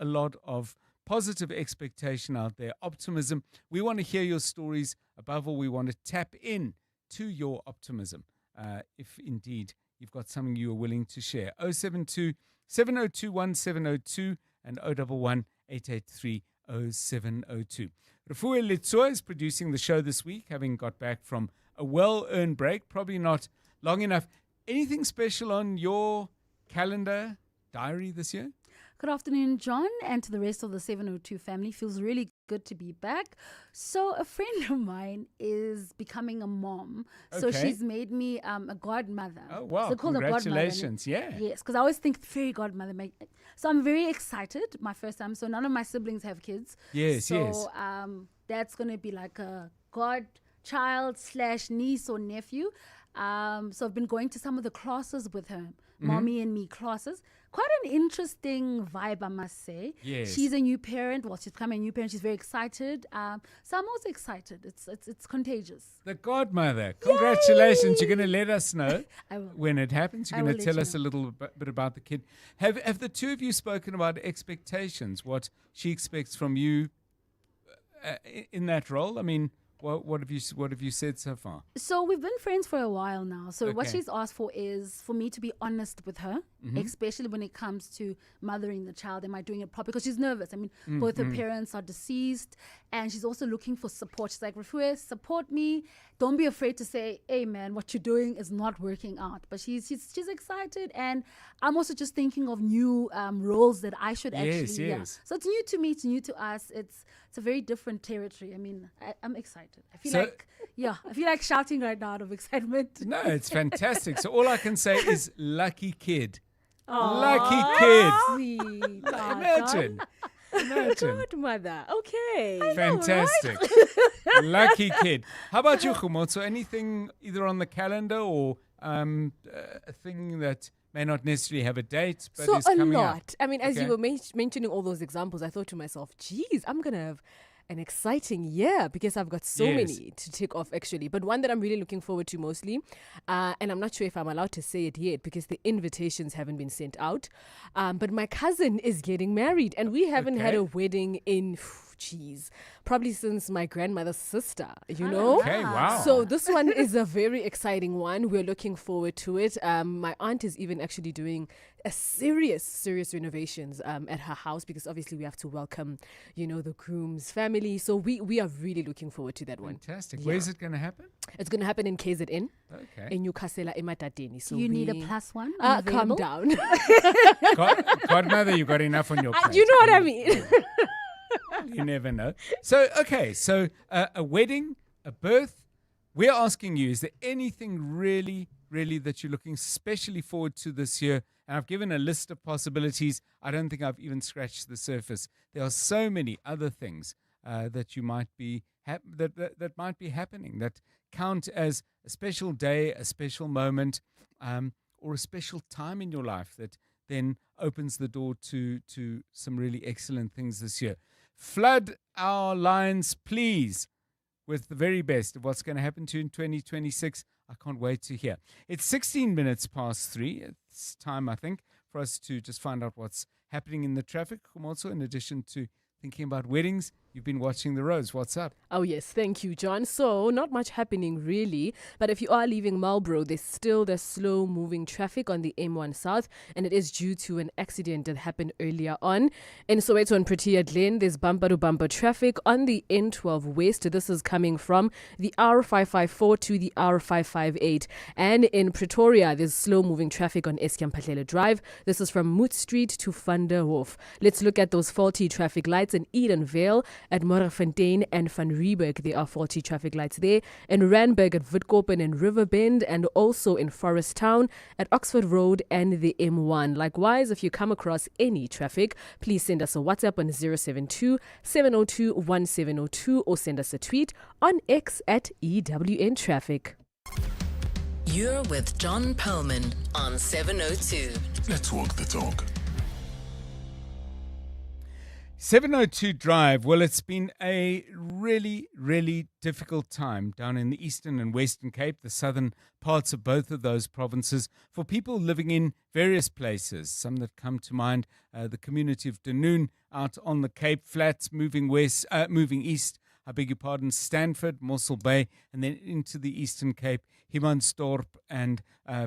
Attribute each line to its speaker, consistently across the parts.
Speaker 1: a lot of positive expectation out there, optimism. We want to hear your stories. Above all, we want to tap in to your optimism. If indeed you've got something you are willing to share. 072 702 1702 and 011 883 0702. Refuwe Letsoa is producing the show this week, having got back from a well-earned break, probably not long enough. Anything special on your calendar, diary this year?
Speaker 2: Good afternoon, John, and to the rest of the 702 family. Feels really good to be back. So a friend of mine is becoming a mom.
Speaker 1: Okay.
Speaker 2: So she's made me a godmother.
Speaker 1: Oh, wow.
Speaker 2: So called
Speaker 1: Congratulations.
Speaker 2: A godmother.
Speaker 1: Yeah.
Speaker 2: Yes, because I always think fairy godmother. So I'm very excited. My first time. So none of my siblings have kids.
Speaker 1: Yes,
Speaker 2: so,
Speaker 1: yes.
Speaker 2: That's going to be like a godchild / niece or nephew. So I've been going to some of the classes with her. Mommy and me classes. Quite an interesting vibe, I must say.
Speaker 1: Yes.
Speaker 2: She's a new parent. Well, she's becoming a new parent. She's very excited. So I'm also excited. It's contagious.
Speaker 1: The godmother. Congratulations. Yay! You're going to let us know when it happens. You're going to tell us a little bit about the kid. Have the two of you spoken about expectations, what she expects from you in that role? I mean, what have you said so far?
Speaker 2: So we've been friends for a while now. So what she's asked for is for me to be honest with her, especially when it comes to mothering the child. Am I doing it properly? Because she's nervous. I mean, both her parents are deceased, and she's also looking for support. She's like, Refuwe, support me. Don't be afraid to say, hey, man, what you're doing is not working out. But she's excited, and I'm also just thinking of new roles that I should actually.
Speaker 1: Yes.
Speaker 2: So it's new to me. It's new to us. It's a very different territory. I mean, I'm excited. I feel like shouting right now out of excitement.
Speaker 1: No, it's fantastic. So all I can say is lucky kid.
Speaker 2: Aww.
Speaker 1: Lucky kid.
Speaker 2: Sweet.
Speaker 1: Imagine.
Speaker 3: Godmother. Okay.
Speaker 1: Fantastic. Lucky kid. How about you, Khumotso? Anything either on the calendar or a thing that may not necessarily have a date, but is coming up?
Speaker 3: I mean, as you were mentioning all those examples, I thought to myself, geez, I'm going to have an exciting year because I've got so many to tick off actually. But one that I'm really looking forward to mostly, and I'm not sure if I'm allowed to say it yet because the invitations haven't been sent out, but my cousin is getting married and we haven't had a wedding in... probably since my grandmother's sister, you know?
Speaker 1: Okay, wow.
Speaker 3: So this one is a very exciting one. We're looking forward to it. My aunt is even actually doing a serious renovations at her house because obviously we have to welcome, the groom's family. So we are really looking forward to that one.
Speaker 1: Fantastic. Yeah. Where is it going to happen?
Speaker 3: It's going to happen in KZN.
Speaker 1: Okay.
Speaker 3: In Newcastle, Ematadeni. So
Speaker 2: you need a +1?
Speaker 3: Calm down.
Speaker 1: Godmother, you got enough on your plate.
Speaker 3: You know what I mean.
Speaker 1: You never know. So a wedding, a birth. We're asking you, is there anything really that you're looking especially forward to this year? And I've given a list of possibilities. I don't think I've even scratched the surface. There are so many other things that you might be that might be happening that count as a special day, a special moment, or a special time in your life that then opens the door to some really excellent things this year. Flood our lines, please, with the very best of what's going to happen to you in 2026. I can't wait to hear. It's 16 minutes past 3. It's time, I think, for us to just find out what's happening in the traffic. Also, in addition to thinking about weddings, you've been watching the roads. What's up?
Speaker 3: Oh, yes. Thank you, John. So not much happening really. But if you are leaving Marlborough, there's slow moving traffic on the M1 South. And it is due to an accident that happened earlier on. In Soweto and Protea Glen, there's bumper to bumper traffic on the N12 West. This is coming from the R554 to the R558. And in Pretoria, there's slow moving traffic on Eskom Drive. This is from Moot Street to Van der Hof. Let's look at those faulty traffic lights in Edenvale. At Morgenfontein and Van Riebeek, there are faulty traffic lights there. In Randburg, at Witkopen and Riverbend, and also in Forest Town, at Oxford Road and the M1. Likewise, if you come across any traffic, please send us a WhatsApp on 072 702 1702 or send us a tweet on X at EWN Traffic.
Speaker 4: You're with John Perlman on 702.
Speaker 5: Let's walk the talk.
Speaker 1: 702 Drive. Well, it's been a really, really difficult time down in the Eastern and Western Cape, the southern parts of both of those provinces, for people living in various places. Some that come to mind, the community of Dunoon out on the Cape Flats, moving east, I beg your pardon, Stanford, Mossel Bay, and then into the Eastern Cape, Humansdorp, and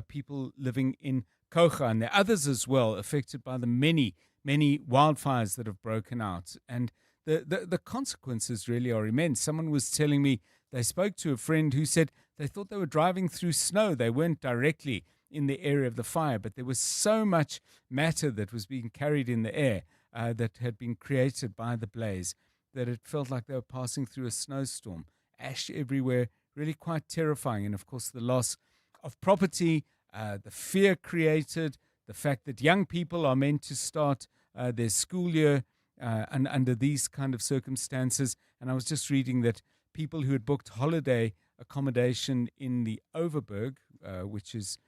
Speaker 1: people living in Kocha. And there are others as well affected by the many wildfires that have broken out. And the consequences really are immense. Someone was telling me they spoke to a friend who said they thought they were driving through snow. They weren't directly in the area of the fire, but there was so much matter that was being carried in the air that had been created by the blaze that it felt like they were passing through a snowstorm. Ash everywhere, really quite terrifying. And of course, the loss of property, the fear created, the fact that young people are meant to start their school year and under these kind of circumstances. And I was just reading that people who had booked holiday accommodation in the Overberg, which is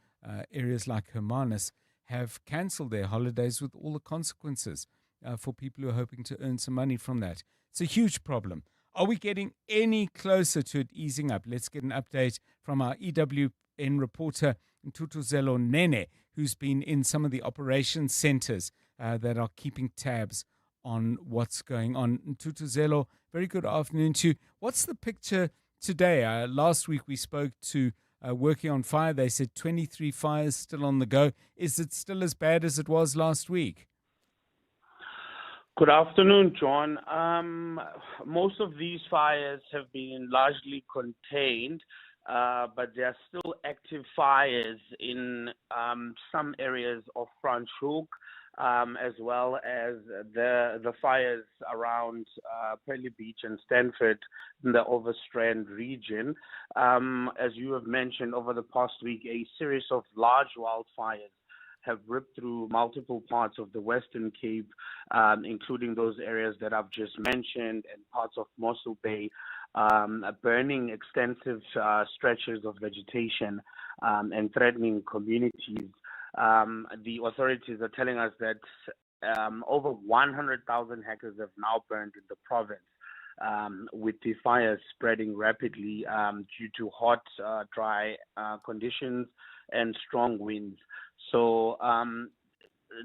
Speaker 1: areas like Hermanus, have cancelled their holidays with all the consequences for people who are hoping to earn some money from that. It's a huge problem. Are we getting any closer to it easing up? Let's get an update from our EWN reporter, Ntutuzelo Nene, who's been in some of the operations centers that are keeping tabs on what's going on. Ntutuzelo, very good afternoon to you. What's the picture today? Last week we spoke to Working on Fire. They said 23 fires still on the go. Is it still as bad as it was last week?
Speaker 5: Good afternoon, John. Most of these fires have been largely contained, but there are still active fires in some areas of Franschhoek, as well as the fires around Pearly Beach and Stanford in the Overstrand region. As you have mentioned, over the past week, a series of large wildfires have ripped through multiple parts of the Western Cape, including those areas that I've just mentioned and parts of Mossel Bay, burning extensive stretches of vegetation and threatening communities. The authorities are telling us that over 100,000 hectares have now burned in the province, with the fires spreading rapidly due to hot, dry conditions and strong winds. So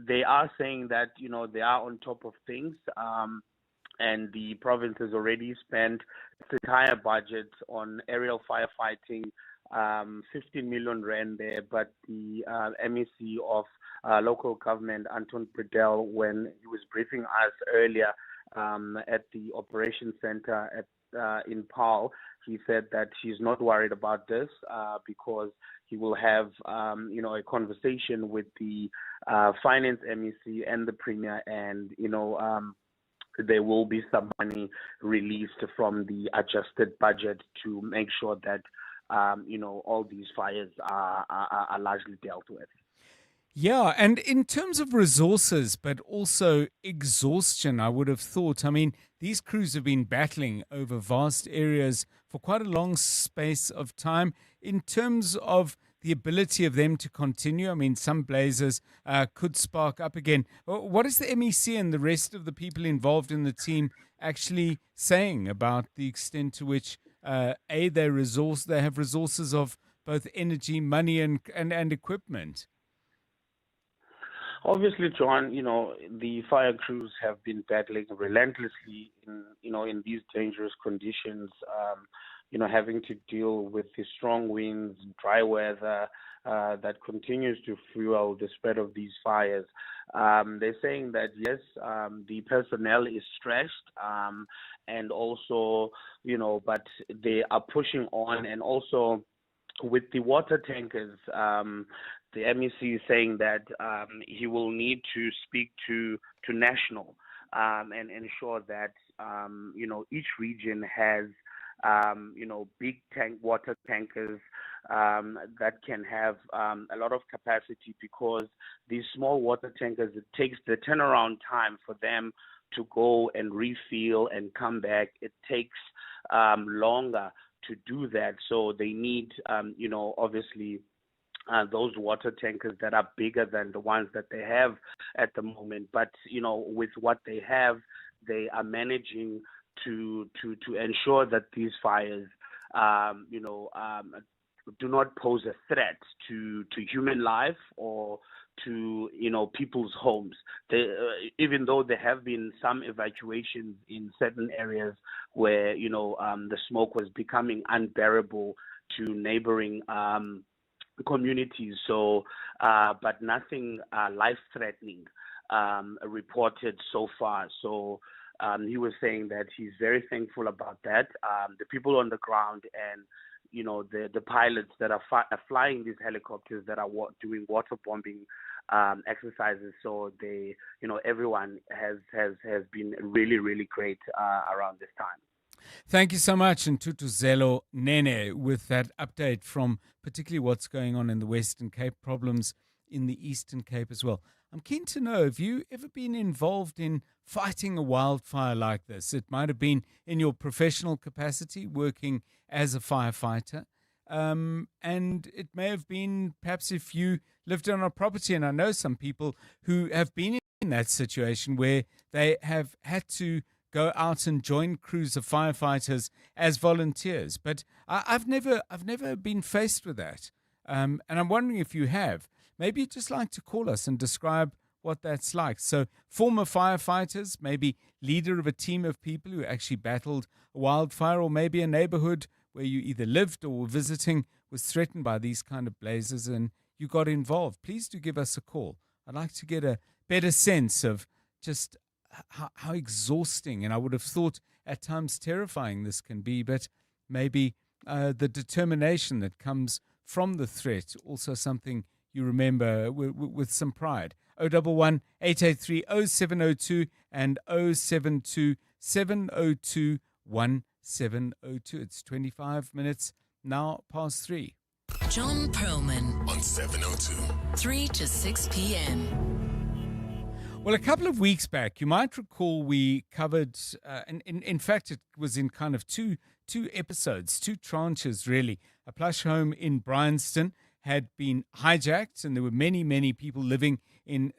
Speaker 5: they are saying that, they are on top of things, and the province has already spent its entire budget on aerial firefighting, 15 million rand there, but the MEC of local government, Anton Bredel, when he was briefing us earlier at the operations center in Paarl, he said that he's not worried about this because he will have, a conversation with the finance MEC and the premier, and, there will be some money released from the adjusted budget to make sure that, all these fires are largely dealt with.
Speaker 1: Yeah, and in terms of resources, but also exhaustion, I would have thought. I mean, these crews have been battling over vast areas for quite a long space of time. In terms of the ability of them to continue, I mean, some blazes could spark up again. What is the MEC and the rest of the people involved in the team actually saying about the extent to which, they have resources of both energy, money, and equipment?
Speaker 5: Obviously, John, the fire crews have been battling relentlessly in these dangerous conditions, having to deal with the strong winds, dry weather that continues to fuel the spread of these fires. They're saying that, yes, the personnel is stressed, and also, but they are pushing on, and also with the water tankers, the MEC is saying that he will need to speak to National and ensure that each region has big water tankers that can have a lot of capacity, because these small water tankers, it takes the turnaround time for them to go and refill and come back. It takes longer to do that. So they need, obviously, those water tankers that are bigger than the ones that they have at the moment. But, with what they have, they are managing to ensure that these fires, do not pose a threat to human life or to people's homes. Even though there have been some evacuations in certain areas where the smoke was becoming unbearable to neighboring communities. So, but nothing life-threatening reported so far. So he was saying that he's very thankful about that. The people on the ground and the pilots that are flying these helicopters that are doing waterbombing exercises. So they, everyone has been really, really great around this time.
Speaker 1: Thank you so much, and Tutuzelo Nene, with that update from particularly what's going on in the Western Cape, problems in the Eastern Cape as well. I'm keen to know, have you ever been involved in fighting a wildfire like this? It might have been in your professional capacity, working as a firefighter, and it may have been perhaps if you lived on a property, and I know some people who have been in that situation where they have had to go out and join crews of firefighters as volunteers. But I've never been faced with that. And I'm wondering if you have. Maybe you'd just like to call us and describe what that's like. So former firefighters, maybe leader of a team of people who actually battled a wildfire, or maybe a neighborhood where you either lived or were visiting was threatened by these kind of blazes and you got involved. Please do give us a call. I'd like to get a better sense of just how exhausting, and I would have thought at times terrifying this can be, but maybe the determination that comes from the threat, also something you remember with some pride. 011 883 0702 and 072 702 1702. It's 25 minutes now past 3.
Speaker 4: John Perlman
Speaker 6: on 702.
Speaker 4: 3 to 6 p.m.
Speaker 1: Well, a couple of weeks back, you might recall we covered, and in fact, it was in kind of two episodes, two tranches, really. A plush home in Brianston had been hijacked, and there were many, many people living in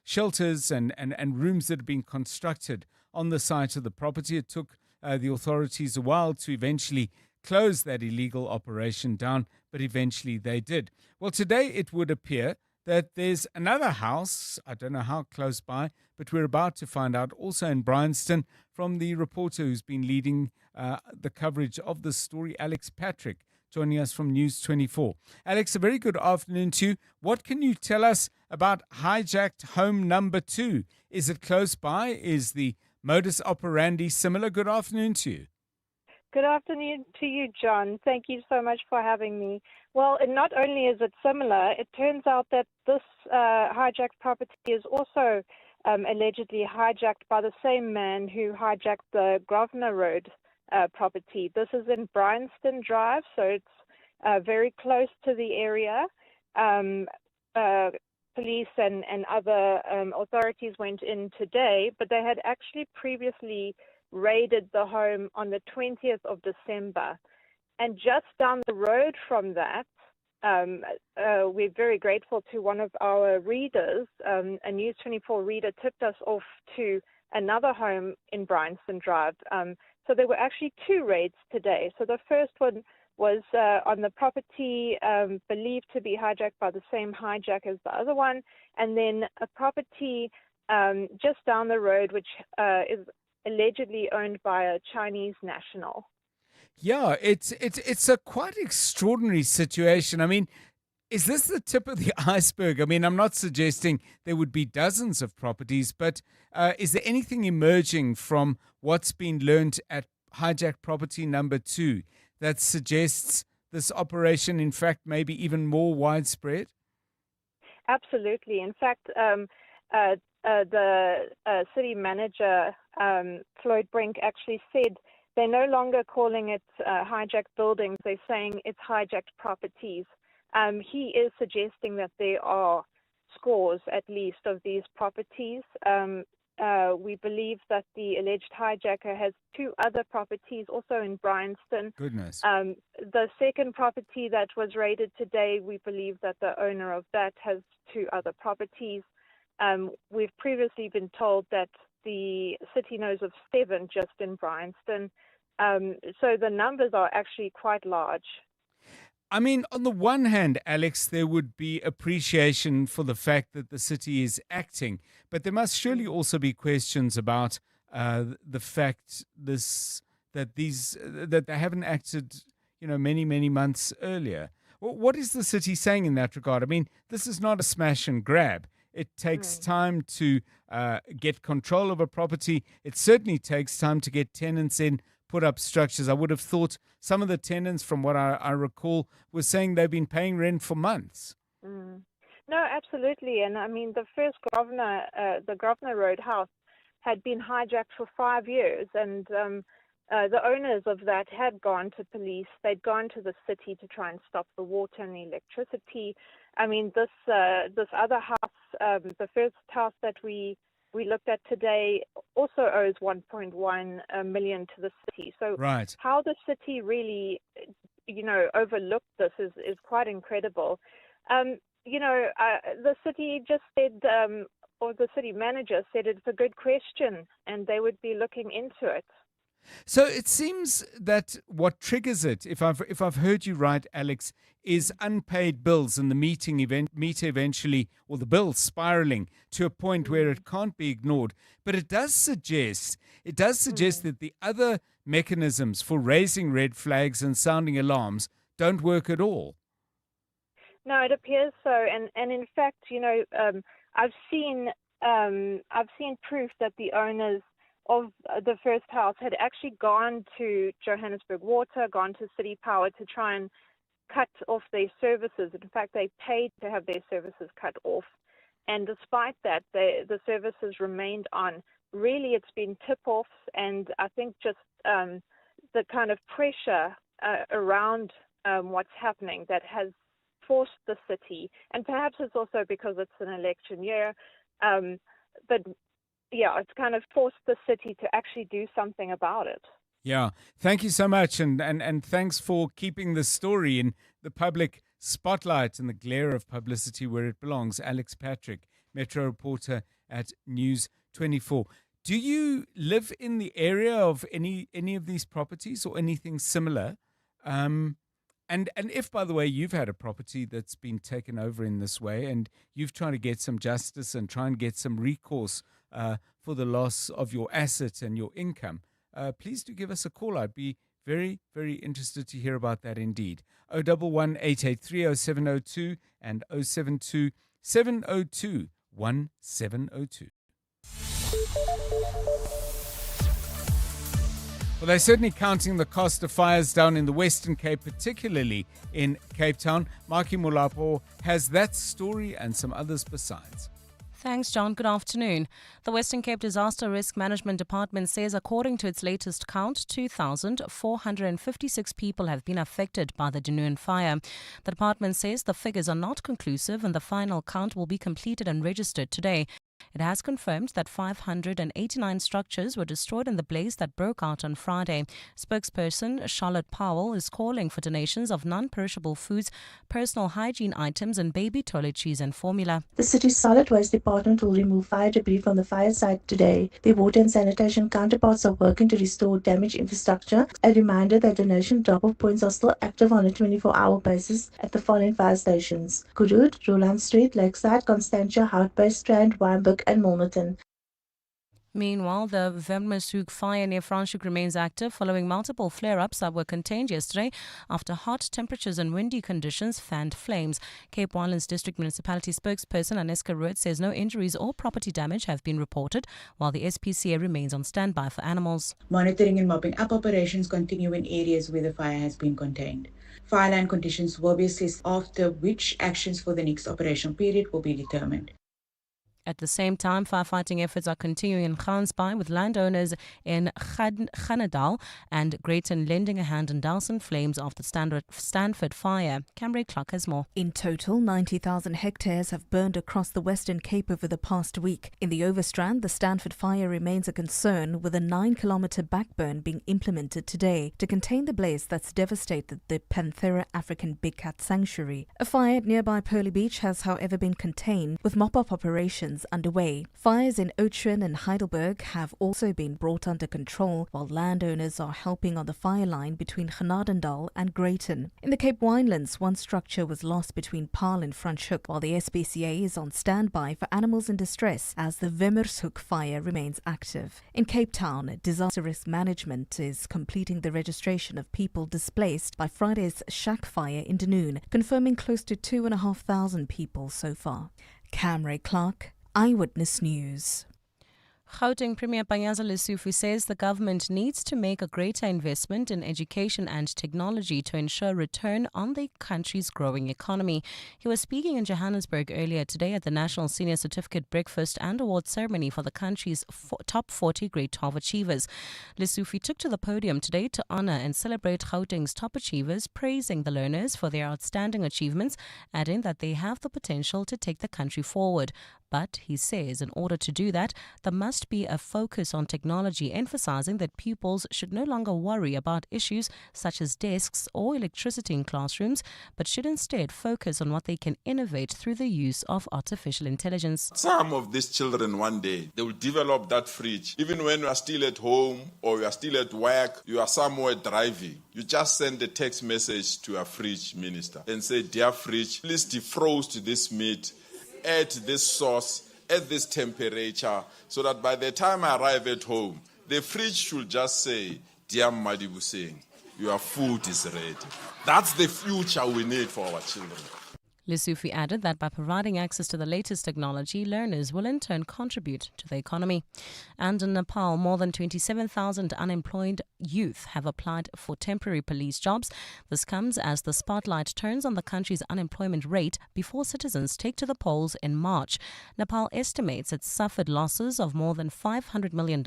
Speaker 1: shelters and rooms that had been constructed on the site of the property. It took the authorities a while to eventually close that illegal operation down, but eventually they did. Well, today it would appear that there's another house, I don't know how close by, but we're about to find out, also in Brianston, from the reporter who's been leading the coverage of this story, Alex Patrick, joining us from News 24. Alex, a very good afternoon to you. What can you tell us about hijacked home number 2? Is it close by? Is the modus operandi similar? Good afternoon to you.
Speaker 7: Good afternoon to you, John. Thank you so much for having me. Well, not only is it similar, it turns out that this hijacked property is also allegedly hijacked by the same man who hijacked the Grosvenor Road property. This is in Brianston Drive, so it's very close to the area. Police and other authorities went in today, but they had actually previously raided the home on the 20th of December. And just down the road from that, we're very grateful to one of our readers, a News 24 reader tipped us off to another home in Brianston Drive. So there were actually 2 raids today. So the first one was on the property believed to be hijacked by the same hijack as the other one, and then a property just down the road, which is allegedly owned by a Chinese national.
Speaker 1: Yeah, it's a quite extraordinary situation. I mean, is this the tip of the iceberg? I mean, I'm not suggesting there would be dozens of properties, but is there anything emerging from what's been learned at hijacked property number 2 that suggests this operation, in fact, may be even more widespread?
Speaker 7: Absolutely. In fact, the city manager, Floyd Brink, actually said they're no longer calling it hijacked buildings. They're saying it's hijacked properties. He is suggesting that there are scores, at least, of these properties. We believe that the alleged hijacker has 2 other properties, also in Brianston.
Speaker 1: Goodness.
Speaker 7: The second property that was raided today, we believe that the owner of that has 2 other properties. We've previously been told that the city knows of 7 just in Brianston. So the numbers are actually quite large.
Speaker 1: I mean, on the one hand, Alex, there would be appreciation for the fact that the city is acting, but there must surely also be questions about the fact that they haven't acted, many months earlier. What is the city saying in that regard? I mean, this is not a smash and grab. It takes time to get control of a property. It certainly takes time to get tenants in, put up structures. I would have thought some of the tenants, from what I recall, were saying they've been paying rent for months.
Speaker 7: No, absolutely. And I mean, the first the Grosvenor Road house had been hijacked for 5 years. And the owners of that had gone to police. They'd gone to the city to try and stop the water and the electricity. I mean, this other house, the first house that we looked at today, also owes 1.1 million to the city. So
Speaker 1: right.
Speaker 7: How the city really, overlooked this is quite incredible. The city just said, or the city manager said, it's a good question, and they would be looking into it.
Speaker 1: So it seems that what triggers it, if I've heard you right, Alex, is unpaid bills and the meter eventually, or the bills spiraling to a point where it can't be ignored. But it does suggest that the other mechanisms for raising red flags and sounding alarms don't work at all.
Speaker 7: No, it appears so, and in fact, I've seen proof that the owners of the first house had actually gone to Johannesburg Water, gone to City Power to try and cut off their services. In fact, they paid to have their services cut off. And despite that, the services remained on. Really, it's been tip-offs, and I think just the kind of pressure around what's happening that has forced the city, and perhaps it's also because it's an election year, but yeah, it's kind of forced the city to actually do something about it.
Speaker 1: Yeah, thank you so much, and thanks for keeping the story in the public spotlight and the glare of publicity where it belongs. Alex Patrick, Metro reporter at News 24. Do you live in the area of any of these properties or anything similar? And if, by the way, you've had a property that's been taken over in this way and you've tried to get some justice and try and get some recourse for the loss of your assets and your income, please do give us a call. I'd be very, very interested to hear about that indeed. 011 883 0702 and 072 702 1702. Well, they're certainly counting the cost of fires down in the Western Cape, particularly in Cape Town. Maki Molapo has that story and some others besides.
Speaker 6: Thanks, John. Good afternoon. The Western Cape Disaster Risk Management Department says, according to its latest count, 2,456 people have been affected by the Dunoon fire. The department says the figures are not conclusive and the final count will be completed and registered today. It has confirmed that 589 structures were destroyed in the blaze that broke out on Friday. Spokesperson Charlotte Powell is calling for donations of non-perishable foods, personal hygiene items and baby toiletries and formula.
Speaker 8: The city's solid waste department will remove fire debris from the fire site today. The water and sanitation counterparts are working to restore damaged infrastructure. A reminder that donation drop-off points are still active on a 24-hour basis at the following fire stations: Goodwood, Roland Street, Lakeside, Constantia, Houtbay, Strand, Wynberg and Milnerton.
Speaker 6: Meanwhile, the Vermeshoek fire near Franschhoek remains active following multiple flare-ups that were contained yesterday after hot temperatures and windy conditions fanned flames. Cape Winelands District Municipality spokesperson Aneska Rood says no injuries or property damage have been reported, while the SPCA remains on standby for animals.
Speaker 9: Monitoring and mopping up operations continue in areas where the fire has been contained. Fireline conditions will be assessed, after which actions for the next operational period will be determined.
Speaker 6: At the same time, firefighting efforts are continuing in Gansbaai, with landowners in Ganedal and Greyton lending a hand in dousing flames after Stanford fire. Camry Clark has more.
Speaker 10: In total, 90,000 hectares have burned across the Western Cape over the past week. In the Overstrand, the Stanford fire remains a concern, with a 9-kilometre backburn being implemented today to contain the blaze that's devastated the Panthera African big cat sanctuary. A fire at nearby Pearly Beach has, however, been contained, with mop-up operations investigations underway. Fires in Oudtshoorn and Heidelberg have also been brought under control, while landowners are helping on the fire line between Genadendal and Greyton. In the Cape Winelands, one structure was lost between Paarl and Franschhoek, while the SPCA is on standby for animals in distress as the Wimmershoek fire remains active. In Cape Town, Disaster Risk Management is completing the registration of people displaced by Friday's shack fire in Dunoon, confirming close to 2,500 people so far. Camray Clark, Eyewitness News.
Speaker 6: Gauteng Premier Panyaza Lesotho says the government needs to make a greater investment in education and technology to ensure return on the country's growing economy. He was speaking in Johannesburg earlier today at the National Senior Certificate Breakfast and Award Ceremony for the country's top 40 Grade 12 achievers. Lesotho took to the podium today to honor and celebrate Gauteng's top achievers, praising the learners for their outstanding achievements, adding that they have the potential to take the country forward. But he says in order to do that, there must be a focus on technology, emphasizing that pupils should no longer worry about issues such as desks or electricity in classrooms, but should instead focus on what they can innovate through the use of artificial intelligence.
Speaker 11: Some of these children one day, they will develop that fridge. Even when you are still at home or you are still at work, you are somewhere driving, you just send a text message to a fridge minister and say, "Dear fridge, please defrost this meat at this sauce, at this temperature, so that by the time I arrive at home, the fridge should just say, "Dear Madibuseng, your food is ready." That's the future we need for our children.
Speaker 6: Lesotho added that by providing access to the latest technology, learners will in turn contribute to the economy. And in Nepal, more than 27,000 unemployed youth have applied for temporary police jobs. This comes as the spotlight turns on the country's unemployment rate before citizens take to the polls in March. Nepal estimates it suffered losses of more than $500 million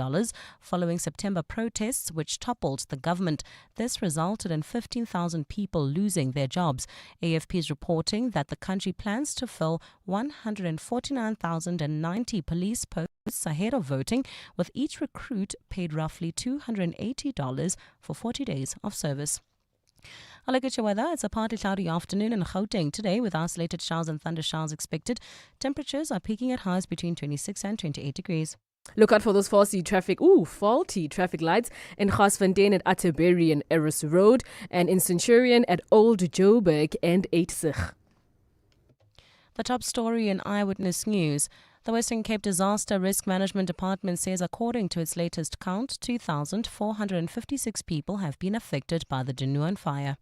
Speaker 6: following September protests which toppled the government. This resulted in 15,000 people losing their jobs. AFP is reporting that the country plans to fill 149,090 police posts ahead of voting, with each recruit paid roughly $280 for 40 days of service. I look at your weather. It's a partly cloudy afternoon in Gauteng today with isolated showers and thunder showers expected. Temperatures are peaking at highs between 26 and 28 degrees.
Speaker 3: Look out for those faulty traffic lights in Garsfontein at Atterbury and Eros Road, and in Centurion at Old Joburg and Eitzig.
Speaker 6: The top story in Eyewitness News. The Western Cape Disaster Risk Management Department says according to its latest count, 2,456 people have been affected by the Dunoon fire.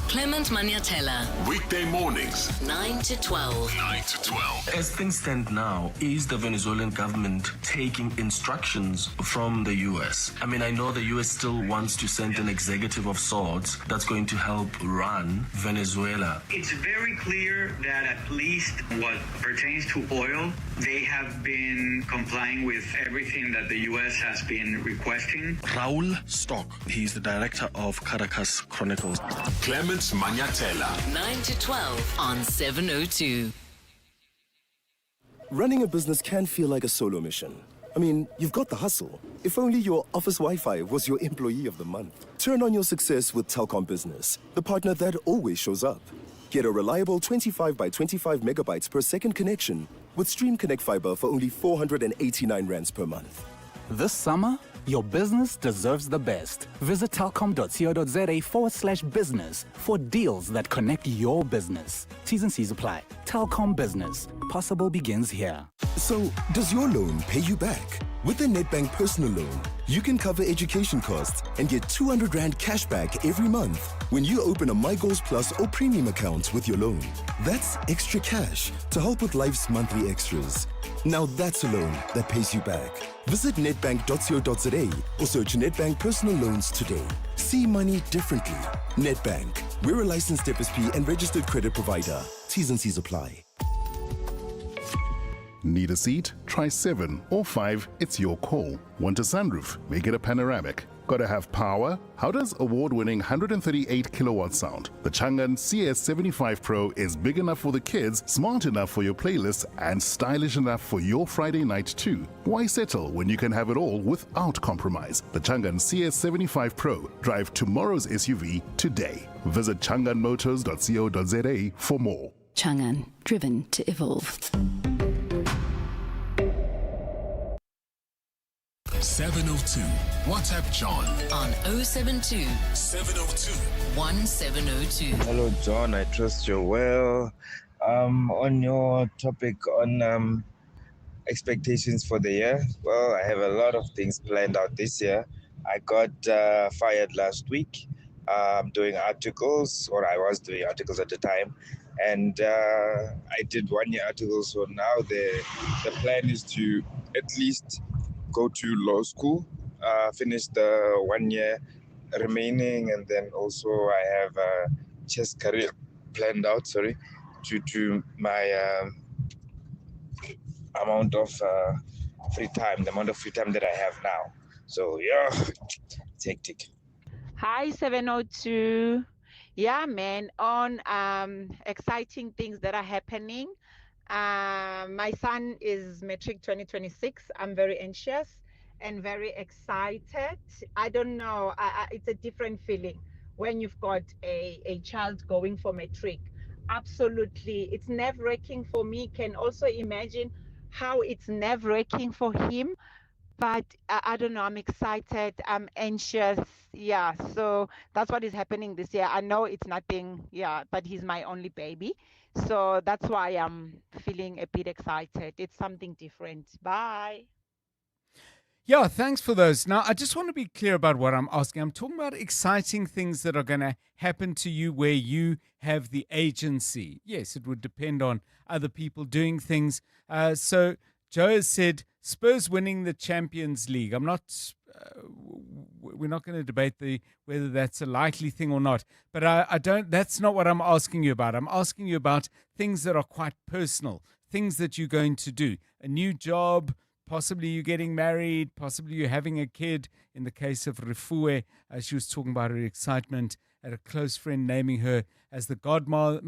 Speaker 4: Clement Maniatella.
Speaker 12: Weekday mornings,
Speaker 4: 9 to 12.
Speaker 12: 9 to 12.
Speaker 13: As things stand now, is the Venezuelan government taking instructions from the U.S.? I mean, I know the U.S. still wants to send an executive of sorts that's going to help run Venezuela.
Speaker 14: It's very clear that at least what pertains to oil, they have been complying with everything that the U.S. has been requesting.
Speaker 13: Raul Stock, he's the director of Caracas Chronicles.
Speaker 12: Clement Maniatella.
Speaker 4: 9 to 12 on 702.
Speaker 15: Running a business can feel like a solo mission. I mean, you've got the hustle. If only your office Wi-Fi was your employee of the month. Turn on your success with Telkom Business, the partner that always shows up. Get a reliable 25 by 25 megabytes per second connection with Stream Connect Fiber for only 489 rands per month.
Speaker 16: This summer, your business deserves the best. Visit telkom.co.za/business for deals that connect your business. T's and C's apply. Telkom Business. Possible begins here.
Speaker 15: So, does your loan pay you back? With the Nedbank personal loan, you can cover education costs and get 200 Rand cash back every month when you open a My Goals Plus or premium account with your loan. That's extra cash to help with life's monthly extras. Now that's a loan that pays you back. Visit nedbank.co.za or search Nedbank personal loans today. See money differently. Nedbank. We're a licensed FSP and registered credit provider. T's and C's apply.
Speaker 17: Need a seat? Try 7 or 5, it's your call. Want a sunroof? Make it a panoramic. Gotta have power? How does award-winning 138 kilowatt sound? The Changan CS75 Pro is big enough for the kids, smart enough for your playlist, and stylish enough for your Friday night too. Why settle when you can have it all without compromise? The Changan CS75 Pro. Drive tomorrow's SUV today. Visit changanmotors.co.za for more.
Speaker 18: Changan, driven to evolve.
Speaker 12: 702. WhatsApp John
Speaker 4: on 072
Speaker 12: 702
Speaker 4: 1702.
Speaker 18: Hello, John. I trust you're well. On your topic on expectations for the year, well, I have a lot of things planned out this year. I got fired last week. Doing articles, or I was doing articles at the time, and I did 1 year articles. So now the plan is to at least go to law school, finish the 1 year remaining, and then also I have a chess career planned out. Due to my amount of free time, the amount of free time that I have now. So yeah, it's hectic.
Speaker 19: Hi, 702. Yeah, man, on exciting things that are happening. My son is Matric 2026. I'm very anxious and very excited. I don't know, it's a different feeling when you've got a child going for Matric. Absolutely, it's nerve-wracking for me. Can also imagine how it's nerve-wracking for him. But I don't know, I'm excited, I'm anxious. Yeah, so that's what is happening this year. I know it's nothing, but he's my only baby. So that's why I'm feeling a bit excited. It's something different. Bye.
Speaker 1: Yeah, thanks for those. Now, I just want to be clear about what I'm asking. I'm talking about exciting things that are going to happen to you where you have the agency. Yes, it would depend on other people doing things. So Joe has said Spurs winning the Champions League. I'm not. We're not going to debate whether that's a likely thing or not. But I don't. That's not what I'm asking you about. I'm asking you about things that are quite personal, things that you're going to do. A new job, possibly you're getting married, possibly you're having a kid. In the case of Refuwe, she was talking about her excitement at a close friend naming her as the godmother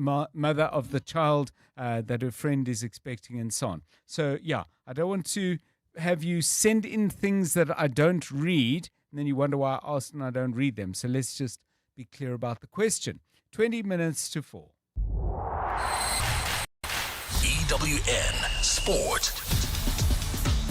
Speaker 1: of the child that her friend is expecting, and so on. So, yeah, I don't want to have you send in things that I don't read, and then you wonder why I asked and I don't read them. So let's just be clear about the question. 20 minutes to 4.
Speaker 12: EWN Sport.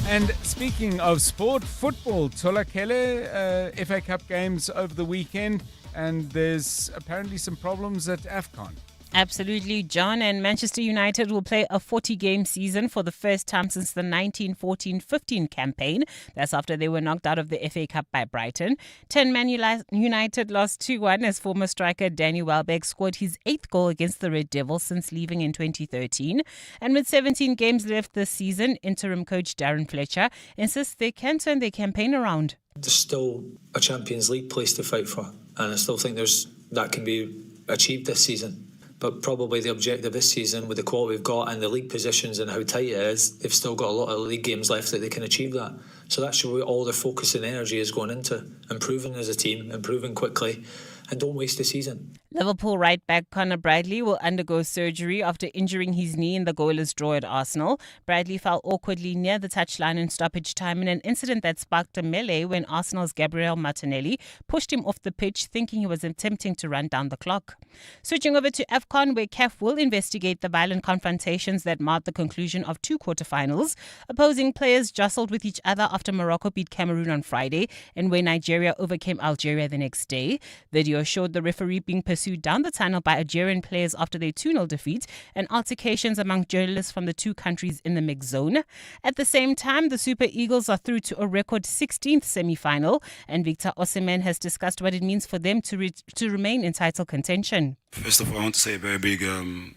Speaker 1: And speaking of sport, football, Tolakele, FA Cup games over the weekend, and there's apparently some problems at AFCON.
Speaker 6: Absolutely, John. And Manchester United will play a 40-game season for the first time since the 1914-15 campaign. That's after they were knocked out of the FA Cup by Brighton. 10 Man United lost 2-1 as former striker Danny Welbeck scored his 8th goal against the Red Devils since leaving in 2013. And with 17 games left this season, interim coach Darren Fletcher insists they can turn their campaign around.
Speaker 20: There's still a Champions League place to fight for, and I still think that can be achieved this season. But probably the objective this season, with the quality we've got and the league positions and how tight it is, they've still got a lot of league games left that they can achieve that. So that's where all their focus and energy is going into, improving as a team, improving quickly, and don't waste the season.
Speaker 6: Liverpool right back Conor Bradley will undergo surgery after injuring his knee in the goalless draw at Arsenal. Bradley fell awkwardly near the touchline in stoppage time in an incident that sparked a melee when Arsenal's Gabriel Martinelli pushed him off the pitch, thinking he was attempting to run down the clock. Switching over to AFCON, where CAF will investigate the violent confrontations that marked the conclusion of 2 quarterfinals. Opposing players jostled with each other after Morocco beat Cameroon on Friday, and where Nigeria overcame Algeria the next day. Video showed the referee being pursued down the tunnel by Algerian players after their 2-0 defeat, and altercations among journalists from the two countries in the mixed zone. At the same time, the Super Eagles are through to a record 16th semi-final, and Victor Osimhen has discussed what it means for them to remain in title contention.
Speaker 21: First of all, I want to say a very big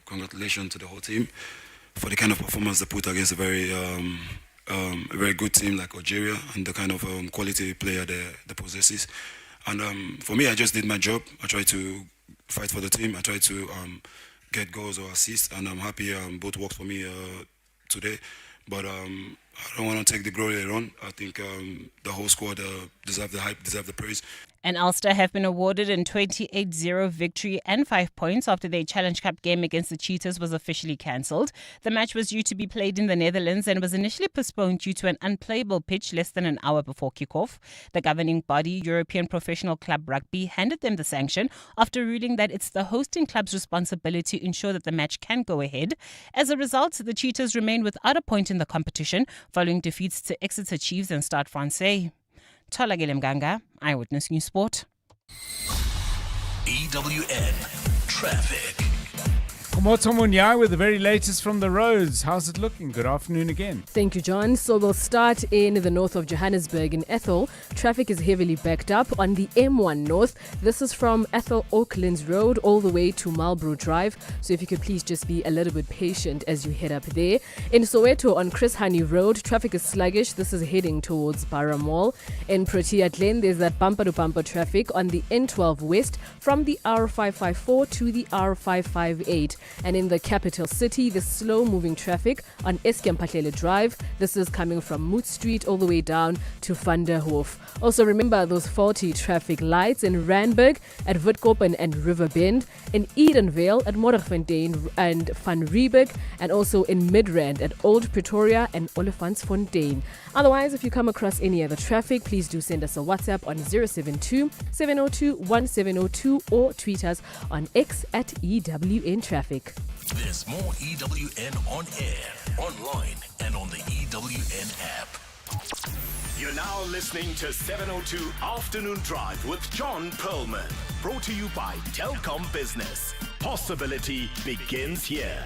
Speaker 21: congratulations to the whole team for the kind of performance they put against a very good team like Algeria, and the kind of quality player they possesses. And for me, I just did my job. I tried to fight for the team. I tried to get goals or assists, and I'm happy both worked for me today. But I don't want to take the glory later on. I think the whole squad deserve the hype, deserve the praise.
Speaker 2: And Ulster have been awarded a 28-0 victory and 5 points after their Challenge Cup game against the Cheetahs was officially cancelled. The match was due to be played in the Netherlands and was initially postponed due to an unplayable pitch less than an hour before kickoff. The governing body, European Professional Club Rugby, handed them the sanction after ruling that it's the hosting club's responsibility to ensure that the match can go ahead. As a result, the Cheetahs remain without a point in the competition following defeats to Exeter Chiefs and Stade Francais. Tola Mganga, Eyewitness News Sport.
Speaker 12: EWN Traffic.
Speaker 1: Kumoto Munyai with the very latest from the roads. How's it looking? Good afternoon again.
Speaker 3: Thank you, John. So we'll start in the north of Johannesburg in Ethel. Traffic is heavily backed up on the M1 North. This is from Ethel Oaklands Road all the way to Marlborough Drive. So if you could please just be a little bit patient as you head up there. In Soweto on Chris Hani Road, traffic is sluggish. This is heading towards Barra Mall. In Protea Glen, there's that bumper-to-bumper traffic on the N12 West from the R554 to the R558. And in the capital city, the slow-moving traffic on Eskempatlele Drive. This is coming from Moot Street all the way down to Van der Hoof. Also remember those faulty traffic lights in Randburg, at Witkoppen and Riverbend, in Edenvale, at Modderfontein and Van Riebeek, and also in Midrand at Old Pretoria and Olifantsfontein. Otherwise, if you come across any other traffic, please do send us a WhatsApp on 072-702-1702 or tweet us on X at EWN Traffic.
Speaker 12: There's more EWN on air, online, and on the EWN app. You're now listening to 702 Afternoon Drive with John Perlman. Brought to you by Telkom Business. Possibility begins here.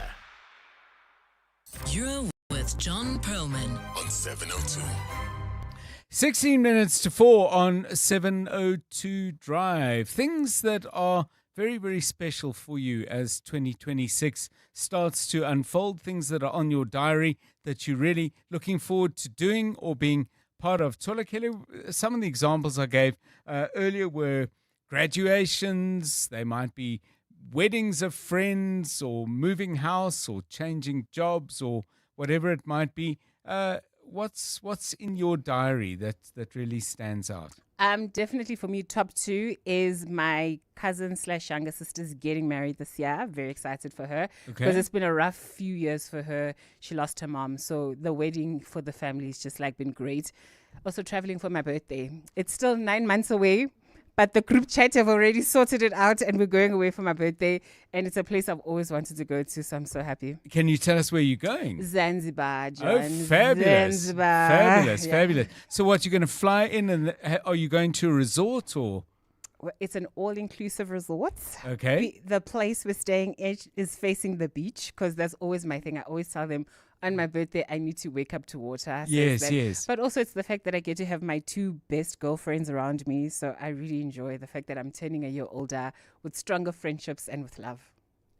Speaker 4: You're with John Perlman
Speaker 12: on 702.
Speaker 1: 16 minutes to 4 on 702 Drive. Things that are very, very special for you as 2026 starts to unfold. Things that are on your diary that you're really looking forward to doing or being part of. Tola Kelly, some of the examples I gave earlier were graduations. They might be weddings of friends or moving house or changing jobs or whatever it might be. What's in your diary that really stands out?
Speaker 2: Definitely for me, top 2 is my cousin / younger sister's getting married this year. Very excited for her because it's been a rough few years for her. She lost her mom, so the wedding for the family has just been great. Also traveling for my birthday. It's still 9 months away, but the group chat have already sorted it out and we're going away for my birthday, and it's a place I've always wanted to go to, so I'm so happy.
Speaker 1: Can you tell us where you're going?
Speaker 2: Zanzibar, John.
Speaker 1: Oh, fabulous.
Speaker 2: Zanzibar.
Speaker 1: Fabulous. So what, you're going to fly in and are you going to a resort or?
Speaker 2: Well, it's an all-inclusive resort.
Speaker 1: Okay.
Speaker 2: The place we're staying at is facing the beach because that's always my thing. I always tell them on my birthday, I need to wake up to water. So
Speaker 1: Yes.
Speaker 2: But also it's the fact that I get to have my 2 best girlfriends around me. So I really enjoy the fact that I'm turning a year older with stronger friendships and with love.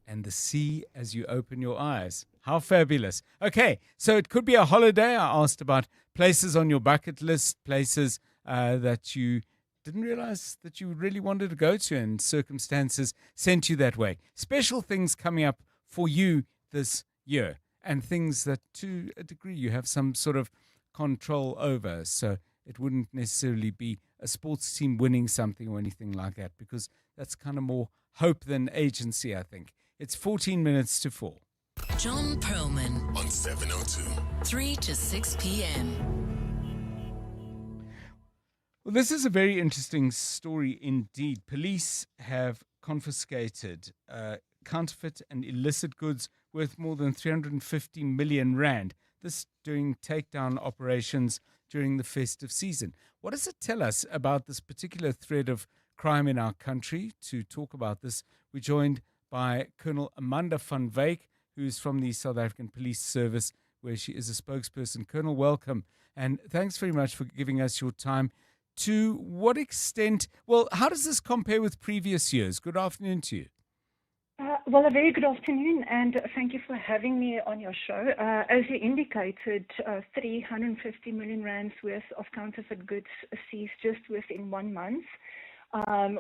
Speaker 1: And the sea as you open your eyes. How fabulous. Okay, so it could be a holiday. I asked about places on your bucket list, places that you didn't realize that you really wanted to go to and circumstances sent you that way. Special things coming up for you this year and things that to a degree you have some sort of control over. So it wouldn't necessarily be a sports team winning something or anything like that because that's kind of more hope than agency, I think. It's 14 minutes to 4.
Speaker 4: John Perlman
Speaker 12: on 702.
Speaker 4: 3 to 6 p.m.
Speaker 1: Well, this is a very interesting story indeed. Police have confiscated counterfeit and illicit goods worth more than 350 million rand. This during takedown operations during the festive season. What does it tell us about this particular thread of crime in our country? To talk about this, we're joined by Colonel Amanda van Wyk, who's from the South African Police Service, where she is a spokesperson. Colonel, welcome. And thanks very much for giving us your time. To what extent, well, how does this compare with previous years? Good afternoon to you.
Speaker 22: Well, a very good afternoon, and thank you for having me on your show. As you indicated, 350 million rands worth of counterfeit goods seized just within 1 month.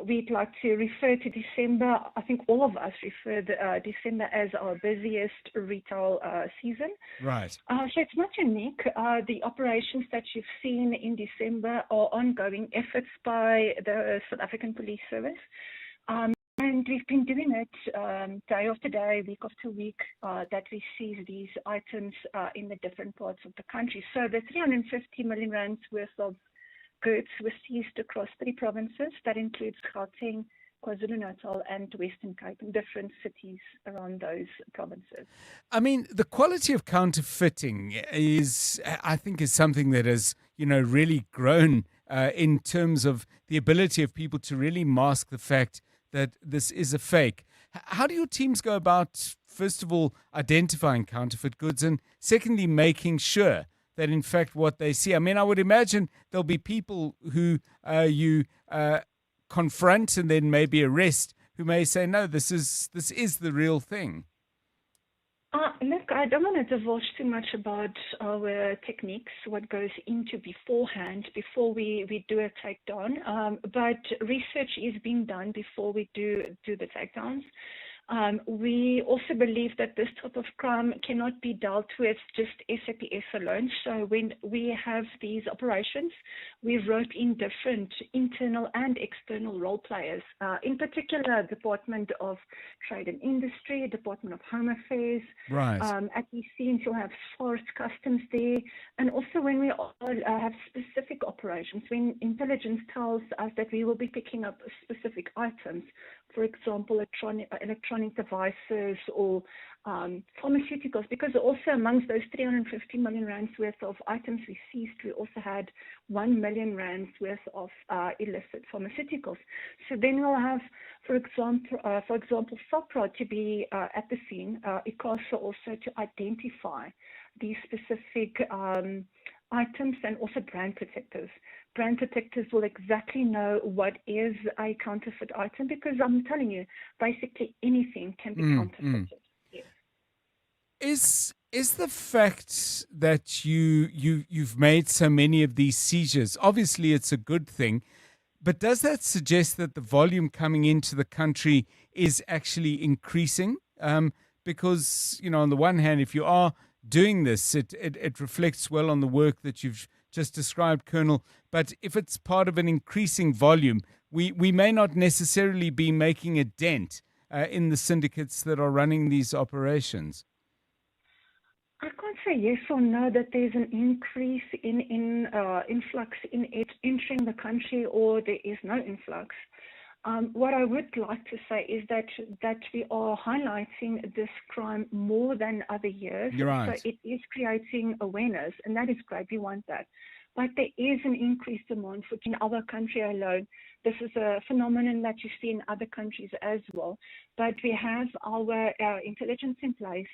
Speaker 22: We'd like to refer to December. I think all of us refer December as our busiest retail season.
Speaker 1: Right.
Speaker 22: So it's not unique. The operations that you've seen in December are ongoing efforts by the South African Police Service. And we've been doing it day after day, week after week, that we seize these items in the different parts of the country. So the 350 million rands worth of goods were seized across 3 provinces. That includes Gauteng, KwaZulu-Natal and Western Cape, and different cities around those provinces.
Speaker 1: I mean, the quality of counterfeiting is something that has, really grown in terms of the ability of people to really mask the fact that this is a fake. How do your teams go about, first of all, identifying counterfeit goods, and secondly, making sure that in fact what they see? I mean, I would imagine there'll be people who you confront and then maybe arrest, who may say, no, this is the real thing.
Speaker 22: Look, I don't want to divulge too much about our techniques, what goes into beforehand, before we do a takedown. But research is being done before we do the takedowns. We also believe that this type of crime cannot be dealt with just SAPS alone. So when we have these operations, we rope in different internal and external role players, in particular Department of Trade and Industry, Department of Home Affairs.
Speaker 1: Right.
Speaker 22: At these scenes, you'll have forest customs there. And also when we have specific operations, when intelligence tells us that we will be picking up specific items, for example, electronic devices or pharmaceuticals, because also amongst those 350 million rands worth of items we seized, we also had 1 million rands worth of illicit pharmaceuticals. So then we'll have, for example, SOCRA to be at the scene, ICASA also to identify these specific items, and also brand protectors. Brand protectors will exactly know what is a counterfeit item, because I'm telling you, basically anything can be counterfeited. Yes.
Speaker 1: Is the fact that you've made so many of these seizures, obviously it's a good thing, but does that suggest that the volume coming into the country is actually increasing? Because, on the one hand, if you are doing this, it reflects well on the work that you've just described, Colonel. But if it's part of an increasing volume, we may not necessarily be making a dent in the syndicates that are running these operations.
Speaker 22: I can't say yes or no that there's an increase in influx in it entering the country, or there is no influx. What I would like to say is that we are highlighting this crime more than other years.
Speaker 1: You're right.
Speaker 22: So it is creating awareness, and that is great. We want that. But there is an increased demand for in our country alone. This is a phenomenon that you see in other countries as well. But we have our intelligence in place.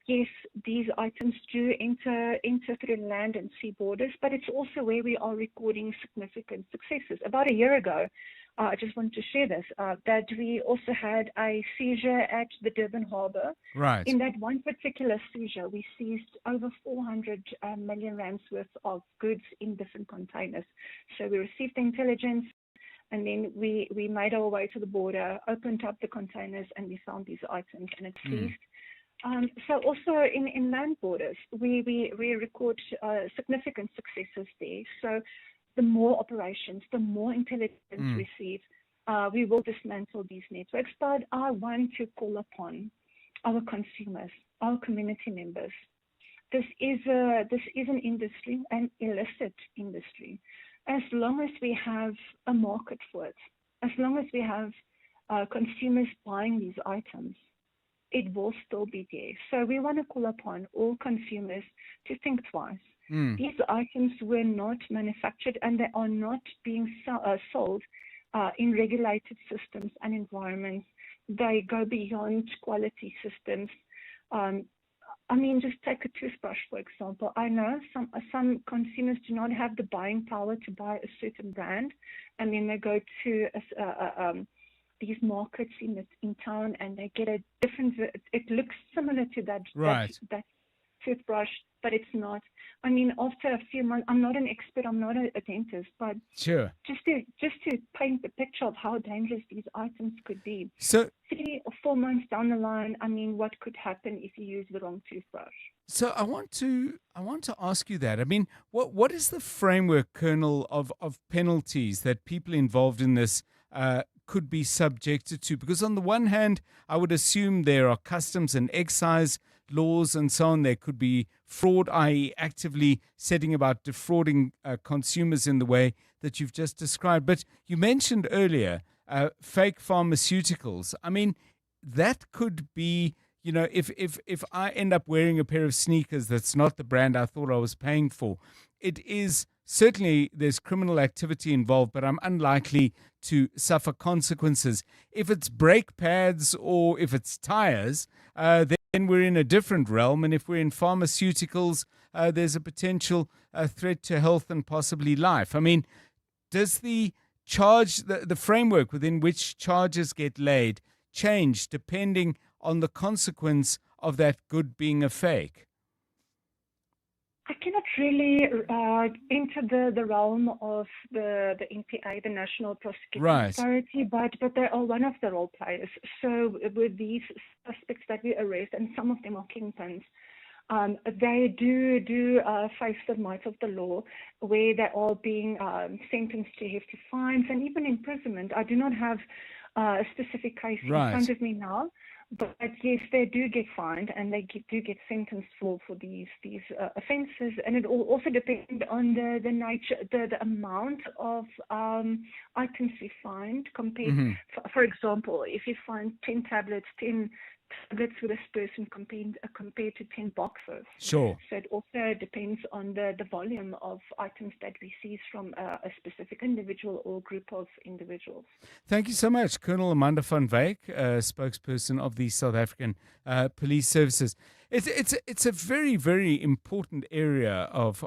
Speaker 22: Yes, these items do enter through land and sea borders, but it's also where we are recording significant successes. About a year ago, I just wanted to share this, that we also had a seizure at the Durban Harbour.
Speaker 1: Right.
Speaker 22: In that one particular seizure, we seized over 400 million rands worth of goods in different containers. So we received the intelligence, and then we made our way to the border, opened up the containers, and we found these items, and it seized. So also in land borders, we record significant successes there. So the more operations, the more intelligence received, we will dismantle these networks. But I want to call upon our consumers, our community members. This is an industry, an illicit industry. As long as we have a market for it, as long as we have consumers buying these items, it will still be there. So we want to call upon all consumers to think twice. These items were not manufactured, and they are not being sold in regulated systems and environments. They go beyond quality systems. I mean, just take a toothbrush, for example. I know some consumers do not have the buying power to buy a certain brand, and then they go to these markets in town, and they get a different. It looks similar to that
Speaker 1: Right.
Speaker 22: that toothbrush, but it's not. I mean, after a few months, I'm not an expert, I'm not a dentist, but
Speaker 1: Sure.
Speaker 22: just to paint the picture of how dangerous these items could be.
Speaker 1: So
Speaker 22: 3 or 4 months down the line, I mean, what could happen if you use the wrong toothbrush?
Speaker 1: So I want to ask you that. I mean, what is the framework, Colonel, of penalties that people involved in this could be subjected to? Because on the one hand, I would assume there are customs and excise laws and so on. There could be fraud, i.e. actively setting about defrauding consumers in the way that you've just described. But you mentioned earlier fake pharmaceuticals. I mean, that could be, you know, if I end up wearing a pair of sneakers that's not the brand I thought I was paying for, it is certainly there's criminal activity involved, but I'm unlikely to suffer consequences. If it's brake pads or if it's tires, then we're in a different realm. And if we're in pharmaceuticals, there's a potential threat to health and possibly life. I mean, does the framework within which charges get laid change depending on the consequence of that good being a fake?
Speaker 22: I cannot really enter the realm of the NPA, the National Prosecuting Authority, but they are one of the role players. So with these suspects that we arrest, and some of them are kingpins, they do face the might of the law, where they are being sentenced to hefty fines and even imprisonment. I do not have a specific case in front of me now. But yes, they do get fined and they do get sentenced for these offences, and it will also depend on the nature, the amount of items you find compared. For example, if you find 10 tablets with a person compared to 10 boxes.
Speaker 1: Sure.
Speaker 22: So it also depends on the volume of items that we seize from a specific individual or group of individuals.
Speaker 1: Thank you so much, Colonel Amanda van Wyk, spokesperson of the South African Police Services. It's a very, very important area of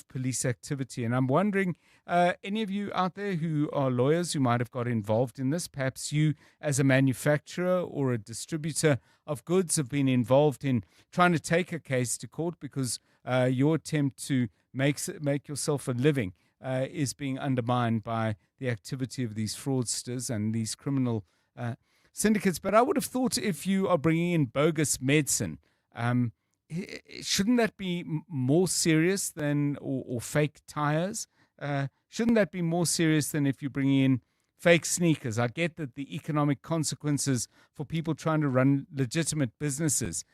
Speaker 1: police activity, and I'm wondering, any of you out there who are lawyers who might have got involved in this, perhaps you as a manufacturer or a distributor of goods have been involved in trying to take a case to court because your attempt to make yourself a living is being undermined by the activity of these fraudsters and these criminal syndicates. But I would have thought if you are bringing in bogus medicine, shouldn't that be more serious than, or fake tires? Shouldn't that be more serious than if you bring in fake sneakers? I get that the economic consequences for people trying to run legitimate businesses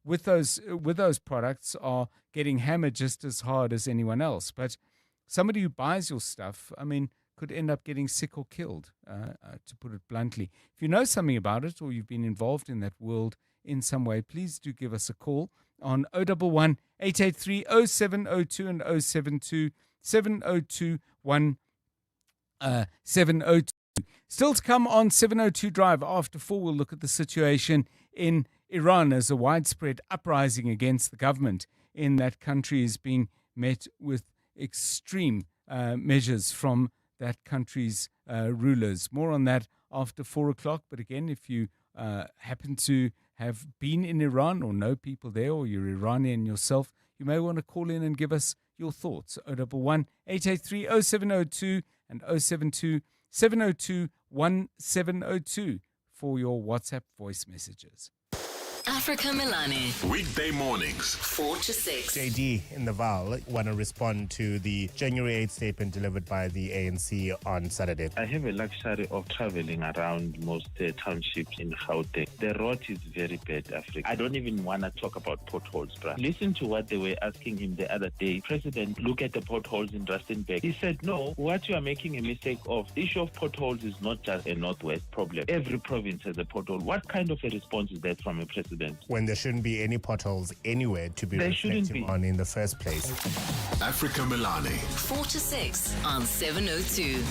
Speaker 1: with those products are getting hammered just as hard as anyone else. But somebody who buys your stuff, I mean, could end up getting sick or killed, to put it bluntly. If you know something about it or you've been involved in that world in some way, please do give us a call on 011 883 0702 and 072 702 1702. Still to come on 702 Drive after 4, we'll look at the situation in Iran as a widespread uprising against the government in that country is being met with extreme measures from that country's rulers. More on that after 4 o'clock. But again, if you happen to have been in Iran or know people there, or you're Iranian yourself, you may want to call in and give us your thoughts. 011 883 0702 and 072 702 1702 for your WhatsApp voice messages.
Speaker 4: Africa Milani.
Speaker 12: Weekday mornings,
Speaker 4: 4 to 6.
Speaker 5: JD in the Val want to respond to the January 8th statement delivered by the ANC on Saturday.
Speaker 7: I have a luxury of traveling around most townships in Gauteng. The road is very bad, Africa. I don't even want to talk about potholes, bruh. Listen to what they were asking him the other day. President, look at the potholes in Rustenburg. He said, no, what you are making a mistake of. The issue of potholes is not just a Northwest problem. Every province has a pothole. What kind of a response is that from a president?
Speaker 5: When there shouldn't be any potholes anywhere to be reflecting on in the first place.
Speaker 12: Africa Milani.
Speaker 4: 4 to 6 on 702.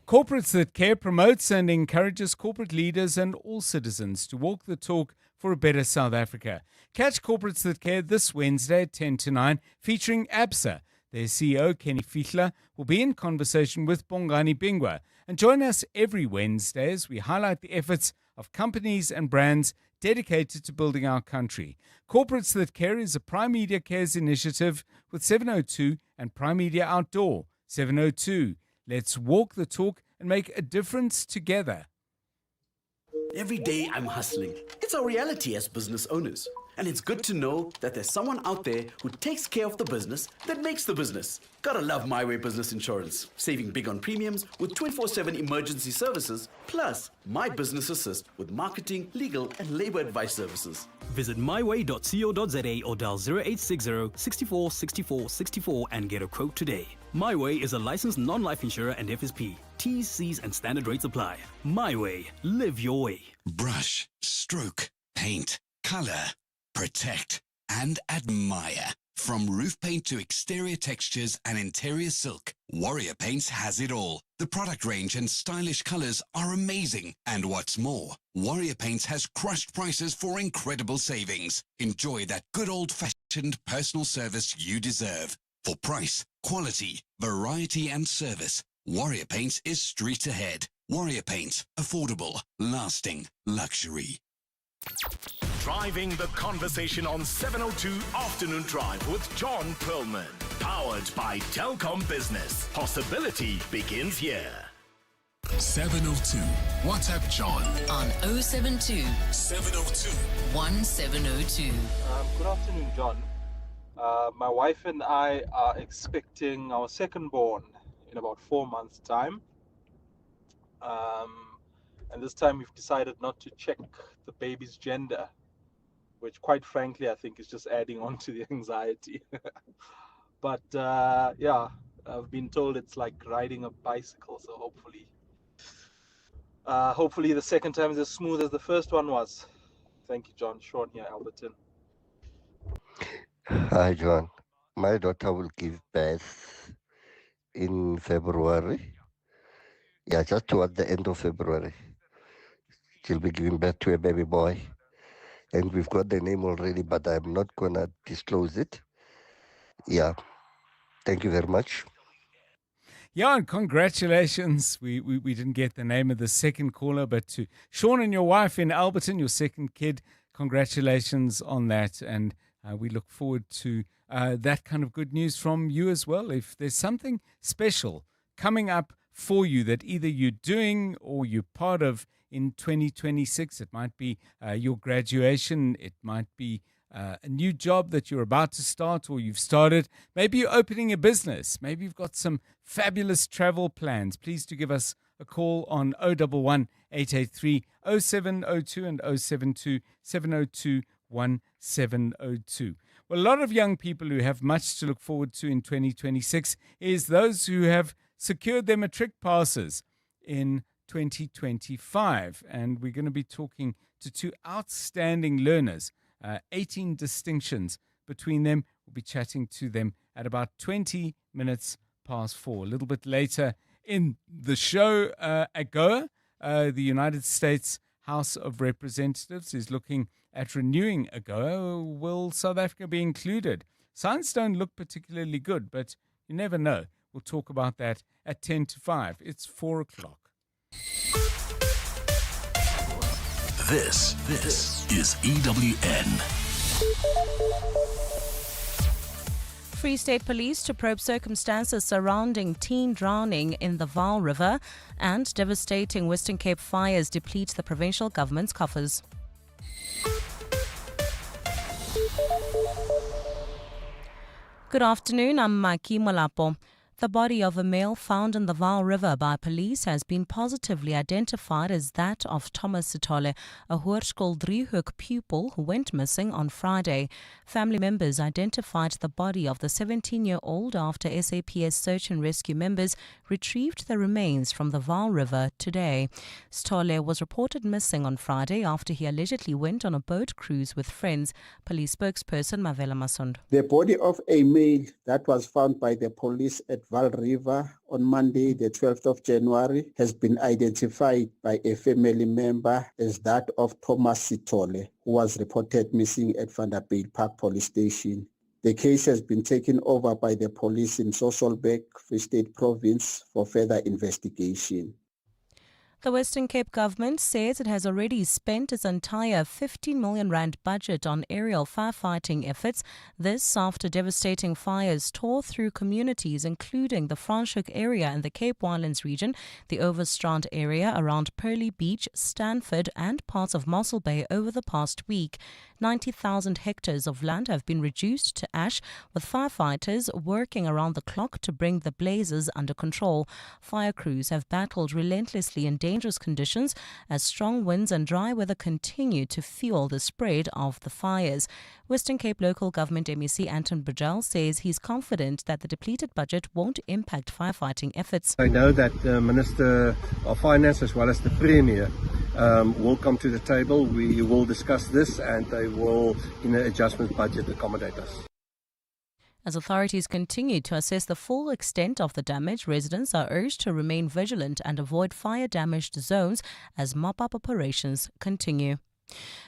Speaker 1: Corporates That Care promotes and encourages corporate leaders and all citizens to walk the talk for a better South Africa. Catch Corporates That Care this Wednesday at 10 to 9, featuring ABSA. Their CEO, Kenny Fiedler, will be in conversation with Bongani Bingwa. And join us every Wednesday as we highlight the efforts of companies and brands dedicated to building our country. Corporates That Care is a Prime Media Cares initiative with 702 and Prime Media Outdoor. 702. Let's walk the talk and make a difference together.
Speaker 8: Every day I'm hustling. It's our reality as business owners. And it's good to know that there's someone out there who takes care of the business that makes the business. Gotta love My Way Business Insurance. Saving big on premiums with 24/7 emergency services, plus My Business Assist with marketing, legal, and labor advice services.
Speaker 9: Visit myway.co.za or dial 0860 64 64 64 and get a quote today. My Way is a licensed non-life insurer and FSP. T's, C's, and standard rates apply. My Way. Live your way.
Speaker 23: Brush, stroke, paint, color, protect, and admire. From roof paint to exterior textures and interior silk, Warrior Paints has it all. The product range and stylish colors are amazing. And what's more, Warrior Paints has crushed prices for incredible savings. Enjoy that good old-fashioned personal service you deserve. For price, quality, variety, and service, Warrior Paints is street ahead. Warrior Paints, affordable, lasting, luxury.
Speaker 12: Driving the conversation on 702 Afternoon Drive with John Perlman. Powered by Telkom Business. Possibility begins here.
Speaker 24: 702. WhatsApp John
Speaker 4: on 072
Speaker 24: 702
Speaker 4: 1702.
Speaker 25: Good afternoon, John. My wife and I are expecting our second born in about 4 months' time. And this time we've decided not to check the baby's gender, which quite frankly I think is just adding on to the anxiety. But yeah, I've been told it's like riding a bicycle, so hopefully the second time is as smooth as the first one was. Thank you, John. Sean here, Alberton.
Speaker 26: Hi, John. My daughter will give birth in February. Yeah, just toward the end of February. She'll be giving birth to a baby boy. And we've got the name already, but I'm not going to disclose it. Yeah. Thank you very much.
Speaker 1: Yeah, and congratulations. We didn't get the name of the second caller, but to Sean and your wife in Alberton, your second kid, congratulations on that. And we look forward to that kind of good news from you as well. If there's something special coming up for you that either you're doing or you're part of in 2026, it might be your graduation, it might be a new job that you're about to start or you've started. Maybe you're opening a business. Maybe you've got some fabulous travel plans. Please do give us a call on 011 883 0702 and 072 702 1702. Well, a lot of young people who have much to look forward to in 2026 is those who have secured their Matric passes in 2025. And we're going to be talking to two outstanding learners, 18 distinctions between them. We'll be chatting to them at about 20 minutes past 4. A little bit later in the show, AGOA, the United States House of Representatives, is looking at renewing AGOA. Will South Africa be included? Signs don't look particularly good, but you never know. We'll talk about that at 10 to 5. It's 4 o'clock.
Speaker 12: This is EWN.
Speaker 6: Free State Police to probe circumstances surrounding teen drowning in the Vaal River, and devastating Western Cape fires deplete the provincial government's coffers. Good afternoon, I'm Maki Molapo. The body of a male found in the Vaal River by police has been positively identified as that of Thomas Sithole, a Hoërskool Driehoek pupil who went missing on Friday. Family members identified the body of the 17-year-old after SAPS search and rescue members retrieved the remains from the Vaal River today. Sithole was reported missing on Friday after he allegedly went on a boat cruise with friends. Police spokesperson Mavela Masund.
Speaker 27: The body of a male that was found by the police at Vaal River on Monday, the 12th of January, has been identified by a family member as that of Thomas Sithole, who was reported missing at Vanderbilt Park Police Station. The case has been taken over by the police in Sasolburg, Free State Province, for further investigation.
Speaker 6: The Western Cape government says it has already spent its entire 15 million rand budget on aerial firefighting efforts. This after devastating fires tore through communities including the Franschhoek area and the Cape Winelands region, the Overstrand area around Pearly Beach, Stanford and parts of Mossel Bay over the past week. 90,000 hectares of land have been reduced to ash, with firefighters working around the clock to bring the blazes under control. Fire crews have battled relentlessly in dangerous conditions as strong winds and dry weather continue to fuel the spread of the fires. Western Cape Local Government MEC Anton Bajal says he's confident that the depleted budget won't impact firefighting efforts.
Speaker 10: I know that the Minister of Finance as well as the Premier will come to the table. We will discuss this and they will, in an adjustment budget, accommodate us.
Speaker 6: As authorities continue to assess the full extent of the damage, residents are urged to remain vigilant and avoid fire-damaged zones as mop-up operations continue.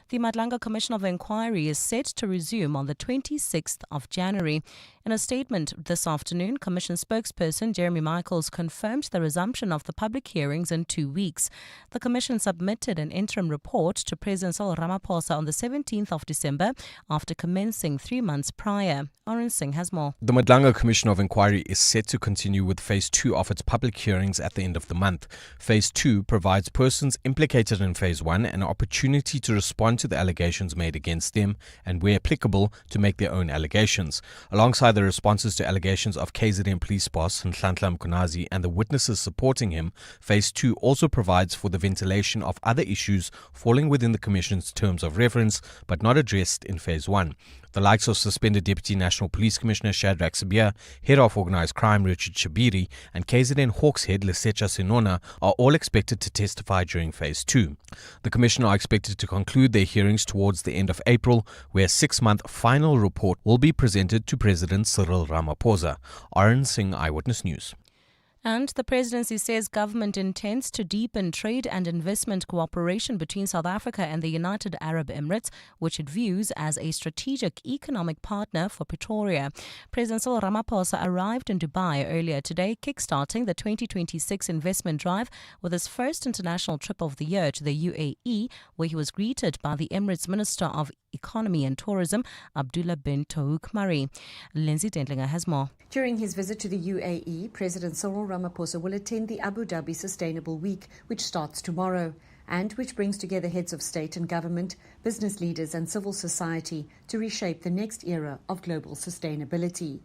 Speaker 6: The Madlanga Commission of Inquiry is set to resume on the 26th of January. In a statement this afternoon, Commission spokesperson Jeremy Michaels confirmed the resumption of the public hearings in 2 weeks. The Commission submitted an interim report to President Cyril Ramaphosa on the 17th of December after commencing 3 months prior. Oren Singh has more.
Speaker 11: The Madlanga Commission of Inquiry is set to continue with Phase 2 of its public hearings at the end of the month. Phase 2 provides persons implicated in Phase 1 an opportunity to respond to the allegations made against them and, where applicable, to make their own allegations. Alongside the responses to allegations of KZN police boss Nhlanhla Mkhwanazi and the witnesses supporting him, Phase 2 also provides for the ventilation of other issues falling within the Commission's terms of reference but not addressed in Phase 1. The likes of suspended Deputy National Police Commissioner Shadrack Sibia, Head of Organised Crime Richard Shabiri and KZN Hawks Head Lesetja Senona are all expected to testify during Phase 2. The Commission are expected to conclude their hearings towards the end of April, where a 6-month final report will be presented to President Cyril Ramaphosa. Arun Singh, Eyewitness News.
Speaker 6: And the presidency says government intends to deepen trade and investment cooperation between South Africa and the United Arab Emirates, which it views as a strategic economic partner for Pretoria. President Cyril Ramaphosa arrived in Dubai earlier today, kickstarting the 2026 investment drive with his first international trip of the year to the UAE, where he was greeted by the Emirates Minister of Economy and Tourism, Abdullah bin Touk Murray. Lindsay Dentlinger has more.
Speaker 13: During his visit to the UAE, President Cyril Ramaphosa will attend the Abu Dhabi Sustainable Week, which starts tomorrow, and which brings together heads of state and government, business leaders and civil society to reshape the next era of global sustainability.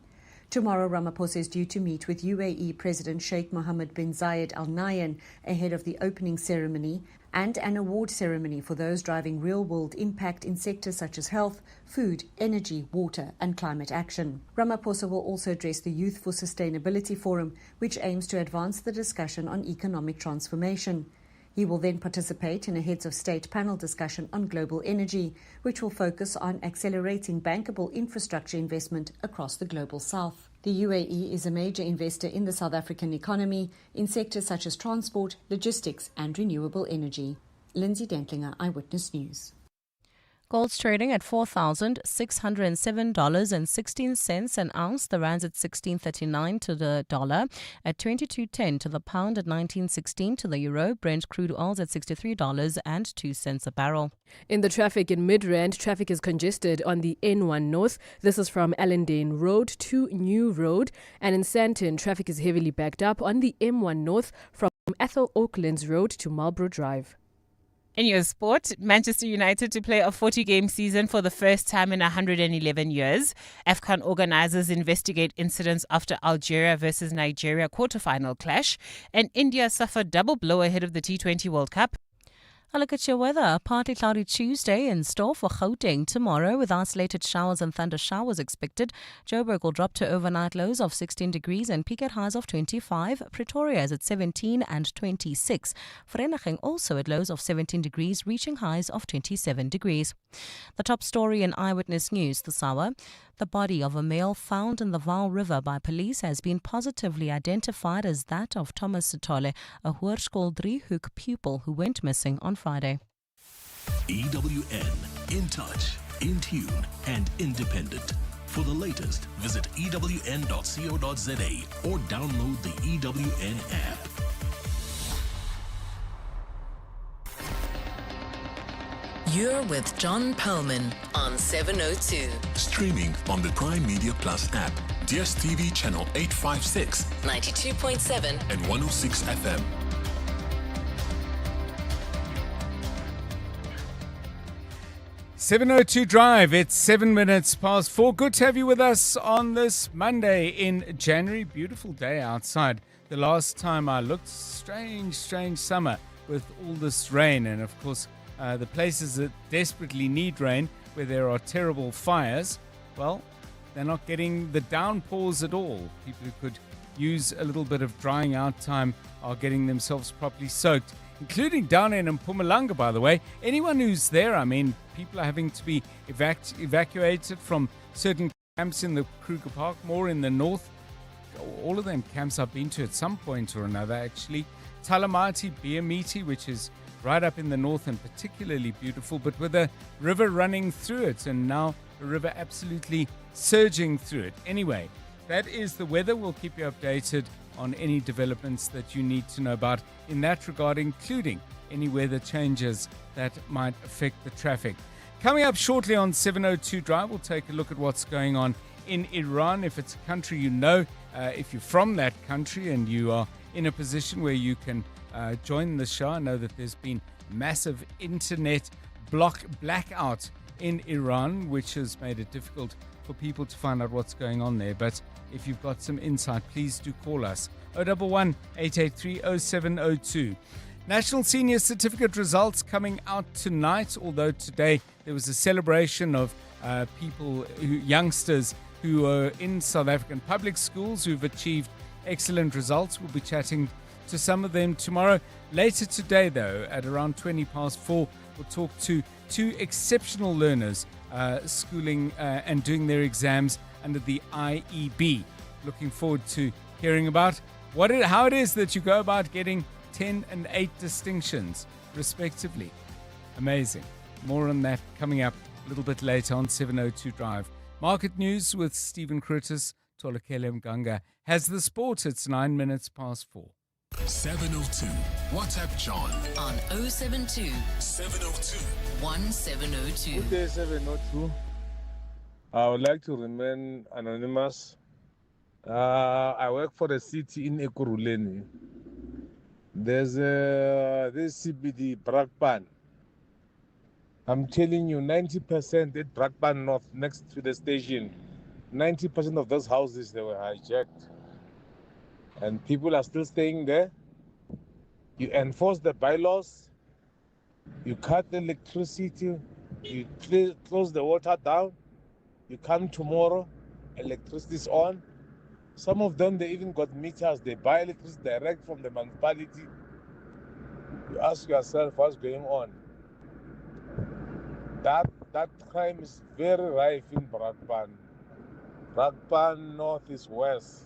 Speaker 13: Tomorrow, Ramaphosa is due to meet with UAE President Sheikh Mohammed bin Zayed Al Nahyan ahead of the opening ceremony and an award ceremony for those driving real-world impact in sectors such as health, food, energy, water and climate action. Ramaphosa will also address the Youth for Sustainability Forum, which aims to advance the discussion on economic transformation. He will then participate in a Heads of State panel discussion on global energy, which will focus on accelerating bankable infrastructure investment across the global south. The UAE is a major investor in the South African economy in sectors such as transport, logistics and renewable energy. Lindsay Dentlinger, Eyewitness News.
Speaker 6: Gold's trading at $4,607.16 an ounce. The rand's at 16.39 to the dollar, at 22.10 to the pound, at 19.16 to the euro. Brent crude oil's at $63.02 a barrel.
Speaker 3: In the traffic in Midrand, traffic is congested on the N1 North. This is from Allendale Road to New Road. And in Sandton, traffic is heavily backed up on the M1 North from Ethel Oaklands Road to Marlborough Drive.
Speaker 2: In your sport, Manchester United to play a 40-game season for the first time in 111 years. AFCON organisers investigate incidents after Algeria versus Nigeria quarter-final clash. And India suffered double blow ahead of the T20 World Cup.
Speaker 6: A look at your weather. Partly cloudy Tuesday in store for Gauteng tomorrow, with isolated showers and thunder showers expected. Joburg will drop to overnight lows of 16 degrees and peak at highs of 25. Pretoria is at 17 and 26. Vereeniging also at lows of 17 degrees, reaching highs of 27 degrees. The top story in Eyewitness News this hour. The body of a male found in the Vaal River by police has been positively identified as that of Thomas Sithole, a Hoërskool Driehoek pupil who went missing on Friday.
Speaker 12: EWN, in touch, in tune and independent. For the latest, visit ewn.co.za or download the EWN app.
Speaker 4: You're with John Perlman on 702.
Speaker 24: Streaming on the Prime Media Plus app, DSTV channel 856,
Speaker 4: 92.7
Speaker 24: and 106 FM.
Speaker 1: "702 Drive." It's 7 minutes past 4. Good to have you with us on this Monday in January. Beautiful day outside. The last time I looked, strange summer with all this rain. And of course, the places that desperately need rain, where there are terrible fires, well, they're not getting the downpours at all. People who could use a little bit of drying out time are getting themselves properly soaked, including down in Mpumalanga, by the way. Anyone who's there, I mean, people are having to be evacuated from certain camps in the Kruger Park, more in the north. All of them camps I've been to at some point or another, actually. Talamati, Biamiti, which is right up in the north and particularly beautiful, but with a river running through it, and now a river absolutely surging through it. Anyway, that is the weather. We'll keep you updated on any developments that you need to know about in that regard, including any weather changes that might affect the traffic. Coming up shortly on 702 Drive, we'll take a look at what's going on in Iran. If it's a country you know, if you're from that country and you are in a position where you can join the show. I know that there's been massive internet blackout in Iran, which has made it difficult for people to find out what's going on there. But if you've got some insight, please do call us. 011-883-0702. National Senior Certificate results coming out tonight, although today there was a celebration of youngsters who are in South African public schools who've achieved excellent results. We'll be chatting to some of them tomorrow. Later today, though, at around 4:20, we'll talk to two exceptional learners schooling and doing their exams under the IEB. Looking forward to hearing about how it is that you go about getting 10 and 8 distinctions, respectively. Amazing. More on that coming up a little bit later on 702 Drive. Market news with Stephen Curtis. Tolakele Mganga has the sport. It's 9 minutes past 4.
Speaker 24: 702. WhatsApp John
Speaker 4: on 072
Speaker 24: 702
Speaker 4: 1702.
Speaker 14: Good day, 702. I would like to remain anonymous. I work for the city in Ekurhuleni. There's this CBD Brakpan. I'm telling you, 90% at Brakpan North, next to the station, 90% of those houses, they were hijacked. And people are still staying there. You enforce the bylaws. You cut the electricity. You close the water down. You come tomorrow, electricity is on. Some of them, they even got meters. They buy electricity direct from the municipality. You ask yourself what's going on. That crime is very rife in Brakpan. Brakpan North is worse.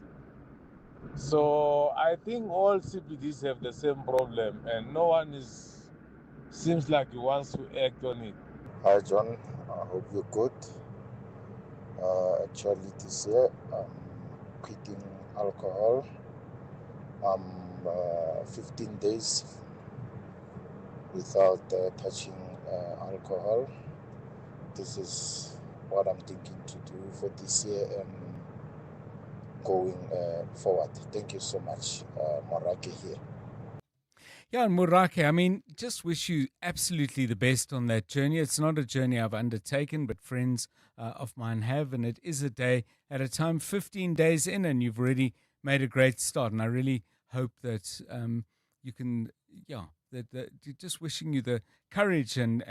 Speaker 14: So I think all CBDs have the same problem, and no one seems like he wants to act on it.
Speaker 15: Hi John, I hope you're good. Actually this year I'm quitting alcohol. I'm 15 days without touching alcohol. This is what I'm thinking to do for this year and going forward. Thank you so much, Morake here.
Speaker 1: Yeah, and Morake, I mean, just wish you absolutely the best on that journey. It's not a journey I've undertaken, but friends of mine have, and it is a day at a time, 15 days in, and you've already made a great start. And I really hope that you can, just wishing you the courage and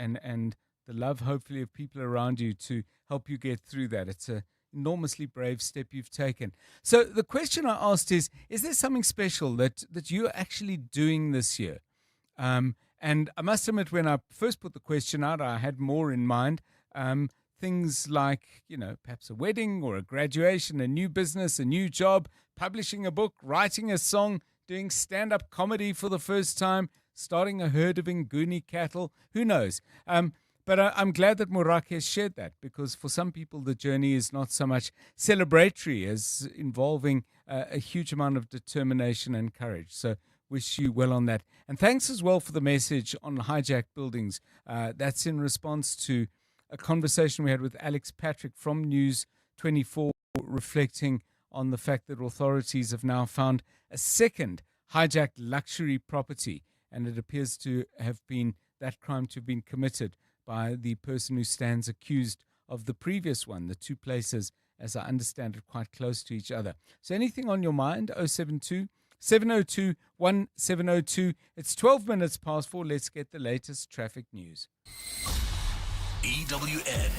Speaker 1: the love, hopefully, of people around you to help you get through that. It's a enormously brave step you've taken. So the question I asked is there something special that you're actually doing this year? And I must admit, when I first put the question out, I had more in mind. Things like, perhaps a wedding or a graduation, a new business, a new job, publishing a book, writing a song, doing stand-up comedy for the first time, starting a herd of Nguni cattle. Who knows? But I'm glad that Murak has shared that, because for some people the journey is not so much celebratory as involving a huge amount of determination and courage. So wish you well on that. And thanks as well for the message on hijacked buildings. That's in response to a conversation we had with Alex Patrick from News 24, reflecting on the fact that authorities have now found a second hijacked luxury property, and it appears to have been that crime to have been committed by the person who stands accused of the previous one. The two places, as I understand it, quite close to each other. So anything on your mind? 072-702-1702. It's 12 minutes past 4. Let's get the latest traffic news.
Speaker 12: EWN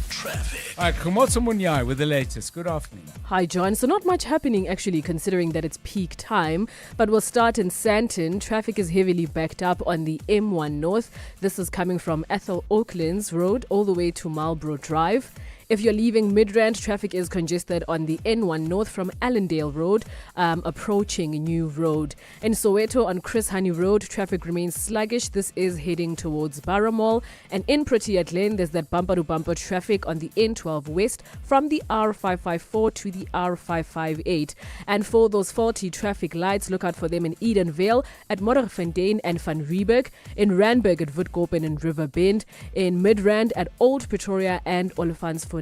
Speaker 12: Traffic.
Speaker 1: All right, Khomotso Munyai with the latest. Good afternoon.
Speaker 3: Hi, John. So not much happening, actually, considering that it's peak time. But we'll start in Sandton. Traffic is heavily backed up on the M1 North. This is coming from Ethel Oaklands Road all the way to Marlborough Drive. If you're leaving Midrand, traffic is congested on the N1 North from Allendale Road, approaching New Road. In Soweto on Chris Hani Road, traffic remains sluggish. This is heading towards Barra Mall. And in Protea Glen, there's that bumper-to-bumper traffic on the N12 West from the R554 to the R558. And for those faulty traffic lights, look out for them in Edenvale, at Modderfontein and Van Riebeek, in Randburg at Woodkoppen and Riverbend, in Midrand at Old Pretoria and Olifantsfontein.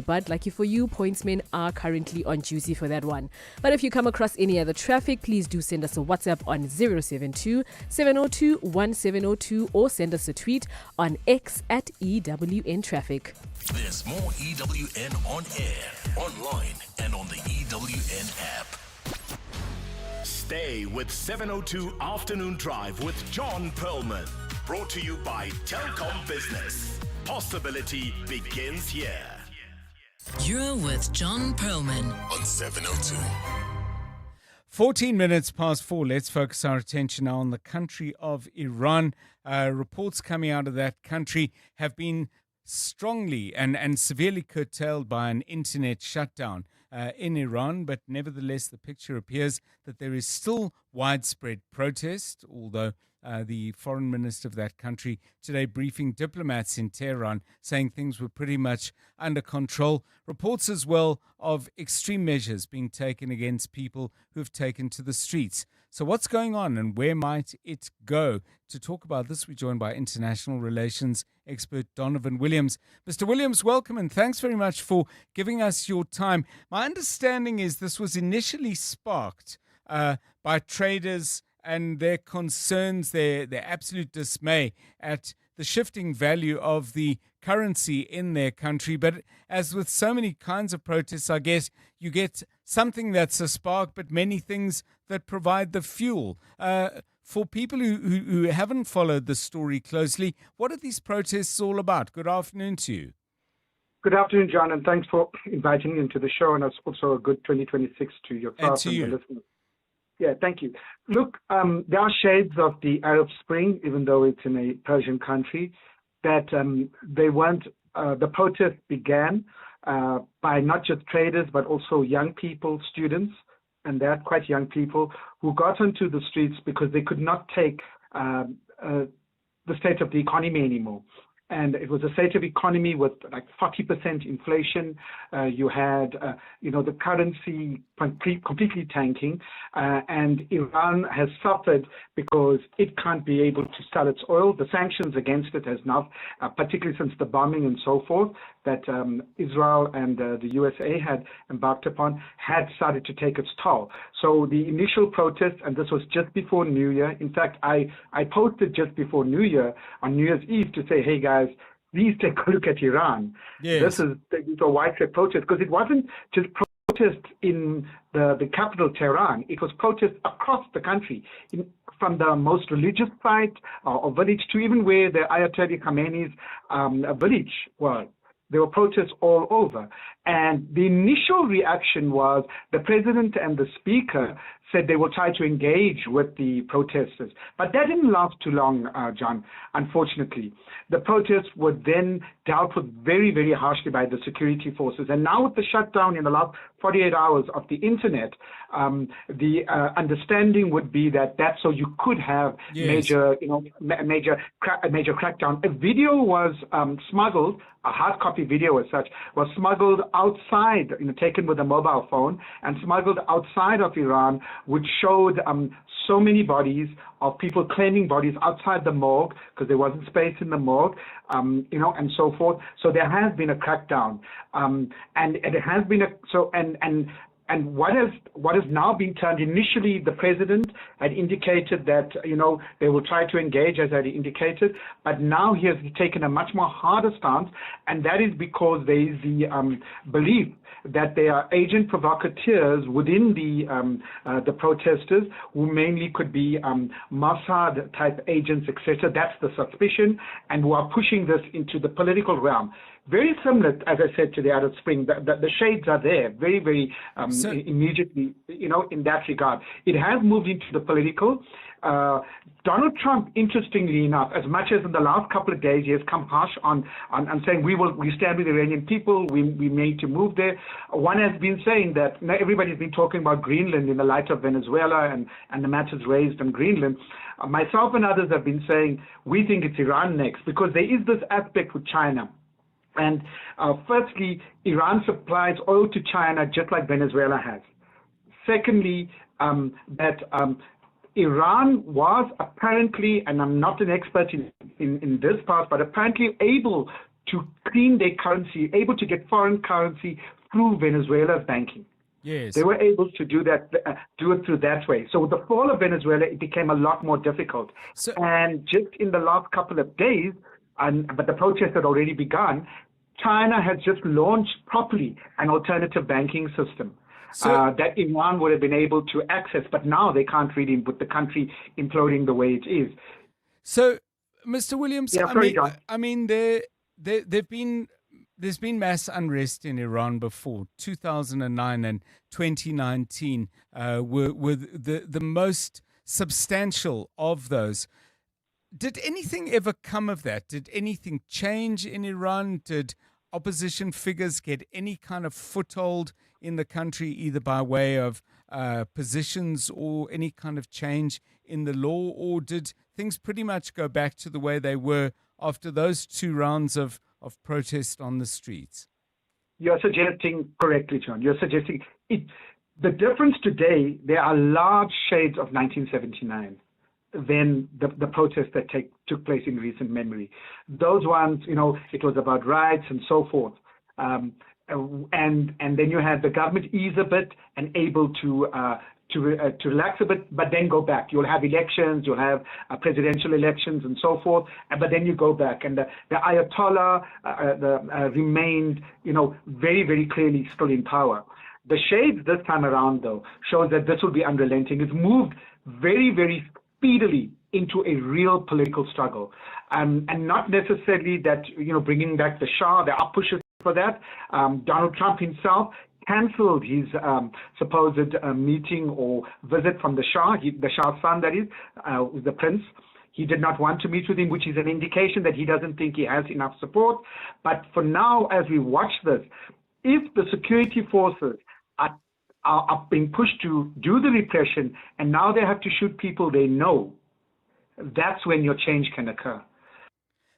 Speaker 3: But lucky for you, pointsmen are currently on duty for that one. But if you come across any other traffic, please do send us a WhatsApp on 072-702-1702 or send us a tweet on X at EWN Traffic.
Speaker 12: There's more EWN on air, online, and on the EWN app. Stay with 702 Afternoon Drive with John Perlman. Brought to you by Telkom Business. Possibility begins here.
Speaker 4: You're with John Perlman
Speaker 12: on 702.
Speaker 1: 14 minutes past 4. Let's focus our attention now on the country of Iran. Reports coming out of that country have been strongly and severely curtailed by an internet shutdown in Iran, but nevertheless the picture appears that there is still widespread protest, although the foreign minister of that country today briefing diplomats in Tehran, saying things were pretty much under control. Reports as well of extreme measures being taken against people who have taken to the streets. So what's going on and where might it go? To talk about this, we're joined by international relations expert Donovan Williams. Mr. Williams, welcome and thanks very much for giving us your time. My understanding is this was initially sparked by traders and their concerns, their absolute dismay at the shifting value of the currency in their country. But as with so many kinds of protests, I guess you get something that's a spark, but many things that provide the fuel. For people who haven't followed the story closely, what are these protests all about? Good afternoon to you.
Speaker 16: Good afternoon, John, and thanks for inviting me into the show, and it's also a good 2026 to yourself and the listeners. Yeah, thank you. Look, there are shades of the Arab Spring, even though it's in a Persian country, that they weren't, the protest began by not just traders, but also young people, students, and they're quite young people who got onto the streets because they could not take the state of the economy anymore. And it was a state of economy with like 40% inflation. You had, the currency completely tanking. And Iran has suffered because it can't be able to sell its oil. The sanctions against it has now, particularly since the bombing and so forth, that Israel and the USA had embarked upon, had started to take its toll. So the initial protest, and this was just before New Year. In fact, I posted just before New Year, on New Year's Eve, to say, hey guys, please take a look at Iran.
Speaker 1: Yes.
Speaker 16: This is a widespread protest, because it wasn't just protest in the capital, Tehran. It was protest across the country, from the most religious site or village to even where the Ayatollah Khamenei's village was. There were protests all over. And the initial reaction was the president and the speaker said they will try to engage with the protesters. But that didn't last too long, John, unfortunately. The protests were then dealt with very, very harshly by the security forces. And now with the shutdown in the last 48 hours of the internet, the understanding would be that that's so you could have major crackdown. A video was smuggled, a hard copy video as such, was smuggled outside, taken with a mobile phone and smuggled outside of Iran, which showed so many bodies of people claiming bodies outside the morgue because there wasn't space in the morgue, and so forth. So there has been a crackdown, and it has been and what has now been turned, initially the president had indicated that, they will try to engage, as I indicated, but now he has taken a much more harder stance, and that is because there is the belief that there are agent provocateurs within the protesters who mainly could be Mossad type agents, etc. That's the suspicion, and who are pushing this into the political realm. Very similar, as I said, to the Arab Spring. The shades are there very, very immediately, in that regard. It has moved into the political. Donald Trump, interestingly enough, as much as in the last couple of days he has come harsh on saying we stand with the Iranian people, we need to move there. One has been saying that everybody's been talking about Greenland in the light of Venezuela and the matters raised on Greenland. Myself and others have been saying we think it's Iran next, because there is this aspect with China. And firstly, Iran supplies oil to China just like Venezuela has. Secondly, that Iran was apparently, and I'm not an expert in this part, but apparently able to clean their currency, able to get foreign currency through Venezuela's banking.
Speaker 1: Yes.
Speaker 16: They were able to do that, do it through that way. So with the fall of Venezuela, it became a lot more difficult. And just in the last couple of days, but the protests had already begun, China has just launched properly an alternative banking system that Iran would have been able to access, but now they can't really, with the country imploding the way it is.
Speaker 1: So, Mr. Williams, there's been mass unrest in Iran before. 2009 and 2019 were the most substantial of those. Did anything ever come of that? Did anything change in Iran? Did opposition figures get any kind of foothold in the country, either by way of positions or any kind of change in the law? Or did things pretty much go back to the way they were after those 2 rounds of protest on the streets?
Speaker 16: You're suggesting correctly, John. You're suggesting it. The difference today, there are large shades of 1979. Than the protests that took place in recent memory. Those ones, it was about rights and so forth. And then you had the government ease a bit and able to relax a bit, but then go back. You'll have elections, you'll have presidential elections and so forth, but then you go back. And the Ayatollah remained, very, very clearly still in power. The shades this time around, though, shows that this will be unrelenting. It's moved very, very speedily into a real political struggle, and not necessarily that, bringing back the Shah. There are pushes for that. Donald Trump himself cancelled his supposed meeting or visit from the Shah, the Shah's son, that is, the prince. He did not want to meet with him, which is an indication that he doesn't think he has enough support. But for now, as we watch this, if the security forces are being pushed to do the repression, and now they have to shoot people they know, that's when your change can occur.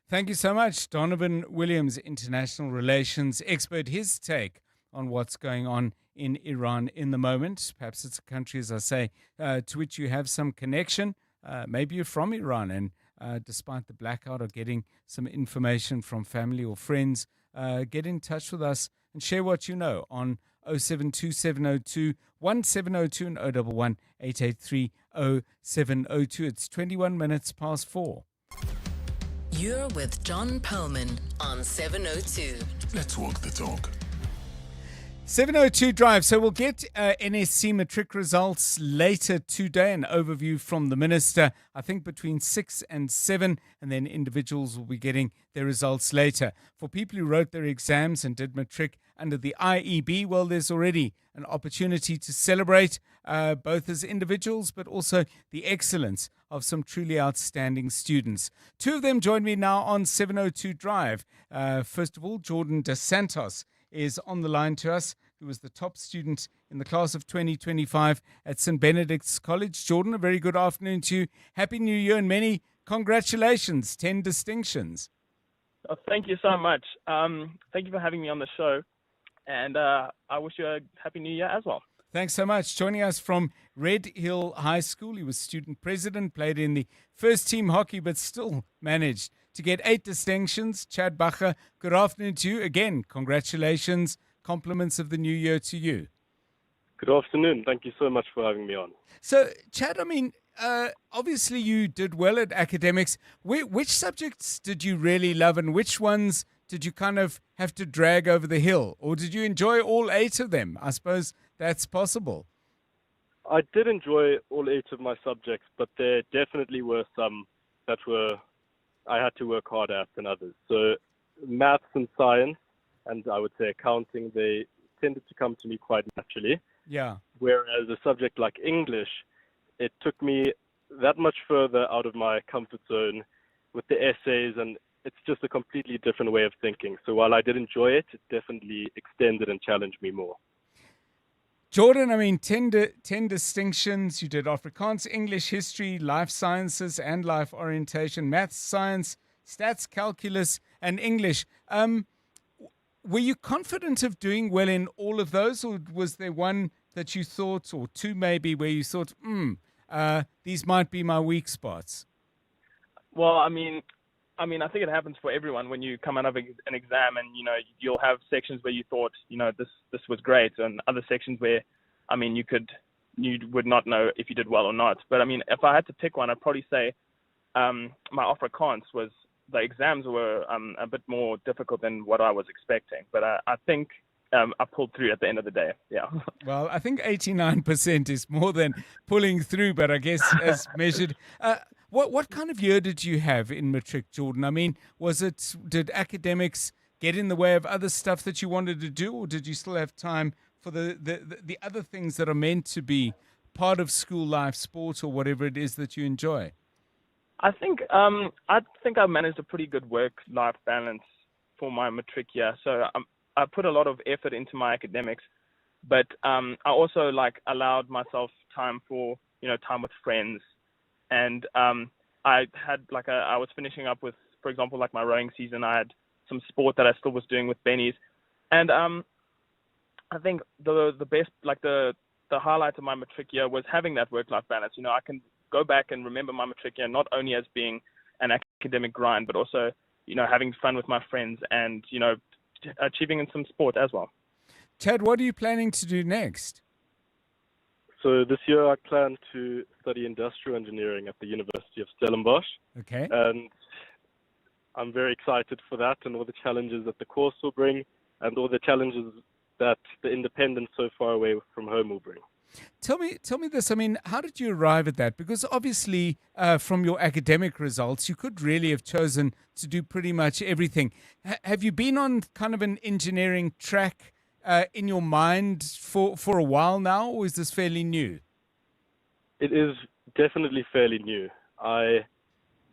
Speaker 1: Thank you so much, Donovan Williams, international relations expert. His take on what's going on in Iran in the moment. Perhaps it's a country, as I say, to which you have some connection. Maybe you're from Iran, and despite the blackout, or getting some information from family or friends, get in touch with us and share what you know on 072702 1702 and 011 883 0702. It's 21 minutes past 4.
Speaker 4: You're with John Perlman on 702.
Speaker 24: Let's walk the talk.
Speaker 1: 7:02 drive. So we'll get NSC Matric results later today, an overview from the Minister, I think between 6 and 7, and then individuals will be getting their results later. For people who wrote their exams and did Matric under the IEB, well, there's already an opportunity to celebrate both as individuals, but also the excellence of some truly outstanding students. Two of them join me now on 7:02 drive. First of all, Jordan Dos Santos is on the line to us, who was the top student in the class of 2025 at St. Benedict's College. Jordan, a very good afternoon to you. Happy New Year and many congratulations, 10 distinctions.
Speaker 7: Oh, thank you so much. Thank you for having me on the show, and I wish you a Happy New Year as well.
Speaker 1: Thanks so much. Joining us from Red Hill High School, he was student president, played in the first team hockey, but still managed to get 8 distinctions. Chad Bacher, good afternoon to you. Again, congratulations. Compliments of the new year to you.
Speaker 17: Good afternoon. Thank you so much for having me on.
Speaker 1: So, Chad, I mean, obviously you did well at academics. Which subjects did you really love and which ones did you kind of have to drag over the hill? Or did you enjoy all 8 of them? I suppose that's possible.
Speaker 17: I did enjoy all 8 of my subjects, but there definitely were some that I had to work harder at than others. So maths and science, and I would say accounting, they tended to come to me quite naturally.
Speaker 1: Yeah.
Speaker 17: Whereas a subject like English, it took me that much further out of my comfort zone with the essays, and it's just a completely different way of thinking. So while I did enjoy it, it definitely extended and challenged me more.
Speaker 1: Jordan, I mean, 10 distinctions. You did Afrikaans, English, history, life sciences and life orientation, maths, science, stats, calculus, and English. Were you confident of doing well in all of those, or was there one that you thought, or two maybe, where you thought, these might be my weak spots?
Speaker 7: Well, I mean, I think it happens for everyone when you come out of an exam, and you'll have sections where you thought this was great, and other sections where you would not know if you did well or not. But I mean, if I had to pick one, I'd probably say my Afrikaans was, the exams were a bit more difficult than what I was expecting. But I think I pulled through at the end of the day. Yeah.
Speaker 1: Well, I think 89% is more than pulling through, but I guess as measured. What kind of year did you have in Matric, Jordan? I mean, did academics get in the way of other stuff that you wanted to do, or did you still have time for the other things that are meant to be part of school life, sport, or whatever it is that you enjoy?
Speaker 7: I think I managed a pretty good work-life balance for my Matric year. So I put a lot of effort into my academics, but I also allowed myself time for time with friends. And I had I was finishing up with, for example, my rowing season. I had some sport that I still was doing with Benny's, and I think the best, the highlight of my Matric year was having that work-life balance. I can go back and remember my Matric year not only as being an academic grind, but also having fun with my friends and achieving in some sport as well.
Speaker 1: Chad, what are you planning to do next?
Speaker 17: So this year I plan to study industrial engineering at the University of Stellenbosch.
Speaker 1: Okay.
Speaker 17: And I'm very excited for that and all the challenges that the course will bring and all the challenges that the independence so far away from home will bring.
Speaker 1: Tell me this. I mean, how did you arrive at that? Because obviously from your academic results, you could really have chosen to do pretty much everything. Have you been on kind of an engineering track in your mind for a while now, or is this fairly new?
Speaker 17: It is definitely fairly new.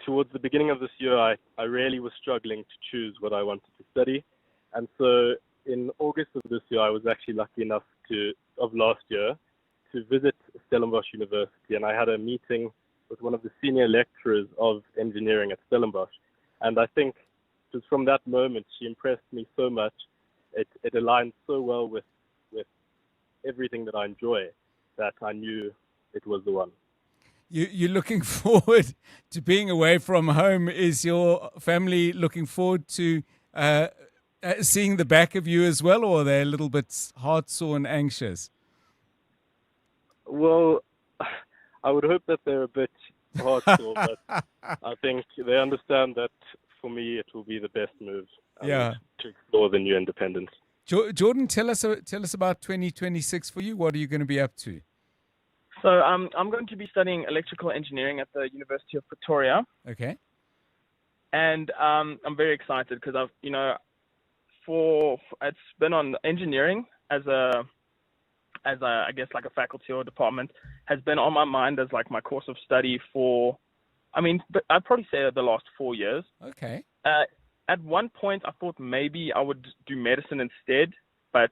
Speaker 17: Towards the beginning of this year, I really was struggling to choose what I wanted to study. And so in August of this year, I was actually lucky enough of last year to visit Stellenbosch University, and I had a meeting with one of the senior lecturers of engineering at Stellenbosch. And I think just from that moment, she impressed me so much. It aligned so well with everything that I enjoy that I knew it was the one.
Speaker 1: You're looking forward to being away from home. Is your family looking forward to seeing the back of you as well, or are they a little bit heart-sore and anxious?
Speaker 17: Well, I would hope that they're a bit heart-sore, but I think they understand that for me it will be the best move.
Speaker 1: Yeah.
Speaker 17: To explore the new independence.
Speaker 1: Jordan, tell us about 2026 for you. What are you going to be up to?
Speaker 7: So I'm going to be studying electrical engineering at the University of Pretoria.
Speaker 1: Okay.
Speaker 7: And I'm very excited because I've, it's been on engineering as I guess like a faculty or department has been on my mind as like my course of study for, I'd probably say the last 4 years.
Speaker 1: Okay.
Speaker 7: At one point I thought maybe I would do medicine instead, but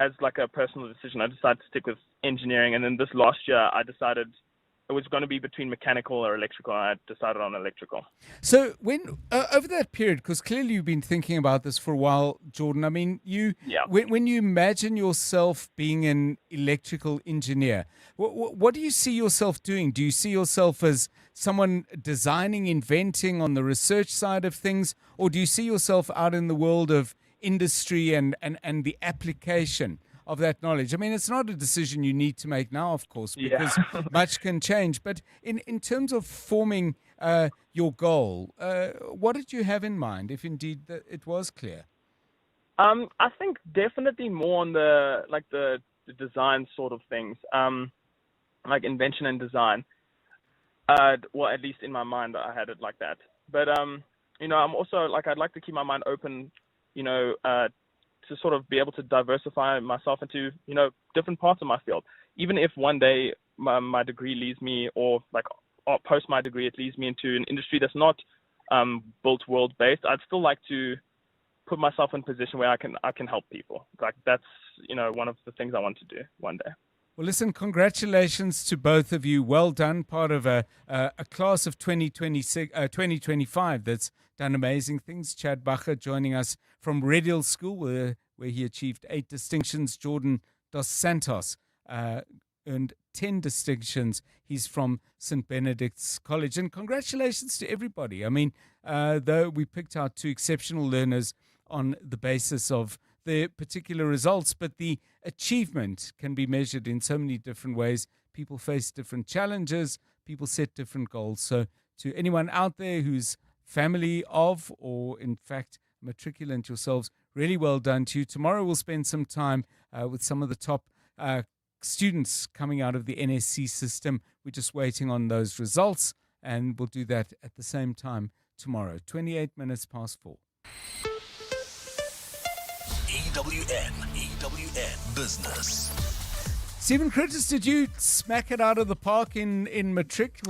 Speaker 7: as like a personal decision, I decided to stick with engineering. And then this last year I decided it was going to be between mechanical or electrical, and I decided on electrical.
Speaker 1: So when over that period, because clearly you've been thinking about this for a while, Jordan, when you imagine yourself being an electrical engineer, what do you see yourself doing? Do you see yourself as someone designing, inventing on the research side of things, or do you see yourself out in the world of industry and the application of that knowledge? It's not a decision you need to make now, of course, because much can change. But in terms of forming your goal, what did you have in mind, if indeed it was clear?
Speaker 7: I think definitely more on the design sort of things, like invention and design. Well, at least in my mind, I had it like that. But I'm also I'd like to keep my mind open, to sort of be able to diversify myself into, different parts of my field. Even if one day my degree leads me, or post my degree, it leads me into an industry that's not built world-based, I'd still like to put myself in a position where I can help people. That's, one of the things I want to do one day.
Speaker 1: Well, listen, congratulations to both of you. Well done. Part of a class of 2025 that's done amazing things. Chad Bacher joining us from Red Hill School, where he achieved 8 distinctions. Jordan Dos Santos earned 10 distinctions. He's from St. Benedict's College. And congratulations to everybody. Though we picked out 2 exceptional learners on the basis of the particular results, but the achievement can be measured in so many different ways. People face different challenges, people set different goals. So to anyone out there who's family of, or in fact matriculant yourselves, really well done to you. Tomorrow we'll spend some time with some of the top students coming out of the NSC system. We're just waiting on those results, and we'll do that at the same time tomorrow, 28 minutes past 4.
Speaker 12: EWN Business.
Speaker 1: Stephen Curtis, did you smack it out of the park in Matric?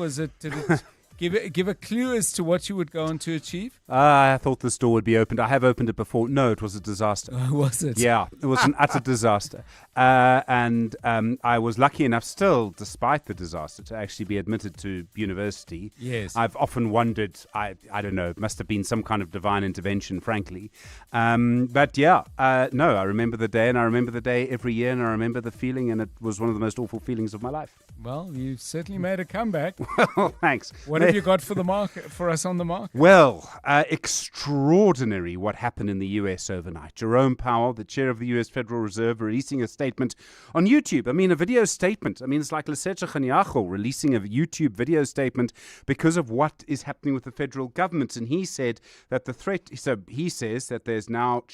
Speaker 1: Did it give a clue as to what you would go on to achieve?
Speaker 5: I thought this door would be opened. I have opened it before. No, it was a disaster.
Speaker 1: Was it?
Speaker 5: Yeah, it was an utter disaster. And I was lucky enough still, despite the disaster, to actually be admitted to university.
Speaker 1: Yes.
Speaker 5: I've often wondered, I don't know, it must have been some kind of divine intervention, frankly. But yeah, no, I remember the day, and I remember the day every year, and I remember the feeling, and it was one of the most awful feelings of my life.
Speaker 1: Well, you certainly made a comeback.
Speaker 5: Well, thanks.
Speaker 1: What have you got for us on the market?
Speaker 5: Well, extraordinary what happened in the U.S. overnight. Jerome Powell, the chair of the U.S. Federal Reserve, releasing a statement on YouTube. A video statement. It's like Lesetja Kganyago releasing a YouTube video statement because of what is happening with the federal government. And he said that the threat, so he says that there's now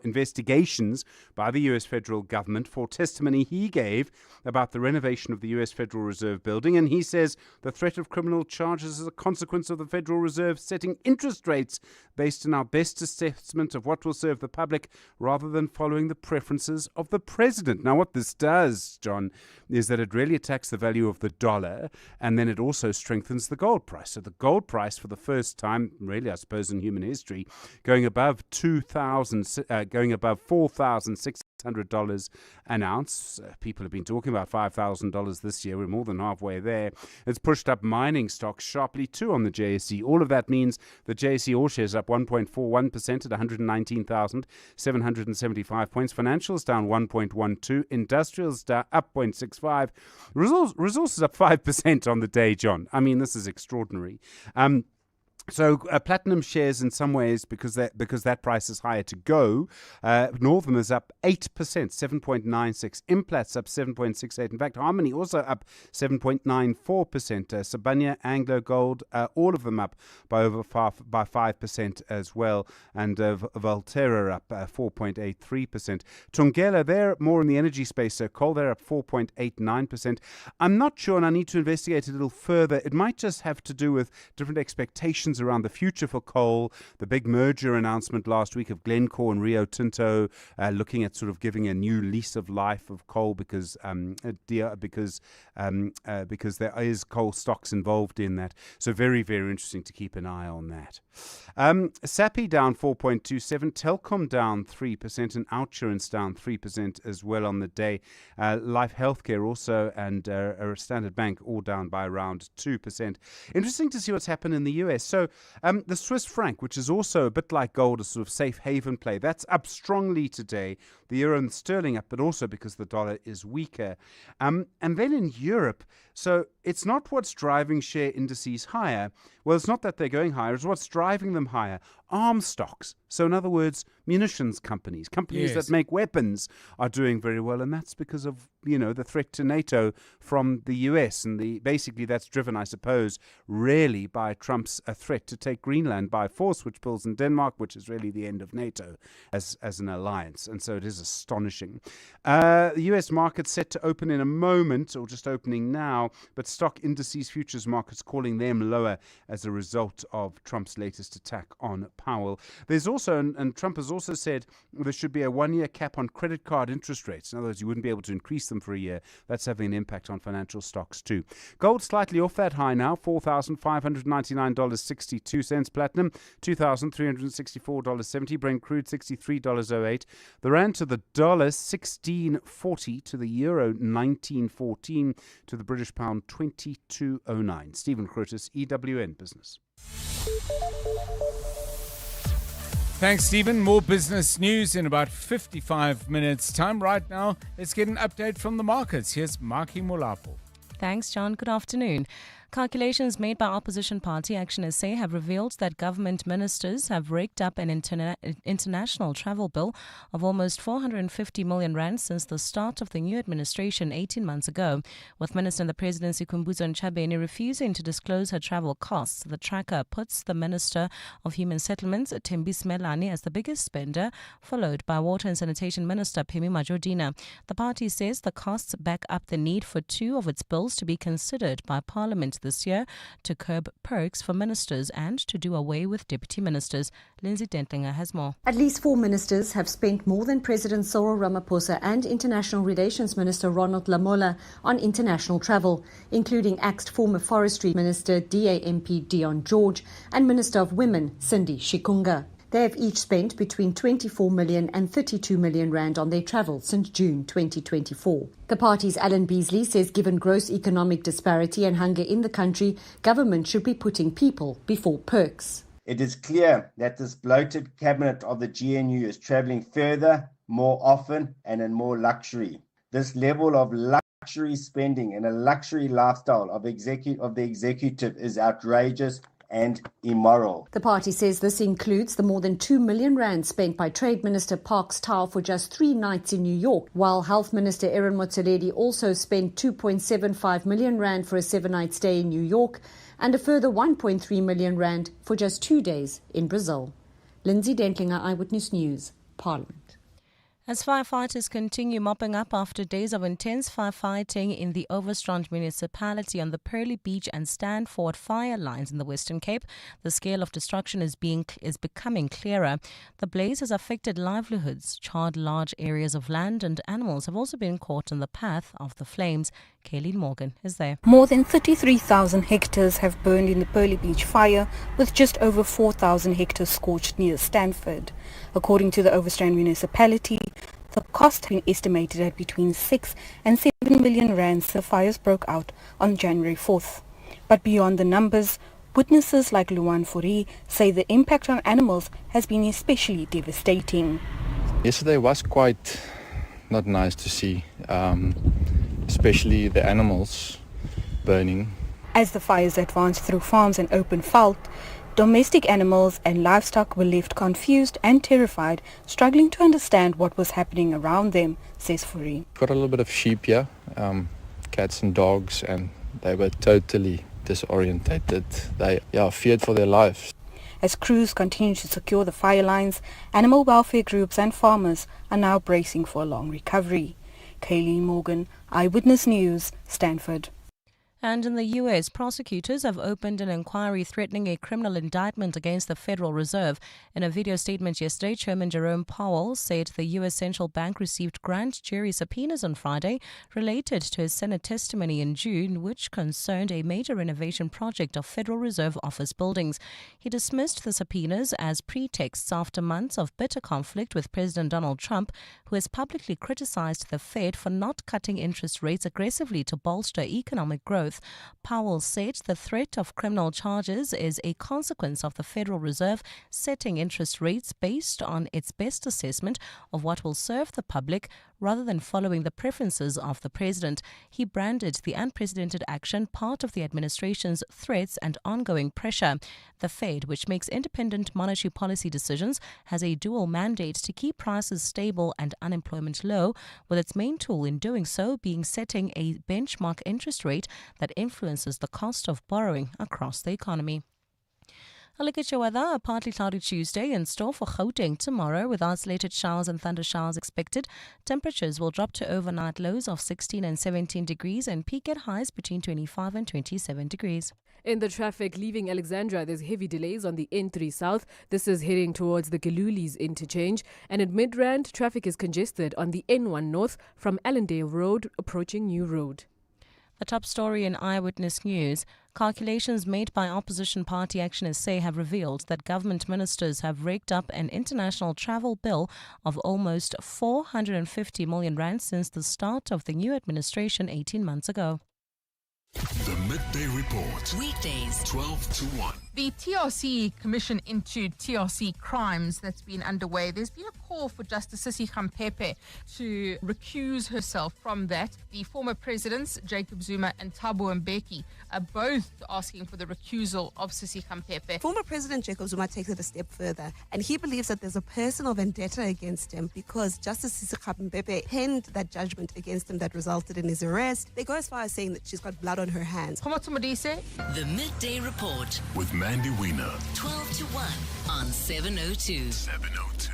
Speaker 5: investigations by the U.S. federal government for testimony he gave about the renovation of the U.S. Federal Reserve building. And he says the threat of criminal charges is a consequence of the Federal Reserve setting interest rates based on our best assessment of what will serve the public rather than following the preferences of the president. Now, what this does, John, is that it really attacks the value of the dollar, and then it also strengthens the gold price. So the gold price, for the first time, really, I suppose, in human history, going above $4,600 an ounce. People have been talking about $5,000 this year. We're more than halfway there. It's pushed up mining stocks sharply too on the JSE. All of that means the JSE All Shares up 1.41% at 119,775 points. Financials down 1.12. Industrials down up 0.65. Resources up 5% on the day, John. This is extraordinary. So platinum shares in some ways because that price is higher to go. Northam is up 8%, 7.96. Implat's up 7.68. In fact, Harmony also up 7.94%. Sibanye, Anglo Gold, all of them up by over 5% as well. And Valterra up 4.83%. Thungela, they're more in the energy space. So coal, they're up 4.89%. I'm not sure, and I need to investigate a little further. It might just have to do with different expectations around the future for coal. The big merger announcement last week of Glencore and Rio Tinto, looking at sort of giving a new lease of life of coal because there is coal stocks involved in that. So very, very interesting to keep an eye on that. Sappi down 4.27, Telkom down 3%, and Outsurance down 3% as well on the day. Life Healthcare also and Standard Bank all down by around 2%. Interesting to see what's happened in the US. So the Swiss franc, which is also a bit like gold, a sort of safe haven play, that's up strongly today. The euro and sterling up, but also because the dollar is weaker. And then in Europe, so it's not what's driving share indices higher. Well, it's not that they're going higher, it's what's driving them higher. Arms stocks. So in other words, munitions companies that make weapons are doing very well, and that's because of, the threat to NATO from the US, and basically that's driven, I suppose, really by Trump's threat to take Greenland by force, which pulls in Denmark, which is really the end of NATO as an alliance, and so it is astonishing. The US market set to open in a moment, or just opening now, but stock indices futures markets calling them lower as a result of Trump's latest attack on Powell. There's also, and Trump has also said there should be a 1-year cap on credit card interest rates. In other words, you wouldn't be able to increase them for a year. That's having an impact on financial stocks too. Gold slightly off that high now, $4,599.62. Platinum, $2,364.70. Brent crude, $63.08. The rand to the dollar, 16.40. To the euro, 19.14. To the British pound, 22.09. Stephen Crotus, EWN Business.
Speaker 1: Thanks, Stephen. More business news in about 55 minutes' time. Right now, let's get an update from the markets. Here's Maki Molapo.
Speaker 6: Thanks, John. Good afternoon. Calculations made by opposition party Action SA have revealed that government ministers have raked up an international travel bill of almost 450 million rand since the start of the new administration 18 months ago. With Minister in the Presidency Khumbudzo Ntshavheni refusing to disclose her travel costs, the tracker puts the Minister of Human Settlements, Thembisi Melane, as the biggest spender, followed by Water and Sanitation Minister Phemi Majordina. The party says the costs back up the need for two of its bills to be considered by Parliament this year to curb perks for ministers and to do away with deputy ministers. Lindsay Dentlinger has more.
Speaker 13: At least 4 ministers have spent more than President Cyril Ramaphosa and International Relations Minister Ronald Lamola on international travel, including axed former Forestry Minister DAMP Dion George and Minister of Women Cindy Shikunga. They have each spent between 24 million and 32 million rand on their travel since June 2024. The party's Alan Beasley says given gross economic disparity and hunger in the country, government should be putting people before perks.
Speaker 8: It is clear that this bloated cabinet of the GNU is travelling further, more often and in more luxury. This level of luxury spending and a luxury lifestyle of the executive is outrageous and immoral.
Speaker 13: The party says this includes the more than 2 million rand spent by Trade Minister Parks Tau for just 3 nights in New York, while Health Minister Aaron Motsoaledi also spent 2.75 million rand for a 7-night stay in New York and a further 1.3 million rand for just 2 days in Brazil. Lindsay Dentlinger, Eyewitness News, Parliament.
Speaker 6: As firefighters continue mopping up after days of intense firefighting in the Overstrand municipality on the Pearly Beach and Stanford fire lines in the Western Cape, the scale of destruction is becoming clearer. The blaze has affected livelihoods, charred large areas of land, and animals have also been caught in the path of the flames. Kayleen Morgan is there.
Speaker 9: More than 33,000 hectares have burned in the Pearly Beach fire, with just over 4,000 hectares scorched near Stanford. According to the Overstrand municipality, the cost has been estimated at between 6 and 7 million rand since the fires broke out on January 4th. But beyond the numbers, witnesses like Luan Fourie say the impact on animals has been especially devastating.
Speaker 18: Yesterday was quite not nice to see, especially the animals burning.
Speaker 9: As the fires advanced through farms and open veld, Domestic animals and livestock were left confused and terrified, struggling to understand what was happening around them, says Fourie.
Speaker 18: Got a little bit of sheep here, cats and dogs, and they were totally disorientated. They feared for their lives.
Speaker 9: As crews continue to secure the fire lines, animal welfare groups and farmers are now bracing for a long recovery. Kayleen Morgan, Eyewitness News, Stanford.
Speaker 6: And in the U.S., prosecutors have opened an inquiry threatening a criminal indictment against the Federal Reserve. In a video statement yesterday, Chairman Jerome Powell said the U.S. Central Bank received grand jury subpoenas on Friday related to his Senate testimony in June, which concerned a major renovation project of Federal Reserve office buildings. He dismissed the subpoenas as pretexts after months of bitter conflict with President Donald Trump, who has publicly criticized the Fed for not cutting interest rates aggressively to bolster economic growth. Powell said the threat of criminal charges is a consequence of the Federal Reserve setting interest rates based on its best assessment of what will serve the public rather than following the preferences of the president. He branded the unprecedented action part of the administration's threats and ongoing pressure. The Fed, which makes independent monetary policy decisions, has a dual mandate to keep prices stable and unemployment low, with its main tool in doing so being setting a benchmark interest rate that influences the cost of borrowing across the economy. A look at your weather. A partly cloudy Tuesday in store for Gauteng tomorrow, with isolated showers and thunder showers expected. Temperatures will drop to overnight lows of 16 and 17 degrees and peak at highs between 25 and 27 degrees.
Speaker 3: In the traffic leaving Alexandra, there's heavy delays on the N3 South. This is heading towards the Galulis interchange. And at Midrand, traffic is congested on the N1 North from Allendale Road approaching New Road.
Speaker 6: The top story in Eyewitness News. Calculations made by opposition party Action SA have revealed that government ministers have raked up an international travel bill of almost 450 million rand since the start of the new administration 18 months ago.
Speaker 24: The Midday Report.
Speaker 4: Weekdays,
Speaker 24: 12 to 1.
Speaker 19: The TRC Commission into TRC crimes that's been underway, there's been a call for Justice Sisi Khampepe to recuse herself from that. The former presidents, Jacob Zuma and Thabo Mbeki, are both asking for the recusal of Sisi Khampepe.
Speaker 20: Former President Jacob Zuma takes it a step further, and he believes that there's a personal vendetta against him because Justice Sisi Khampepe penned that judgment against him that resulted in his arrest. They go as far as saying that she's got blood on her hands.
Speaker 4: The Midday Report
Speaker 24: with Mandy Wiener.
Speaker 4: 12 to 1 on 702.
Speaker 24: 702.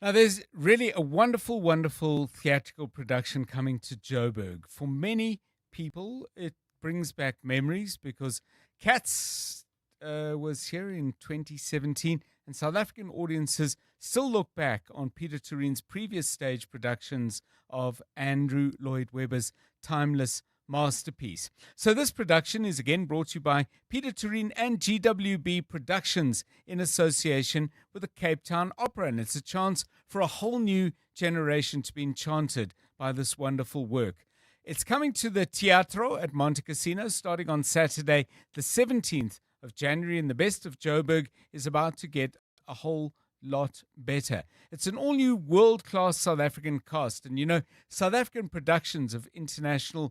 Speaker 1: Now, there's really a wonderful, wonderful theatrical production coming to Joburg. For many people, it brings back memories because Cats was here in 2017, and South African audiences still look back on Peter Turin's previous stage productions of Andrew Lloyd Webber's timeless masterpiece. So this production is again brought to you by Peter Turin and GWB Productions in association with the Cape Town Opera, and it's a chance for a whole new generation to be enchanted by this wonderful work. It's coming to the Teatro at Monte Cassino starting on Saturday the 17th of January, and the best of Joburg is about to get a whole lot better. It's an all-new world-class South African cast, and you know, South African productions of internationally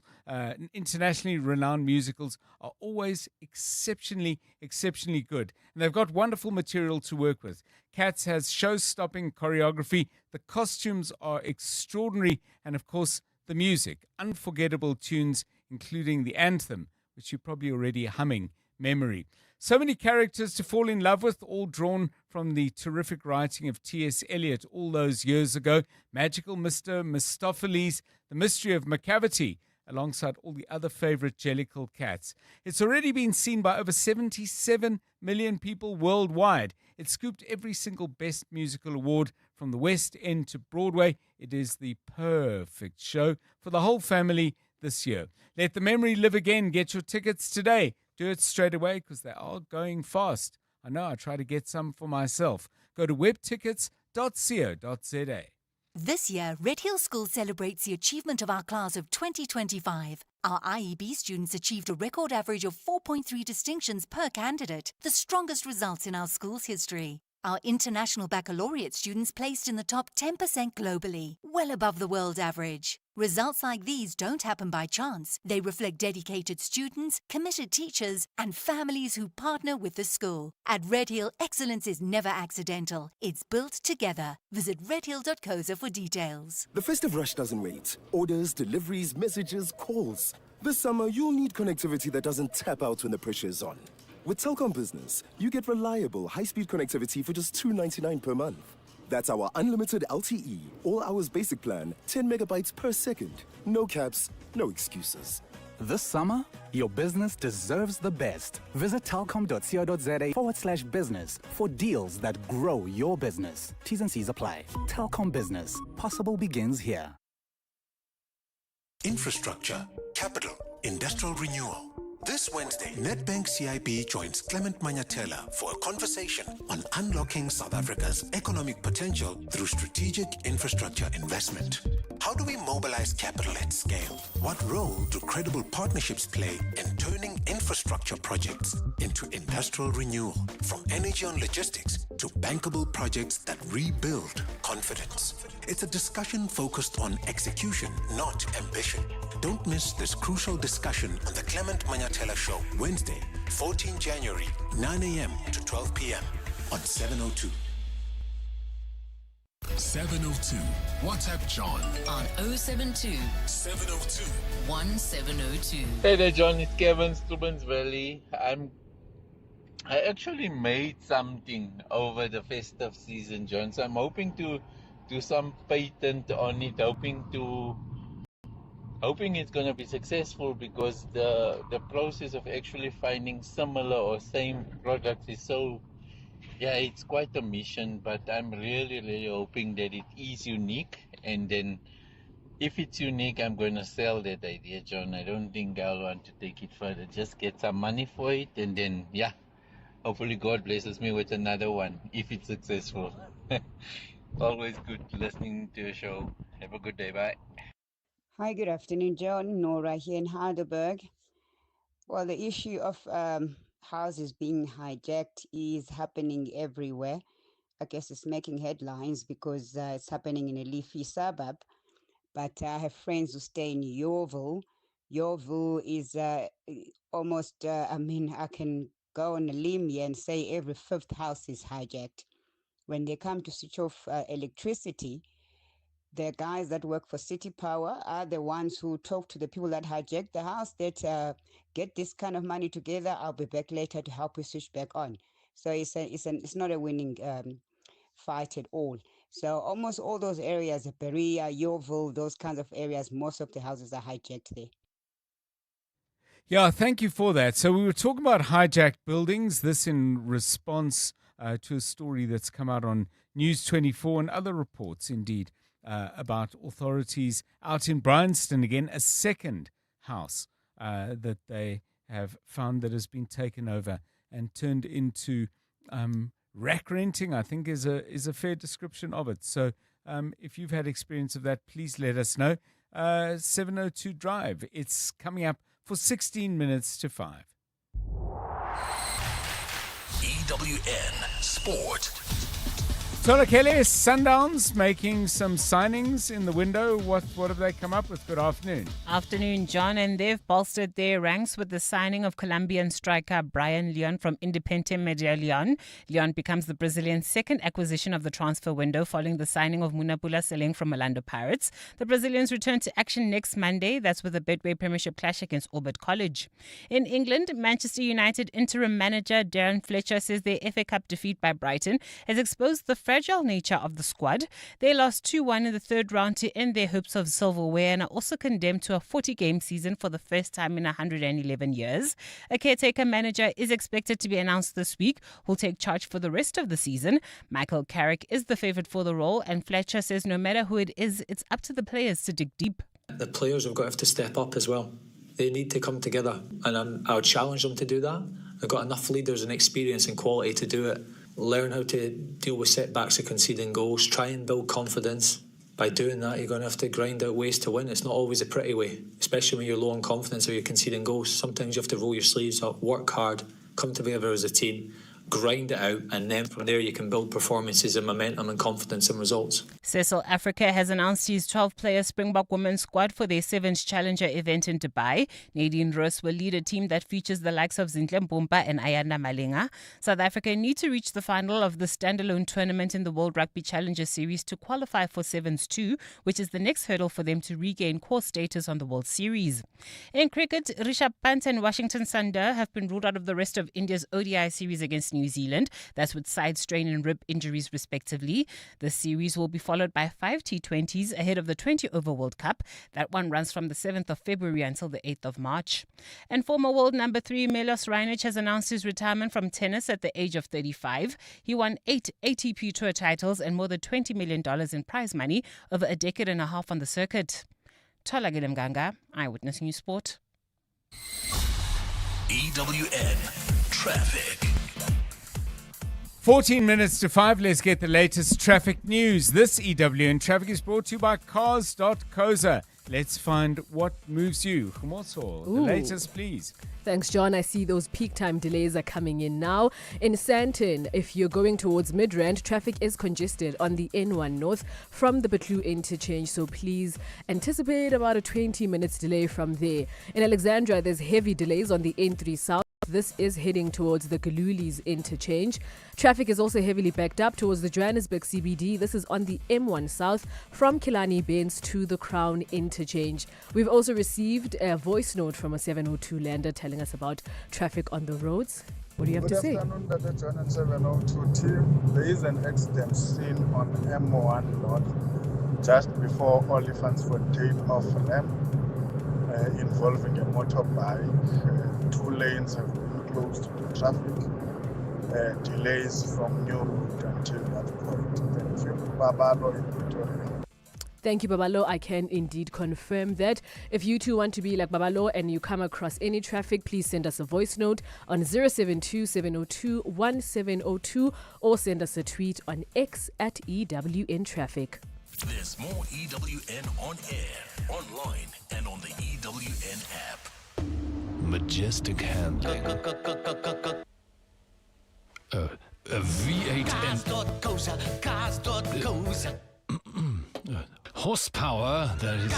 Speaker 1: renowned musicals are always exceptionally good, and they've got wonderful material to work with. Cats has show-stopping choreography, the costumes are extraordinary, and of course the music, unforgettable tunes including the anthem, which you're probably already humming, Memory. So many characters to fall in love with, all drawn from the terrific writing of T.S. Eliot all those years ago. Magical Mr. Mistopheles, The Mystery of Macavity, alongside all the other favorite Jellicle cats. It's already been seen by over 77 million people worldwide. It scooped every single Best Musical Award from the West End to Broadway. It is the perfect show for the whole family this year. Let the memory live again. Get your tickets today. Do it straight away because they are going fast. I know, I try to get some for myself. Go to webtickets.co.za.
Speaker 21: This year, Red Hill School celebrates the achievement of our class of 2025. Our IEB students achieved a record average of 4.3 distinctions per candidate, the strongest results in our school's history. Our international baccalaureate students placed in the top 10% globally, well above the world average. Results like these don't happen by chance. They reflect dedicated students, committed teachers, and families who partner with the school. At Red Hill, excellence is never accidental. It's built together. Visit redhill.co.za for details.
Speaker 10: The festive rush doesn't wait. Orders, deliveries, messages, calls. This summer, you'll need connectivity that doesn't tap out when the pressure is on. With Telkom Business, you get reliable, high-speed connectivity for just $2.99 per month. That's our unlimited LTE, all hours basic plan, 10 megabytes per second. No caps, no excuses.
Speaker 11: This summer, your business deserves the best. Visit telkom.co.za/business for deals that grow your business. T's and C's apply. Telkom Business. Possible begins here.
Speaker 12: Infrastructure, capital, industrial renewal. This Wednesday, Nedbank CIB joins Clement Manyatela for a conversation on unlocking South Africa's economic potential through strategic infrastructure investment. How do we mobilize capital at scale? What role do credible partnerships play in turning infrastructure projects into industrial renewal? From energy and logistics to bankable projects that rebuild confidence. It's a discussion focused on execution, not ambition. Don't miss this crucial discussion on the Clement Manyatela Show, Wednesday, 14 January, 9 a.m. to 12 p.m. on 702.
Speaker 24: 702. WhatsApp John
Speaker 4: on 072
Speaker 24: 702
Speaker 4: 1702.
Speaker 22: Hey there, John. It's Kevin, Stubbins Valley. I actually made something over the festive season, John. So I'm hoping to do some patent on it, hoping it's going to be successful, because the process of actually finding similar or same products is so, it's quite a mission, but I'm really hoping that it is unique, and then if it's unique, I'm going to sell that idea, John. I don't think I'll want to take it further. Just get some money for it, and then hopefully God blesses me with another one if it's successful. Always good listening to your show. Have a good day. Bye.
Speaker 23: Hi, good afternoon, John. Nora here in Heidelberg. Well, the issue of houses being hijacked is happening everywhere. I guess it's making headlines because it's happening in a leafy suburb. But I have friends who stay in Yeovil. Yeovil is almost, I can go on a limb here and say every fifth house is hijacked. When they come to switch off electricity, the guys that work for City Power are the ones who talk to the people that hijacked the house that get this kind of money together. I'll be back later to help you switch back on. So it's not a winning fight at all. So almost all those areas, Berea, Yeovil, those kinds of areas, most of the houses are hijacked there.
Speaker 1: Yeah, thank you for that. So we were talking about hijacked buildings, this in response to a story that's come out on News 24 and other reports, indeed, about authorities out in Brianston, again, a second house that they have found that has been taken over and turned into rack renting, I think is a fair description of it. So if you've had experience of that, please let us know. 702 Drive, it's coming up for 16 minutes to 5.
Speaker 12: EWN Sport.
Speaker 1: Tola Kelly, Sundowns making some signings in the window. What have they come up with? Good afternoon.
Speaker 2: Afternoon, John. And they've bolstered their ranks with the signing of Colombian striker Brian Leon from Independiente Medellin. Leon becomes the Brazilian's second acquisition of the transfer window following the signing of Munapula Seleng from Orlando Pirates. The Brazilians return to action next Monday. That's with a Betway Premiership clash against Orbit College. In England, Manchester United interim manager Darren Fletcher says their FA Cup defeat by Brighton has exposed the fragile nature of the squad. They lost 2-1 in the third round to end their hopes of silverware and are also condemned to a 40-game season for the first time in 111 years. A caretaker manager is expected to be announced this week who'll take charge for the rest of the season. Michael Carrick is the favourite for the role, and Fletcher says no matter who it is, it's up to the players to dig deep.
Speaker 25: The players have got to have to step up as well. They need to come together, and I would challenge them to do that. They've got enough leaders and experience and quality to do it. Learn how to deal with setbacks of conceding goals. Try and build confidence. By doing that, you're going to have to grind out ways to win. It's not always a pretty way, especially when you're low on confidence or you're conceding goals. Sometimes you have to roll your sleeves up, work hard, come together as a team, grind it out, and then from there you can build performances and momentum and confidence and results.
Speaker 2: Cecil Africa has announced his 12-player Springbok women's squad for their 7th Challenger event in Dubai. Nadine Roos will lead a team that features the likes of Zintle Mbumba and Ayanda Malinga. South Africa need to reach the final of the standalone tournament in the World Rugby Challenger Series to qualify for Sevens 2, which is the next hurdle for them to regain core status on the World Series. In cricket, Rishabh Pant and Washington Sundar have been ruled out of the rest of India's ODI series against New Zealand. That's with side strain and rib injuries respectively. The series will be followed by 5 T20s ahead of the 20-over World Cup. That one runs from the 7th of February until the 8th of March. And former world number 3 Milos Raonic has announced his retirement from tennis at the age of 35. He won 8 ATP Tour titles and more than $20 million in prize money over a decade and a half on the circuit. Tola Gilemganga, Eyewitness News Sport.
Speaker 12: EWN Traffic.
Speaker 1: 14 minutes to 5. Let's get the latest traffic news. This EWN Traffic is brought to you by cars.coza. Let's find what moves you. Khumoso, the latest, please.
Speaker 3: Thanks, John. I see those peak time delays are coming in now. In Sandton, if you're going towards Midrand, traffic is congested on the N1 North from the Betlu interchange, so please anticipate about a 20 minutes delay from there. In Alexandra, there's heavy delays on the N3 South. This is heading towards the Galulis interchange. Traffic is also heavily backed up towards the Johannesburg CBD. This is on the M1 South from Killarney Bends to the Crown interchange. We've also received a voice note from a 702 lander telling us about traffic on the roads. What do you have to say?
Speaker 7: Good afternoon, Dr. John and 702 team. There is an accident seen on M1 North just before Olifantsford takeoff ramp involving a motorbike. 2 lanes have been closed to traffic. Delays from New Route until that point. Thank you. Babalo in Pretoria.
Speaker 3: Thank you, Babalo. I can indeed confirm that. If you too want to be like Babalo and you come across any traffic, please send us a voice note on 072-702-1702 or send us a tweet on X at EWN Traffic.
Speaker 12: There's more EWN on air, online, and on the EWN app. Majestic handling. A V8
Speaker 14: horsepower that is...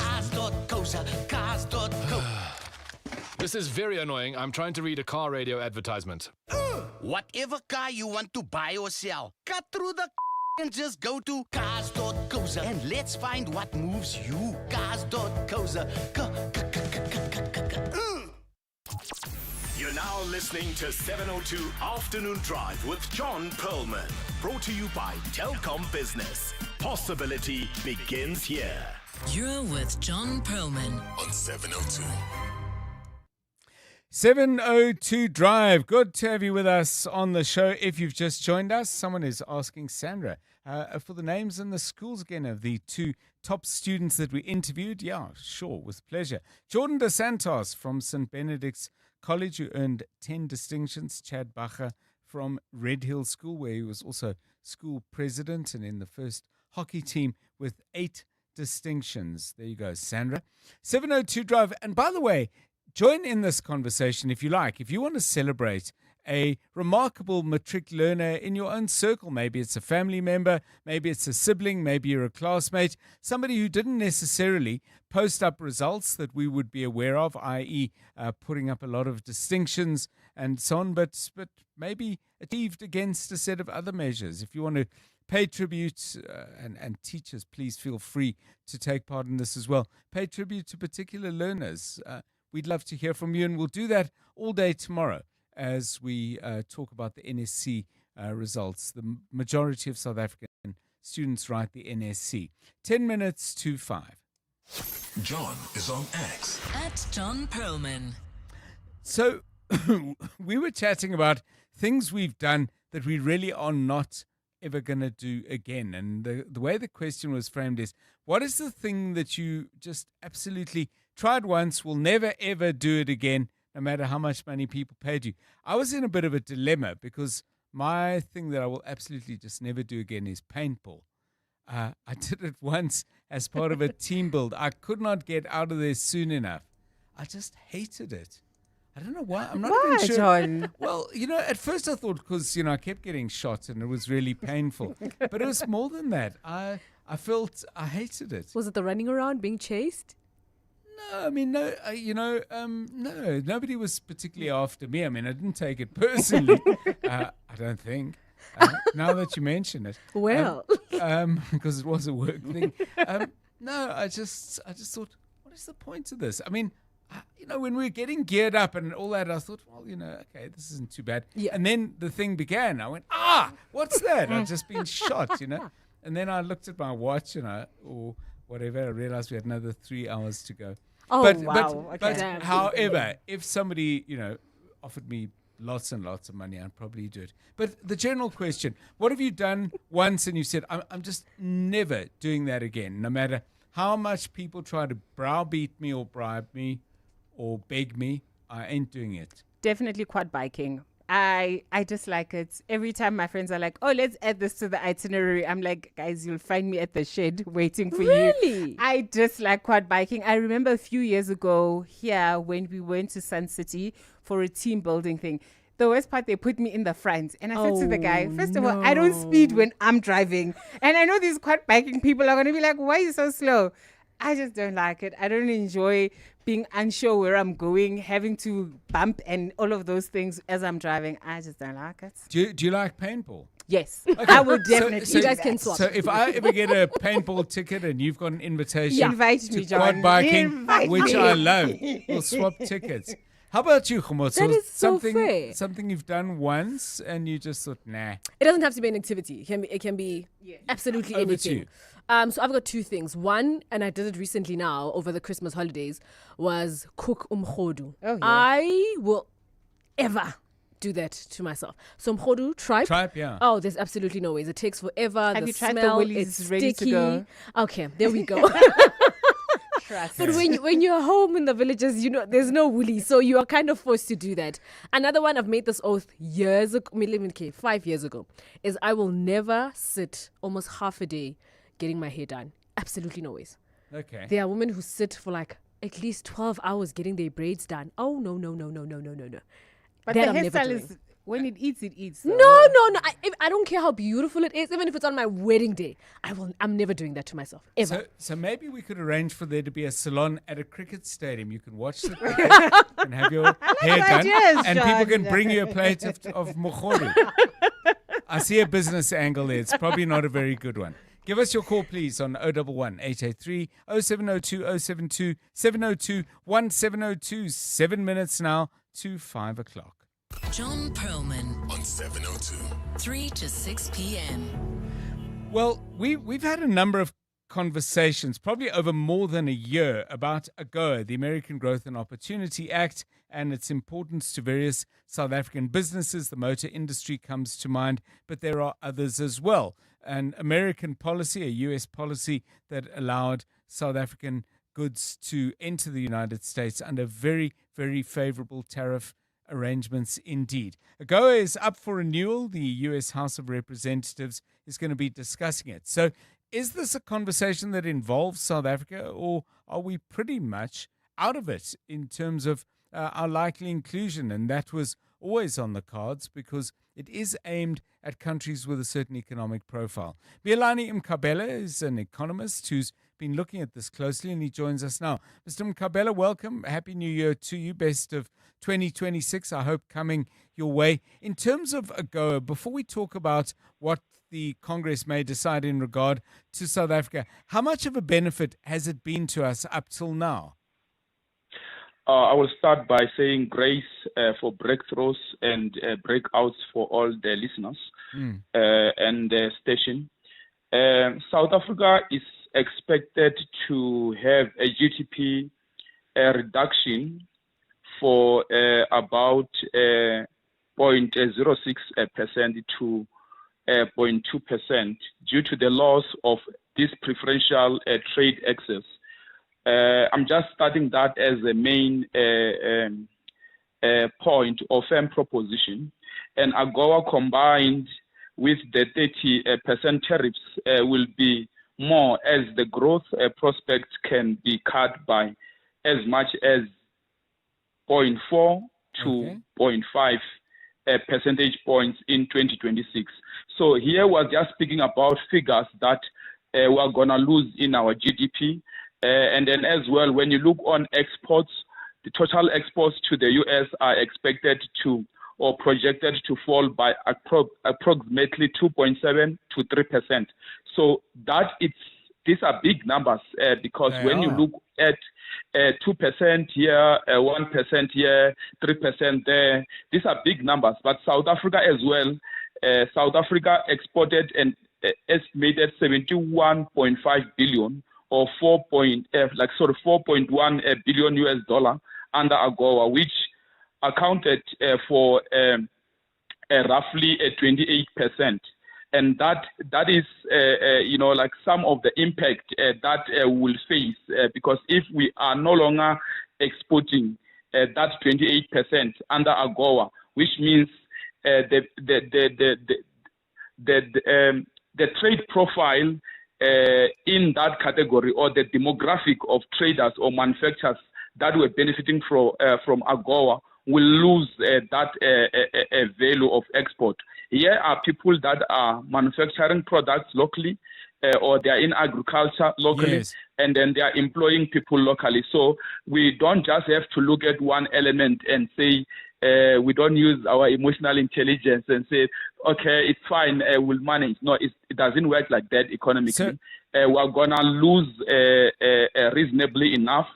Speaker 14: This is very annoying. I'm trying to read a car radio advertisement.
Speaker 15: Whatever car you want to buy or sell, cut through the and just go to cars.coza and let's find what moves you. Cars.coza.
Speaker 12: You're now listening to 702 Afternoon Drive with John Perlman. Brought to you by Telkom Business. Possibility begins here.
Speaker 4: You're with John Perlman
Speaker 12: on 702.
Speaker 1: 702 Drive. Good to have you with us on the show. If you've just joined us, someone is asking Sandra for the names and the schools again of the 2 top students that we interviewed. Yeah, sure, with pleasure. Jordan Dos Santos from St. Benedict's College, who earned 10 distinctions. Chad Bacher from Red Hill School, where he was also school president and in the first hockey team with 8 distinctions. There you go, Sandra. 702 Drive. And by the way, join in this conversation if you like. If you want to celebrate a remarkable Matric learner in your own circle, maybe it's a family member, maybe it's a sibling, maybe you're a classmate, somebody who didn't necessarily post up results that we would be aware of, i.e. Putting up a lot of distinctions and so on, but maybe achieved against a set of other measures. If you want to pay tribute, and teachers, please feel free to take part in this as well. Pay tribute to particular learners. We'd love to hear from you, and we'll do that all day tomorrow as we talk about the NSC results. The majority of South African students write the NSC. 10 minutes to 5.
Speaker 12: John is on X.
Speaker 4: At John Perlman.
Speaker 1: So we were chatting about things we've done that we really are not ever going to do again. And the way the question was framed is, what is the thing that you just absolutely tried once, will never ever do it again, no matter how much money people paid you? I was in a bit of a dilemma because my thing that I will absolutely just never do again is paintball. I did it once as part of a team build. I could not get out of there soon enough. I just hated it. I don't know why. I'm not
Speaker 2: Why,
Speaker 1: even sure.
Speaker 2: John?
Speaker 1: Well, at first I thought because, I kept getting shot and it was really painful. But it was more than that. I felt I hated it.
Speaker 3: Was it the running around, being chased?
Speaker 1: No, I mean, no, no, nobody was particularly after me. I mean, I didn't take it personally. I don't think. Now that you mention it.
Speaker 3: Well.
Speaker 1: Because it was a work thing. No, I just thought, what is the point of this? I mean, when we were getting geared up and all that, I thought, well, okay, this isn't too bad.
Speaker 3: Yeah.
Speaker 1: And then the thing began. I went, what's that? I'd just been shot, And then I looked at my watch or whatever. I realized we had another 3 hours to go.
Speaker 3: Oh, wow.
Speaker 1: But however, if somebody, offered me lots and lots of money, I'd probably do it. But the general question, what have you done once and you said, I'm just never doing that again, no matter how much people try to browbeat me or bribe me or beg me, I ain't doing it.
Speaker 2: Definitely quad biking. I dislike it. Every time my friends are like, oh, let's add this to the itinerary, I'm like, guys, you'll find me at the shed waiting for you.
Speaker 3: Really?
Speaker 2: I dislike quad biking. I remember a few years ago here when we went to Sun City for a team building thing. The worst part, they put me in the front. And I said to the guy, first of all, I don't speed when I'm driving. And I know these quad biking people are going to be like, why are you so slow? I just don't like it. I don't enjoy being unsure where I'm going, having to bump and all of those things as I'm driving. I just don't like it.
Speaker 1: Do you like paintball?
Speaker 2: Yes.
Speaker 1: Okay.
Speaker 2: I would definitely.
Speaker 1: So
Speaker 2: you guys can swap.
Speaker 1: So if I ever get a paintball ticket and you've got an invitation
Speaker 2: Invite
Speaker 1: to
Speaker 2: me, John.
Speaker 1: quad biking,
Speaker 2: Invite
Speaker 1: which
Speaker 2: me.
Speaker 1: I love, we'll swap tickets. How about you, Khomotso?
Speaker 3: That is so fair.
Speaker 1: Something you've done once and you just thought, nah.
Speaker 3: It doesn't have to be an activity. It can be absolutely
Speaker 1: Over to
Speaker 3: anything.
Speaker 1: you.
Speaker 3: So I've got two things. One, and I did it recently now over the Christmas holidays, was cook umkhodu.
Speaker 2: Oh, yeah.
Speaker 3: I will ever do that to myself. So umkhodu, tripe.
Speaker 1: Tripe, yeah.
Speaker 3: Oh, there's absolutely no ways. It takes forever.
Speaker 2: Have
Speaker 3: the
Speaker 2: you tried the
Speaker 3: smell,
Speaker 2: Woolies
Speaker 3: it's
Speaker 2: ready to
Speaker 3: sticky.
Speaker 2: go?
Speaker 3: Okay, there we go. But when you're home in the villages, there's no woolly, so you are kind of forced to do that. Another one, I've made this oath years ago, 5 years ago, is I will never sit almost half a day getting my hair done. Absolutely no ways.
Speaker 1: Okay.
Speaker 3: There are women who sit for like at least 12 hours getting their braids done. Oh, no.
Speaker 2: But
Speaker 3: That
Speaker 2: the
Speaker 3: I'm never
Speaker 2: hairstyle
Speaker 3: doing.
Speaker 2: is, when it eats, it eats.
Speaker 3: No.
Speaker 2: though.
Speaker 3: I don't care how beautiful it is. Even if it's on my wedding day, I'm never doing that to myself. Ever.
Speaker 1: So maybe we could arrange for there to be a salon at a cricket stadium. You can watch the cricket and have your hair done.
Speaker 2: ideas,
Speaker 1: And people can
Speaker 2: John.
Speaker 1: bring you a plate of mokhodu. I see a business angle there. It's probably not a very good one. Give us your call, please, on 011 883 0702 072 702 1702. 7 minutes now to 5 o'clock.
Speaker 4: John Perlman
Speaker 12: On 702.
Speaker 4: 3 to 6 p.m.
Speaker 1: Well, we've had a number of conversations, probably over more than a year, about AGOA, the American Growth and Opportunity Act, and its importance to various South African businesses. The motor industry comes to mind, but there are others as well. An American policy, a U.S. policy that allowed South African goods to enter the United States under very, very favorable tariff arrangements indeed. AGOA is up for renewal. The U.S. House of Representatives is going to be discussing it. So is this a conversation that involves South Africa, or are we pretty much out of it in terms of our likely inclusion? And that was always on the cards because it is aimed at countries with a certain economic profile. Bielani Mkabela is an economist who's been looking at this closely, and he joins us now. Mr. Mkabela, welcome. Happy New Year to you. Best of 2026, I hope, coming your way. In terms of AGOA, before we talk about what the Congress may decide in regard to South Africa, how much of a benefit has it been to us up till now?
Speaker 5: I will start by saying grace for breakthroughs and breakouts for all the listeners and the station. South Africa is expected to have a GDP reduction for about 0.06% to 0.2% due to the loss of this preferential trade access. I'm just starting that as a main point or firm proposition. And AGOA combined with the 30% tariffs will be more, as the growth prospects can be cut by as much as 0.4 2.5 percentage points in 2026. So here we're just speaking about figures that we're going to lose in our GDP. And then as well, when you look on exports, the total exports to the US are expected to or projected to fall by approximately 2.7 to 3%. So these are big numbers because when you look at 2% here, 1% here, 3% there, these are big numbers. But South Africa as well, South Africa exported an estimated 71.5 billion or 4.1 billion US dollar under AGOA, which accounted for roughly 28%. And that is, like some of the impact that we'll face because if we are no longer exporting that 28% under AGOA, which means the trade profile in that category or the demographic of traders or manufacturers that were benefiting from AGOA will lose that value of export. Here are people that are manufacturing products locally or they are in agriculture locally, yes, and then they are employing people locally. So we don't just have to look at one element and say we don't use our emotional intelligence and say, okay, it's fine, we'll manage. No, it doesn't work like that economically. We're going to lose reasonably enough,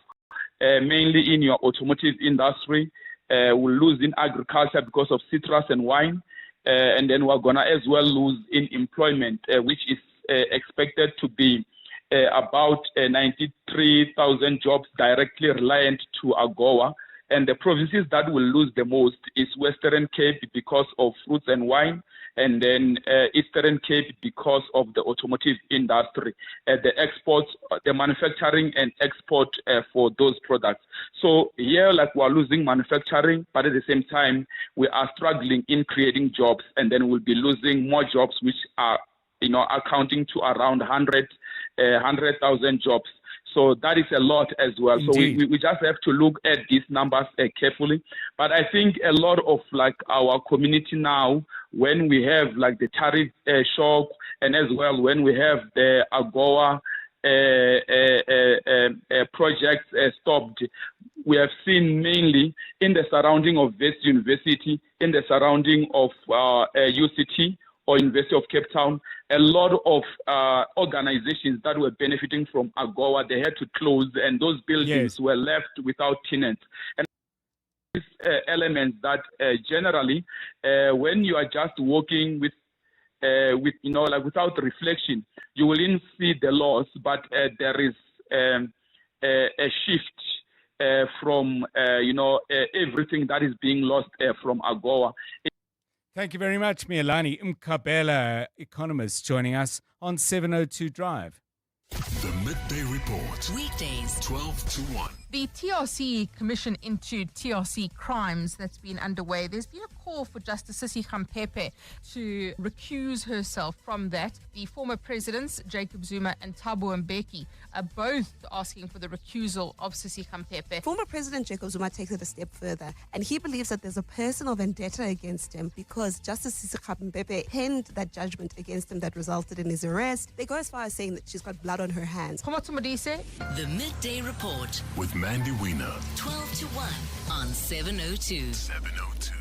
Speaker 5: mainly in your automotive industry. We'll lose in agriculture because of citrus and wine. And then we're going to as well lose in employment, which is expected to be about 93,000 jobs directly reliant to AGOA. And the provinces that will lose the most is Western Cape because of fruits and wine, and then Eastern Cape because of the automotive industry, the exports, the manufacturing and export for those products. So here, like we're losing manufacturing, but at the same time, we are struggling in creating jobs, and then we'll be losing more jobs, which are, accounting to around 100,000 jobs. So that is a lot as well. Indeed. So we just have to look at these numbers carefully. But I think a lot of like our community now, when we have like the tariff shock and as well when we have the AGOA projects stopped, we have seen mainly in the surrounding of West University, in the surrounding of UCT, or University of Cape Town, a lot of organizations that were benefiting from AGOA, they had to close, and those buildings, yes, were left without tenants. And these elements that generally, when you are just working with like without reflection, you will see the loss, but there is a shift from everything that is being lost from AGOA.
Speaker 1: Thank you very much, Mielani Mkabela, economist, joining us on 702 Drive.
Speaker 12: The Midday Report.
Speaker 4: Weekdays,
Speaker 12: 12 to 1.
Speaker 19: The TRC Commission into TRC crimes that's been underway, there's been a call for Justice Sisi Khampepe to recuse herself from that. The former presidents, Jacob Zuma and Thabo Mbeki, are both asking for the recusal of Sisi Khampepe.
Speaker 20: Former President Jacob Zuma takes it a step further, and he believes that there's a personal vendetta against him because Justice Sisi Khampepe penned that judgment against him that resulted in his arrest. They go as far as saying that she's got blood on her hands.
Speaker 4: The Midday Report
Speaker 12: with Mandy Wiener.
Speaker 4: 12 to 1 on 702.
Speaker 12: 702.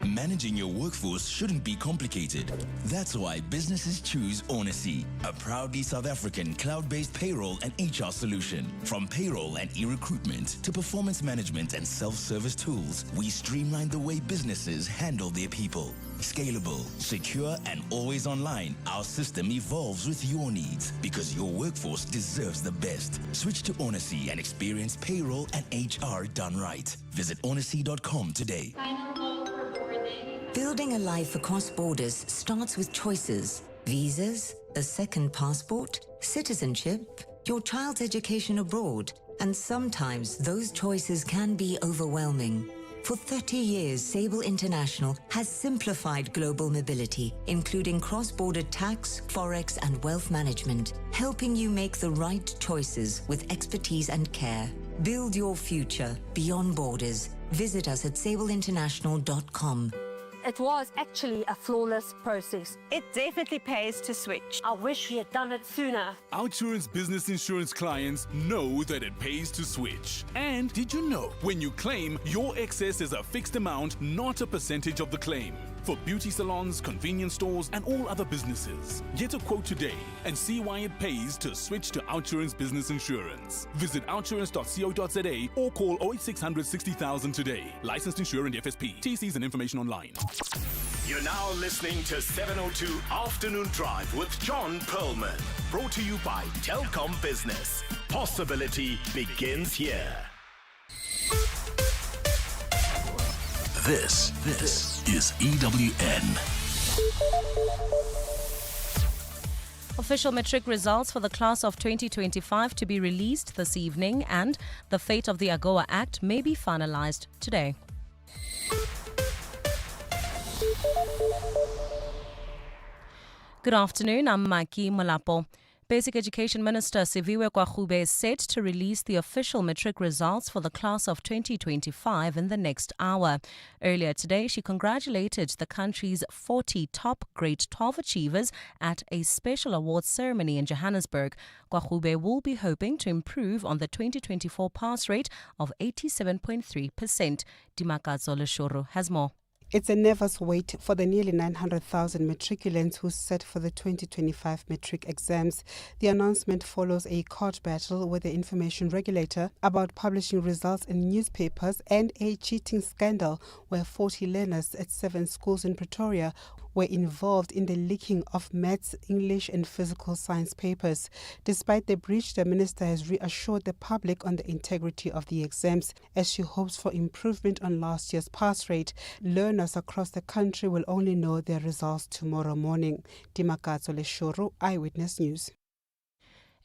Speaker 8: Managing your workforce shouldn't be complicated. That's why businesses choose Onacy, a proudly South African cloud-based payroll and HR solution. From payroll and e-recruitment to performance management and self-service tools, we streamline the way businesses handle their people. Scalable, secure, and always online, our system evolves with your needs because your workforce deserves the best. Switch to Onacy and experience payroll and HR done right. Visit onacy.com today.
Speaker 13: Building a life across borders starts with choices. Visas, a second passport, citizenship, your child's education abroad, and sometimes those choices can be overwhelming. For 30 years, Sable International has simplified global mobility, including cross-border tax, forex, and wealth management, helping you make the right choices with expertise and care. Build your future beyond borders. Visit us at sablesinternational.com.
Speaker 6: It was actually a flawless process.
Speaker 9: It definitely pays to switch.
Speaker 6: I wish we had done it sooner.
Speaker 24: Outsurance business insurance clients know that it pays to switch. And did you know, when you claim, your excess is a fixed amount, not a percentage of the claim. For beauty salons, convenience stores, and all other businesses. Get a quote today and see why it pays to switch to Outsurance business insurance. Visit outsurance.co.za or call 08600 60,000 today. Licensed insurer and FSP. TCs and information online.
Speaker 12: You're now listening to 702 Afternoon Drive with John Perlman. Brought to you by Telkom Business. Possibility begins here.
Speaker 24: This is EWN.
Speaker 2: Official Matric results for the class of 2025 to be released this evening, and the fate of the AGOA Act may be finalized today. Good afternoon, I'm Maki Malapo. Basic Education Minister Siviwe Kwagube is set to release the official matric results for the class of 2025 in the next hour. Earlier today, she congratulated the country's 40 top grade 12 achievers at a special awards ceremony in Johannesburg. Kwagube will be hoping to improve on the 2024 pass rate of 87.3%. Dimakazo Leshoro has more.
Speaker 16: It's a nervous wait for the nearly 900,000 matriculants who set for the 2025 matric exams. The announcement follows a court battle with the information regulator about publishing results in newspapers and a cheating scandal where 40 learners at 7 schools in Pretoria were involved in the leaking of maths, English and physical science papers. Despite the breach, the minister has reassured the public on the integrity of the exams as she hopes for improvement on last year's pass rate. Learners across the country will only know their results tomorrow morning. Dimakazo Leshoro, Eyewitness News.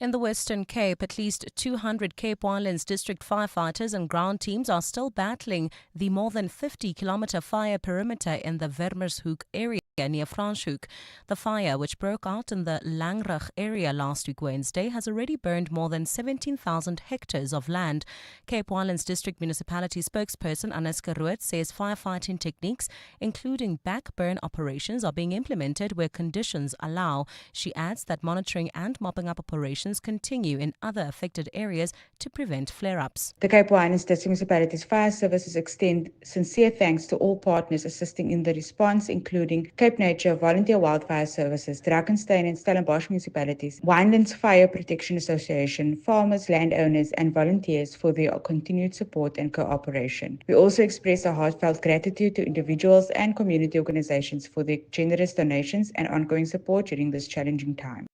Speaker 2: In the Western Cape, at least 200 Cape Winelands district firefighters and ground teams are still battling the more than 50-kilometre fire perimeter in the Vermershoek area near Franschhoek. The fire, which broke out in the Langrug area last week Wednesday, has already burned more than 17,000 hectares of land. Cape Winelands District Municipality spokesperson Aneska Root says firefighting techniques, including backburn operations, are being implemented where conditions allow. She adds that monitoring and mopping up operations continue in other affected areas to prevent flare-ups.
Speaker 17: The Cape Winelands District Municipality's fire services extend sincere thanks to all partners assisting in the response, including Cape Nature, Volunteer Wildfire Services, Drakenstein and Stellenbosch municipalities, Winelands Fire Protection Association, farmers, landowners and volunteers for their continued support and cooperation. We also express our heartfelt gratitude to individuals and community organizations for their generous donations and ongoing support during this challenging time.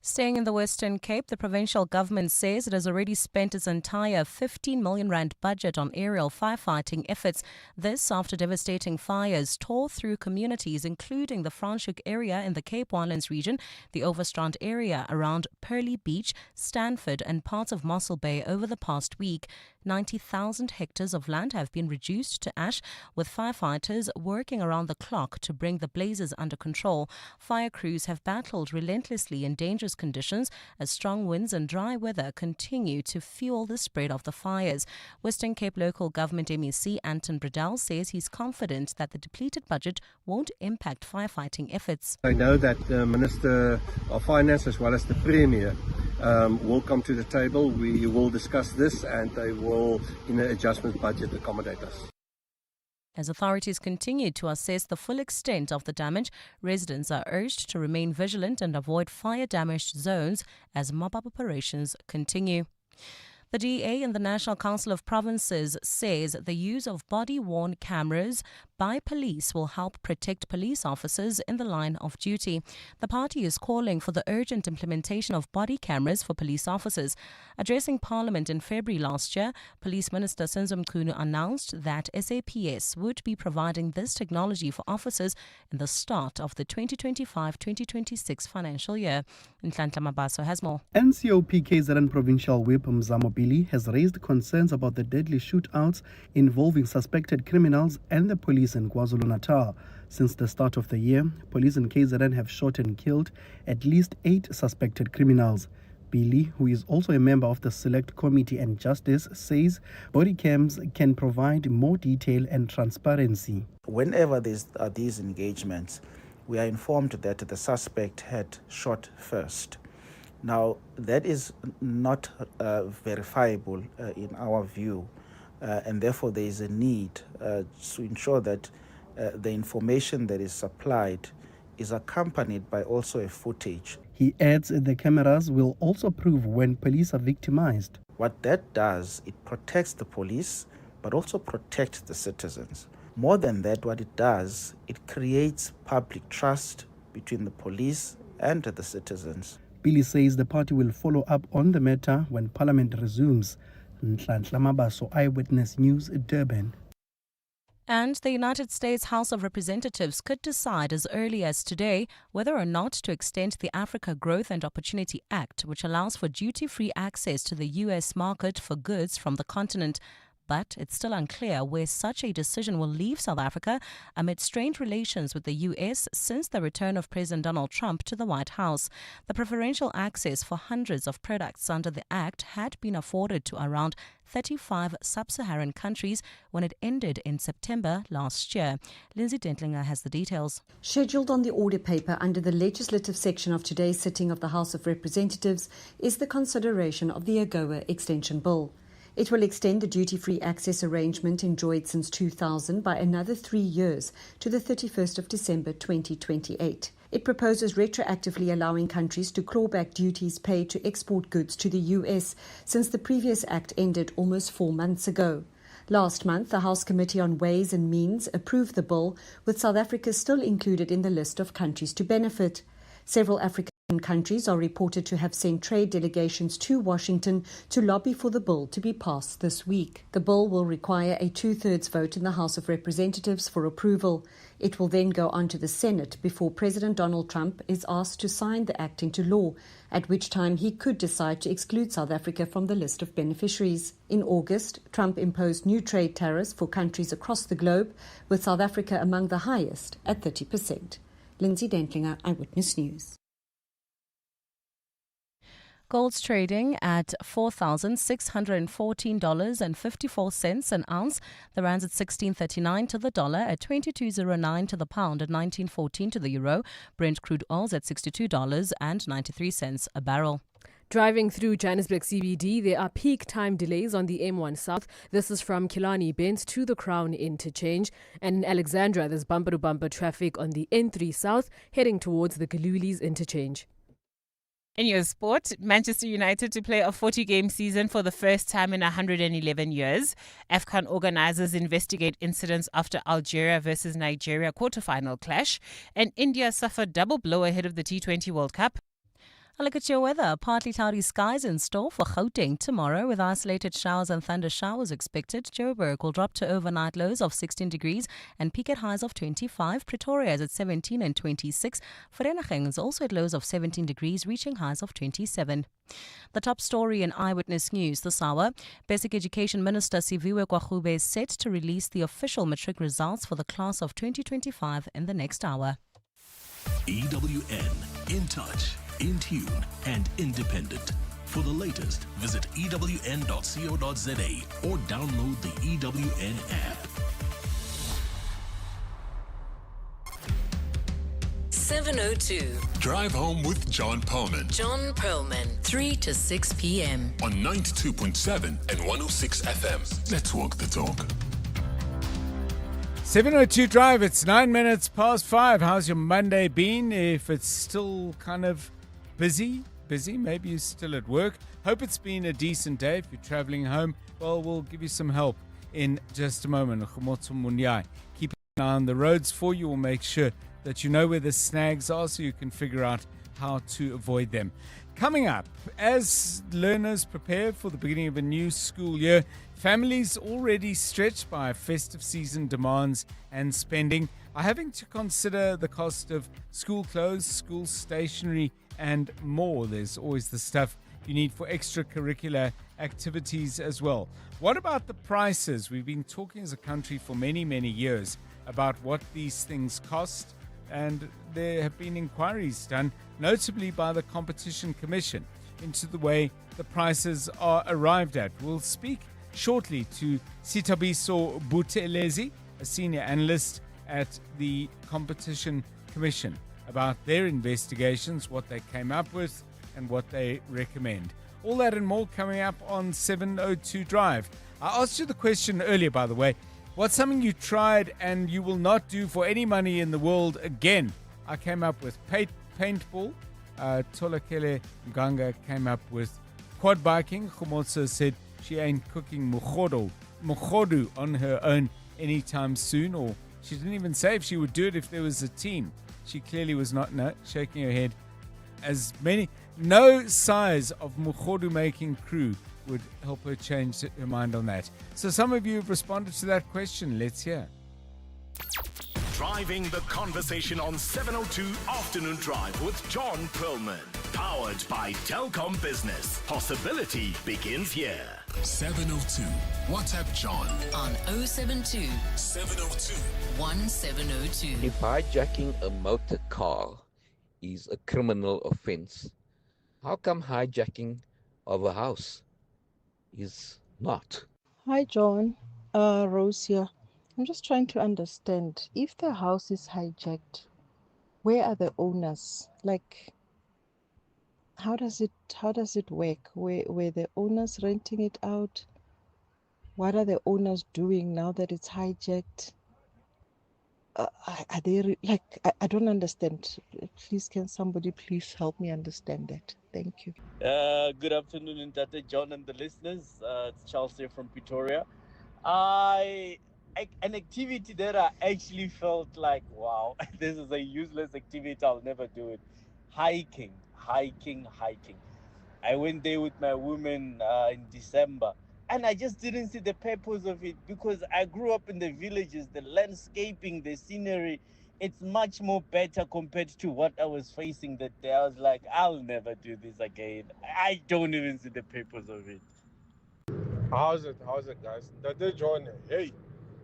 Speaker 2: Staying in the Western Cape, the provincial government says it has already spent its entire 15 million rand budget on aerial firefighting efforts. This after devastating fires tore through communities including the Franschhoek area in the Cape Winelands region, the Overstrand area around Pearly Beach, Stanford and parts of Mossel Bay over the past week. 90,000 hectares of land have been reduced to ash, with firefighters working around the clock to bring the blazes under control. Fire crews have battled relentlessly in dangerous conditions as strong winds and dry weather continue to fuel the spread of the fires. Western Cape Local Government MEC Anton Bradell says he's confident that the depleted budget won't impact firefighting efforts.
Speaker 18: I know that the Minister of Finance as well as the Premier will come to the table. We will discuss this and they will, in an adjustment budget, accommodate us.
Speaker 2: As authorities continue to assess the full extent of the damage, residents are urged to remain vigilant and avoid fire-damaged zones as mop-up operations continue. The DA in the National Council of Provinces says the use of body-worn cameras by police will help protect police officers in the line of duty. The party is calling for the urgent implementation of body cameras for police officers. Addressing Parliament in February last year, Police Minister Senzo Mchunu announced that SAPS would be providing this technology for officers in the start of the 2025-2026 financial year. Nhlanhla Mabaso has more.
Speaker 26: NCOP KZN Provincial Whip Mzamo Bili has raised concerns about the deadly shootouts involving suspected criminals and the police in KwaZulu-Natal. Since the start of the year, police in KZN have shot and killed at least 8 suspected criminals. Zamobili, who is also a member of the Select Committee and Justice, says body cams can provide more detail and transparency.
Speaker 10: Whenever there's these engagements, we are informed that the suspect had shot first. Now, that is not verifiable in our view, and therefore there is a need to ensure that the information that is supplied is accompanied by also a footage.
Speaker 26: He adds the cameras will also prove when police are victimized.
Speaker 10: What that does, it protects the police, but also protects the citizens. More than that, what it does, it creates public trust between the police and the citizens.
Speaker 26: Billy says the party will follow up on the matter when Parliament resumes. Nhlanhla Mabaso, Eyewitness News, Durban.
Speaker 2: And the United States House of Representatives could decide as early as today whether or not to extend the Africa Growth and Opportunity Act, which allows for duty-free access to the U.S. market for goods from the continent. But it's still unclear where such a decision will leave South Africa amid strained relations with the U.S. since the return of President Donald Trump to the White House. The preferential access for hundreds of products under the Act had been afforded to around 35 sub-Saharan countries when it ended in September last year. Lindsay Dentlinger has the details.
Speaker 11: Scheduled on the order paper under the legislative section of today's sitting of the House of Representatives is the consideration of the AGOA extension bill. It will extend the duty-free access arrangement enjoyed since 2000 by another 3 years to the 31st of December 2028. It proposes retroactively allowing countries to claw back duties paid to export goods to the US since the previous act ended almost 4 months ago. Last month, the House Committee on Ways and Means approved the bill, with South Africa still included in the list of countries to benefit. Several African countries are reported to have sent trade delegations to Washington to lobby for the bill to be passed this week. The bill will require a 2/3 vote in the House of Representatives for approval. It will then go on to the Senate before President Donald Trump is asked to sign the act into law, at which time he could decide to exclude South Africa from the list of beneficiaries. In August, Trump imposed new trade tariffs for countries across the globe, with South Africa among the highest at 30%. Lindsay Dentlinger, Eyewitness News.
Speaker 2: Gold's trading at $4,614.54 an ounce. The rand's at 16.39 to the dollar, at 22.09 to the pound, at 19.14 to the euro. Brent crude oil's at $62.93 a barrel.
Speaker 3: Driving through Johannesburg CBD, there are peak time delays on the M1 South. This is from Killarney Bend to the Crown interchange. And in Alexandra, there's bumper-to-bumper traffic on the N3 South heading towards the Galulis interchange.
Speaker 2: In your sport, Manchester United to play a 40-game season for the first time in 111 years. AFCON organisers investigate incidents after Algeria versus Nigeria quarter-final clash. And India suffered double blow ahead of the T20 World Cup. A look at your weather. Partly cloudy skies in store for Gauteng tomorrow, with isolated showers and thunder showers expected. Joburg will drop to overnight lows of 16 degrees and peak at highs of 25. Pretoria is at 17 and 26. Vereeniging is also at lows of 17 degrees, reaching highs of 27. The top story in Eyewitness News this hour. Basic Education Minister Siviwe Kwagube is set to release the official matric results for the class of 2025 in the next hour.
Speaker 12: EWN, in touch, in tune, and independent. For the latest, visit ewn.co.za or download the EWN app.
Speaker 4: 7:02.
Speaker 12: Drive home with John Perlman.
Speaker 4: John Perlman, 3 to 6 p.m.
Speaker 12: on 92.7 and 106 FM. Let's walk the talk.
Speaker 1: 7:02 Drive, it's 9 minutes past 5. How's your Monday been? If it's still kind of busy, maybe you're still at work. Hope it's been a decent day. If you're traveling home, well, we'll give you some help in just a moment. Keep an eye on the roads for you. We'll make sure that you know where the snags are so you can figure out how to avoid them. Coming up, as learners prepare for the beginning of a new school year, families already stretched by festive season demands and spending are having to consider the cost of school clothes, school stationery, and more. There's always the stuff you need for extracurricular activities as well. What about the prices? We've been talking as a country for many, many years about what these things cost, and there have been inquiries done, notably by the Competition Commission. into the way the prices are arrived at. We'll speak shortly to Sitabiso Buthelezi, a senior analyst at the Competition Commission, about their investigations, what they came up with, and what they recommend. All that and more coming up on 702 Drive. I asked you the question earlier, by the way. What's something you tried and you will not do for any money in the world again? I came up with paintball. Tolakele Mganga came up with quad biking. Khomotso said she ain't cooking mukhodu on her own anytime soon, or she didn't even say if she would do it if there was a team. She clearly was not, shaking her head. No size of mukhodu making crew would help her change her mind on that. So some of you have responded to that question. Let's hear.
Speaker 12: Driving the conversation on 702 Afternoon Drive with John Perlman. Powered by Telkom Business. Possibility begins here. 702. WhatsApp John
Speaker 4: on 072
Speaker 12: 702
Speaker 4: 1702.
Speaker 7: If hijacking a motor car is a criminal offense, how come hijacking of a house is not?
Speaker 14: Hi, John. Rose here. I'm just trying to understand, if the house is hijacked, where are the owners? Like, how does it work? Were the owners renting it out? What are the owners doing now that it's hijacked? Are they I don't understand. Please, can somebody please help me understand that? Thank you.
Speaker 21: Good afternoon, Tata John and the listeners. It's Charles here from Pretoria. An activity that I actually felt like, wow, this is a useless activity. I'll never do it. Hiking. I went there with my woman in December, and I just didn't see the purpose of it because I grew up in the villages, the landscaping, the scenery. It's much more better compared to what I was facing that day. I was like, I'll never do this again. I don't even see the purpose of it.
Speaker 22: How's it, guys? Tata John, hey.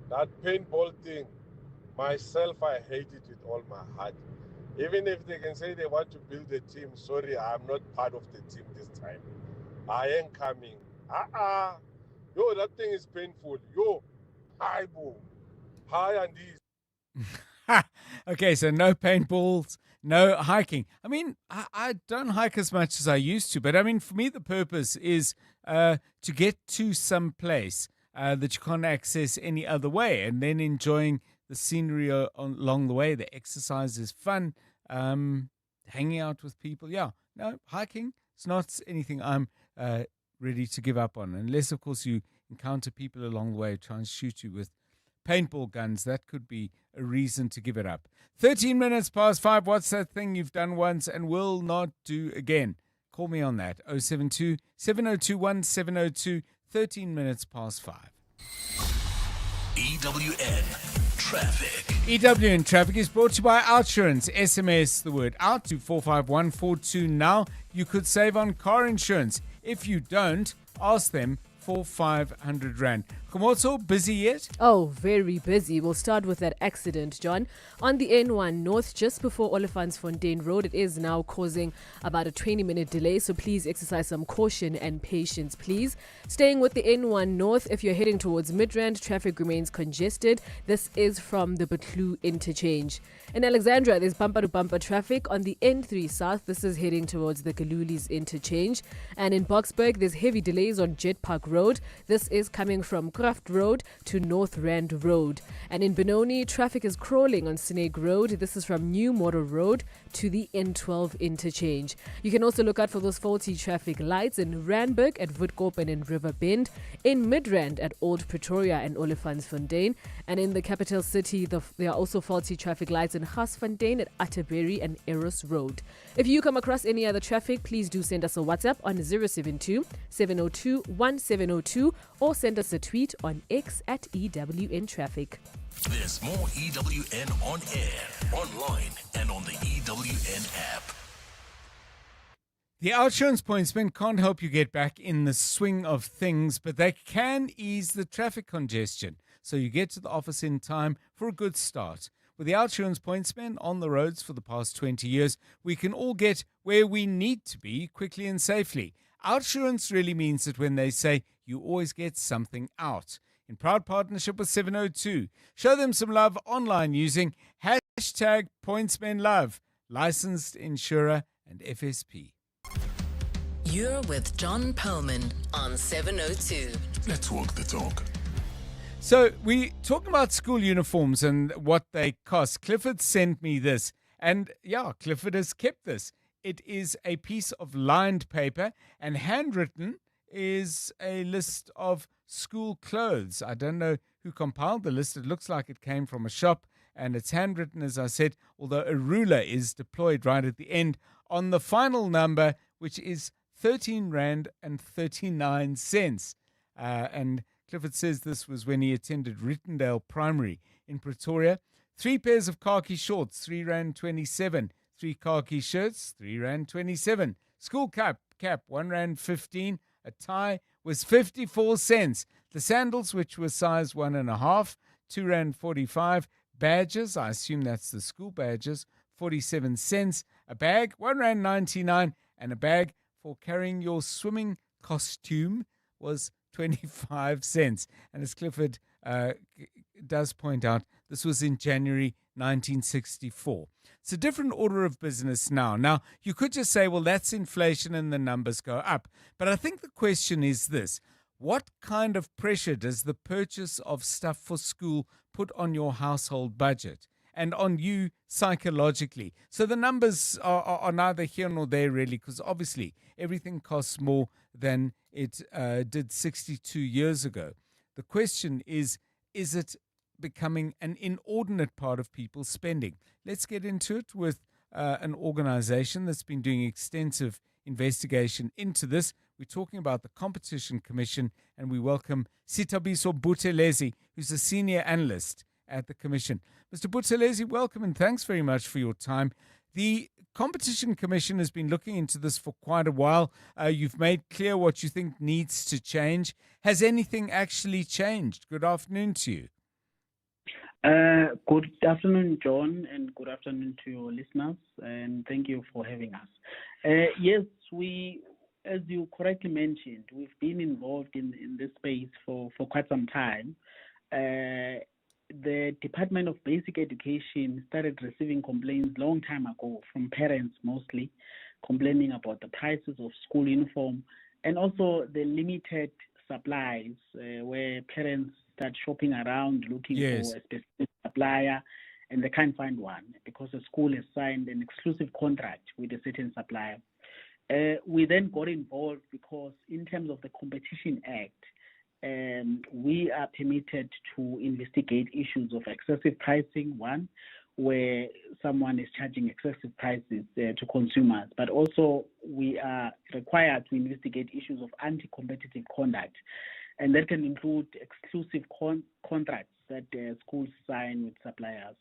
Speaker 22: That paintball thing, myself, I hate it with all my heart. Even if they can say they want to build a team, sorry, I'm not part of the team this time. I ain't coming. Yo, that thing is painful. Yo, hi, boo. Hi, and these.
Speaker 1: Okay, so no paintballs, no hiking. I mean, I don't hike as much as I used to, but I mean, for me, the purpose is to get to some place that you can't access any other way, and then enjoying the scenery along the way. The exercise is fun, hanging out with people. Yeah, no, hiking, it's not anything I'm ready to give up on, unless, of course, you encounter people along the way trying to shoot you with paintball guns. That could be a reason to give it up. 13 minutes past 5. What's that thing you've done once and will not do again? Call me on that. 072 702 1702. 13 minutes past 5.
Speaker 12: EWN Traffic.
Speaker 1: EWN Traffic is brought to you by Outsurance. SMS the word out to 45142 now. You could save on car insurance. If you don't, ask them for 500 Rand. Khomotso, busy yet?
Speaker 3: Oh, very busy. We'll start with that accident, John. On the N1 North, just before Olifantsfontein Road, it is now causing about a 20-minute delay, so please exercise some caution and patience, please. Staying with the N1 North, if you're heading towards Midrand, traffic remains congested. This is from the Butlu interchange. In Alexandra, there's bumper-to-bumper traffic on the N3 South. This is heading towards the Galulis interchange. And in Boksburg, there's heavy delays on Jet Park Road. This is coming from Kraft Road to North Rand Road. And in Benoni, traffic is crawling on Snake Road. This is from New Model Road to the N12 interchange. You can also look out for those faulty traffic lights in Randburg at Woodkorp and in Riverbend, in Midrand at Old Pretoria and Olifantsfontein, and in the capital city, there are also faulty traffic lights in Garsfontein at Atterbury and Eros Road. If you come across any other traffic, please do send us a WhatsApp on 072 702 1702 or send us a tweet on X at EWN Traffic.
Speaker 12: There's more EWN on air, online, and on the EWN app.
Speaker 1: The Outsurance pointsmen can't help you get back in the swing of things, but they can ease the traffic congestion, so you get to the office in time for a good start. With the OUTsurance pointsmen on the roads for the past 20 years, we can all get where we need to be quickly and safely. OUTsurance really means that when they say you always get something out. In proud partnership with 702, show them some love online using hashtag pointsmenlove, licensed insurer and FSP.
Speaker 4: You're with John Perlman on 702.
Speaker 12: Let's walk the talk.
Speaker 1: So we talking about school uniforms and what they cost. Clifford sent me this, and yeah, Clifford has kept this. It is a piece of lined paper, and handwritten is a list of school clothes. I don't know who compiled the list. It looks like it came from a shop, and it's handwritten, as I said, although a ruler is deployed right at the end on the final number, which is 13 Rand and 39 cents. And Clifford says this was when he attended Rittendale Primary in Pretoria. 3 pairs of khaki shorts, 3 Rand 27. 3 khaki shirts, 3 Rand 27. School cap, 1 Rand 15. A tie was 54 cents. The sandals, which were size 1.5, 2 Rand 45. Badges, I assume that's the school badges, 47 cents. A bag, 1 Rand 99. And a bag for carrying your swimming costume was 25 cents. And as Clifford does point out, this was in January 1964. It's a different order of business now. Now, you could just say, well, that's inflation and the numbers go up. But I think the question is this. What kind of pressure does the purchase of stuff for school put on your household budget and on you psychologically? So the numbers are neither here nor there, really, because obviously everything costs more than it did 62 years ago. The question is it becoming an inordinate part of people's spending? Let's get into it with an organization that's been doing extensive investigation into this. We're talking about the Competition Commission, and we welcome Sithabiso Buthelezi, who's a senior analyst at the Commission. Mr. Buthelezi, welcome and thanks very much for your time. The Competition Commission has been looking into this for quite a while. You've made clear what you think needs to change. Has anything actually changed? Good afternoon to you.
Speaker 5: Good afternoon, John, and good afternoon to your listeners, and thank you for having us. Yes, we, as you correctly mentioned, we've been involved in this space for quite some time. The Department of Basic Education started receiving complaints long time ago from parents mostly, complaining about the prices of school uniform and also the limited supplies where parents start shopping around looking for a specific supplier and they can't find one because the school has signed an exclusive contract with a certain supplier. We then got involved because in terms of the Competition Act, we are permitted to investigate issues of excessive pricing, one, where someone is charging excessive prices to consumers, but also we are required to investigate issues of anti-competitive conduct, and that can include exclusive contracts that schools sign with suppliers.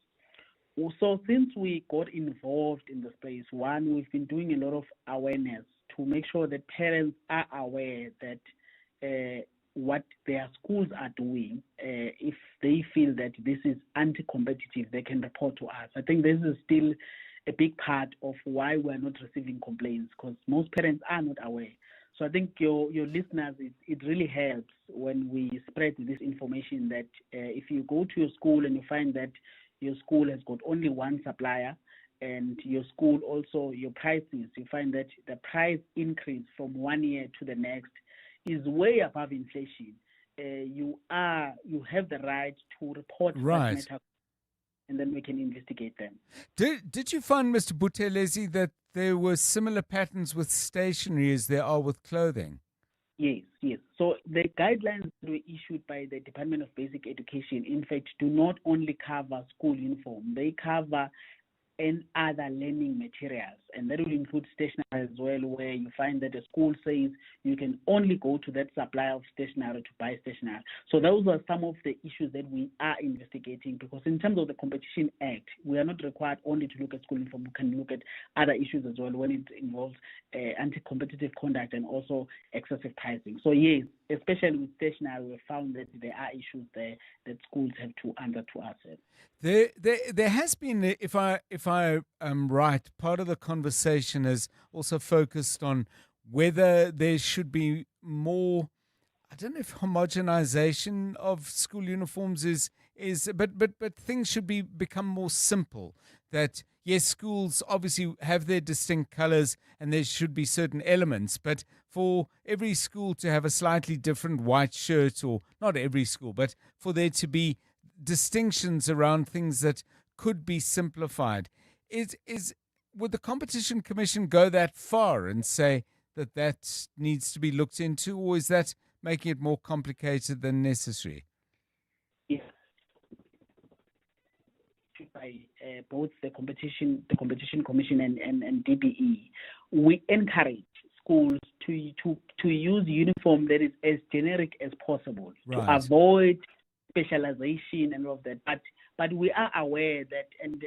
Speaker 5: So since we got involved in the space, one, we've been doing a lot of awareness to make sure that parents are aware that what their schools are doing, if they feel that this is anti-competitive, they can report to us. I think this is still a big part of why we're not receiving complaints, because most parents are not aware. So I think your listeners, it really helps when we spread this information that if you go to your school and you find that your school has got only one supplier, and your school also, your prices, you find that the price increase from 1 year to the next is way above inflation, you have the right to report that matter, and then we can investigate them.
Speaker 1: Did you find, Mr. Buthelezi, that there were similar patterns with stationery as there are with clothing?
Speaker 5: Yes. So the guidelines that were issued by the Department of Basic Education, in fact, do not only cover school uniform, they cover and other learning materials, and that will include stationery as well, where you find that the school says you can only go to that supplier of stationery to buy stationery. So those are some of the issues that we are investigating, because in terms of the Competition Act, we are not required only to look at school uniform. We can look at other issues as well when it involves anti-competitive conduct and also excessive pricing. So yes, especially with stationery, we found that there are issues there that schools have to answer to us.
Speaker 1: There has been, if I am right, part of the conversation has also focused on whether there should be more. I don't know if homogenization of school uniforms but things should become more simple. That yes, schools obviously have their distinct colors and there should be certain elements, but for every school to have a slightly different white shirt, or not every school, but for there to be distinctions around things that could be simplified. Would the Competition Commission go that far and say that needs to be looked into, or is that making it more complicated than necessary?
Speaker 5: Yes. By both the Competition Commission and DBE, we encourage schools to use uniform that is as generic as possible, to avoid specialization and all of that. But we are aware that, and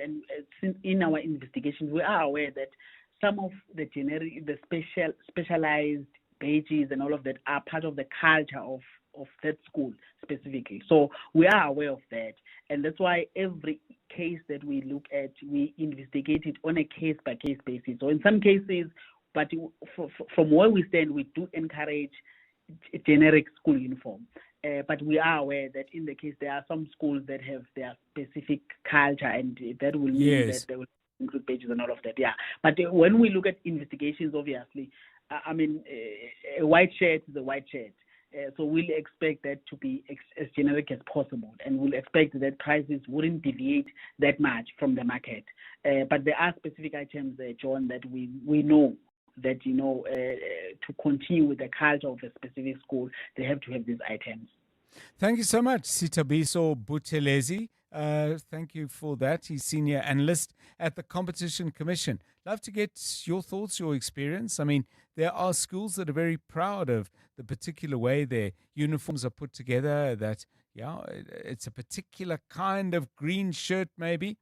Speaker 5: in our investigations, we are aware that some of the specialized badges and all of that are part of the culture of that school specifically. So we are aware of that. And that's why every case that we look at, we investigate it on a case-by-case basis. So in some cases, but from where we stand, we do encourage a generic school uniform. But we are aware that in the case, there are some schools that have their specific culture, and that will mean that they will include badges and all of that. Yeah. But when we look at investigations, obviously, a white shirt is a white shirt. So we'll expect that to be as generic as possible, and we'll expect that prices wouldn't deviate that much from the market. But there are specific items, John, that we know that, to continue with the culture of a specific school, they have to have these items.
Speaker 1: Thank you so much, Sitabiso Buthelezi. Thank you for that. He's senior analyst at the Competition Commission. Love to get your thoughts, your experience. I mean, there are schools that are very proud of the particular way their uniforms are put together, that, it's a particular kind of green shirt maybe.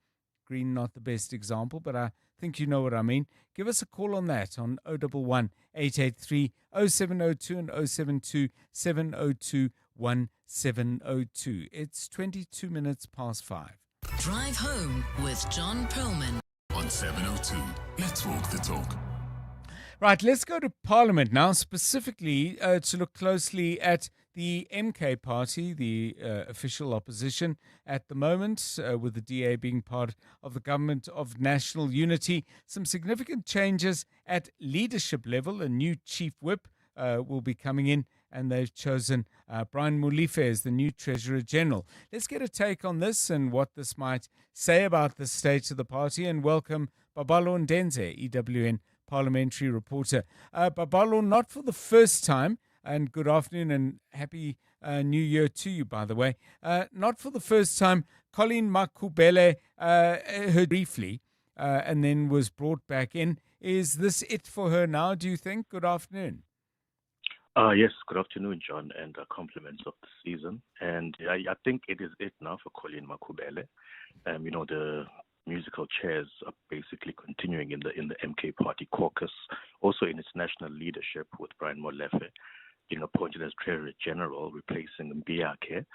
Speaker 1: Green, not the best example, but I think you know what I mean. Give us a call on that on 011 883 0702 and 072 702 1702. It's 22 minutes past 5.
Speaker 4: Drive home with John Perlman
Speaker 12: on 702. Let's walk the talk.
Speaker 1: Right, let's go to Parliament now, specifically to look closely at the MK party, the official opposition at the moment, with the DA being part of the Government of National Unity. Some significant changes at leadership level. A new chief whip will be coming in, and they've chosen Brian Molefe as the new Treasurer General. Let's get a take on this and what this might say about the state of the party, and welcome Babalo Ndenze, EWN parliamentary reporter. Babalo, not for the first time, and good afternoon and happy New Year to you, by the way. Not for the first time, Colleen Makubele heard briefly and then was brought back in. Is this it for her now, do you think? Good afternoon.
Speaker 8: Yes, good afternoon, John, and compliments of the season. And I think it is it now for Colleen Makubele. The musical chairs are basically continuing in the MK Party caucus, also in its national leadership, with Brian Molefe being appointed as Treasurer General, replacing Mbiake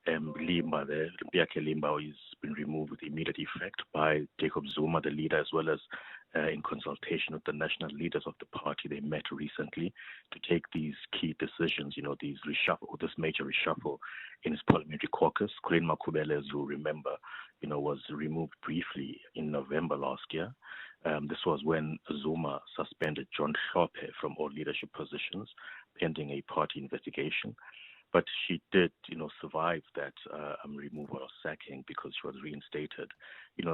Speaker 8: Limba. Mbiake Limba has been removed with immediate effect by Jacob Zuma, the leader, as well as in consultation with the national leaders of the party. They met recently to take these key decisions, this major reshuffle in its parliamentary caucus. Colleen Makubele, as you'll remember, was removed briefly in November last year. This was when Zuma suspended John Hlophe from all leadership positions pending a party investigation. But she did, survive that removal or sacking because she was reinstated. It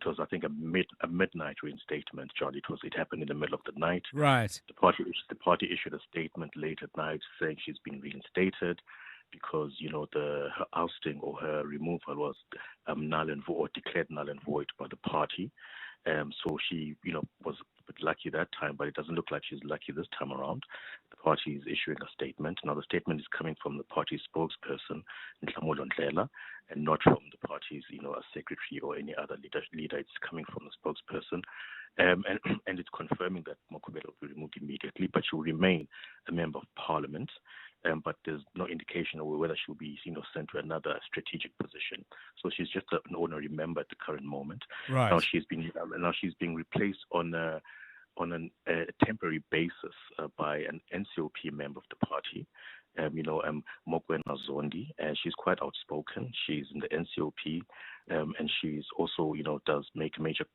Speaker 8: was, I think, a midnight reinstatement, John. It happened in the middle of the night.
Speaker 1: Right.
Speaker 8: The party issued a statement late at night saying she's been reinstated because, her ousting or her removal was null and void, or declared null and void by the party. So she, was a bit lucky that time, but it doesn't look like she's lucky this time around. The party is issuing a statement. Now, the statement is coming from the party's spokesperson, Nhlamulo Ndlela, and not from the party's, a secretary or any other leader. It's coming from the spokesperson. And it's confirming that Makubele will be removed immediately, but she will remain a member of parliament. but there's no indication of whether she'll be sent to another strategic position. So she's just an ordinary member at the current moment.
Speaker 1: Right.
Speaker 8: Now she's being replaced on a temporary basis by an NCOP member of the party, Mokwena Zondi. She's quite outspoken. She's in the NCOP, and she's also, does make major,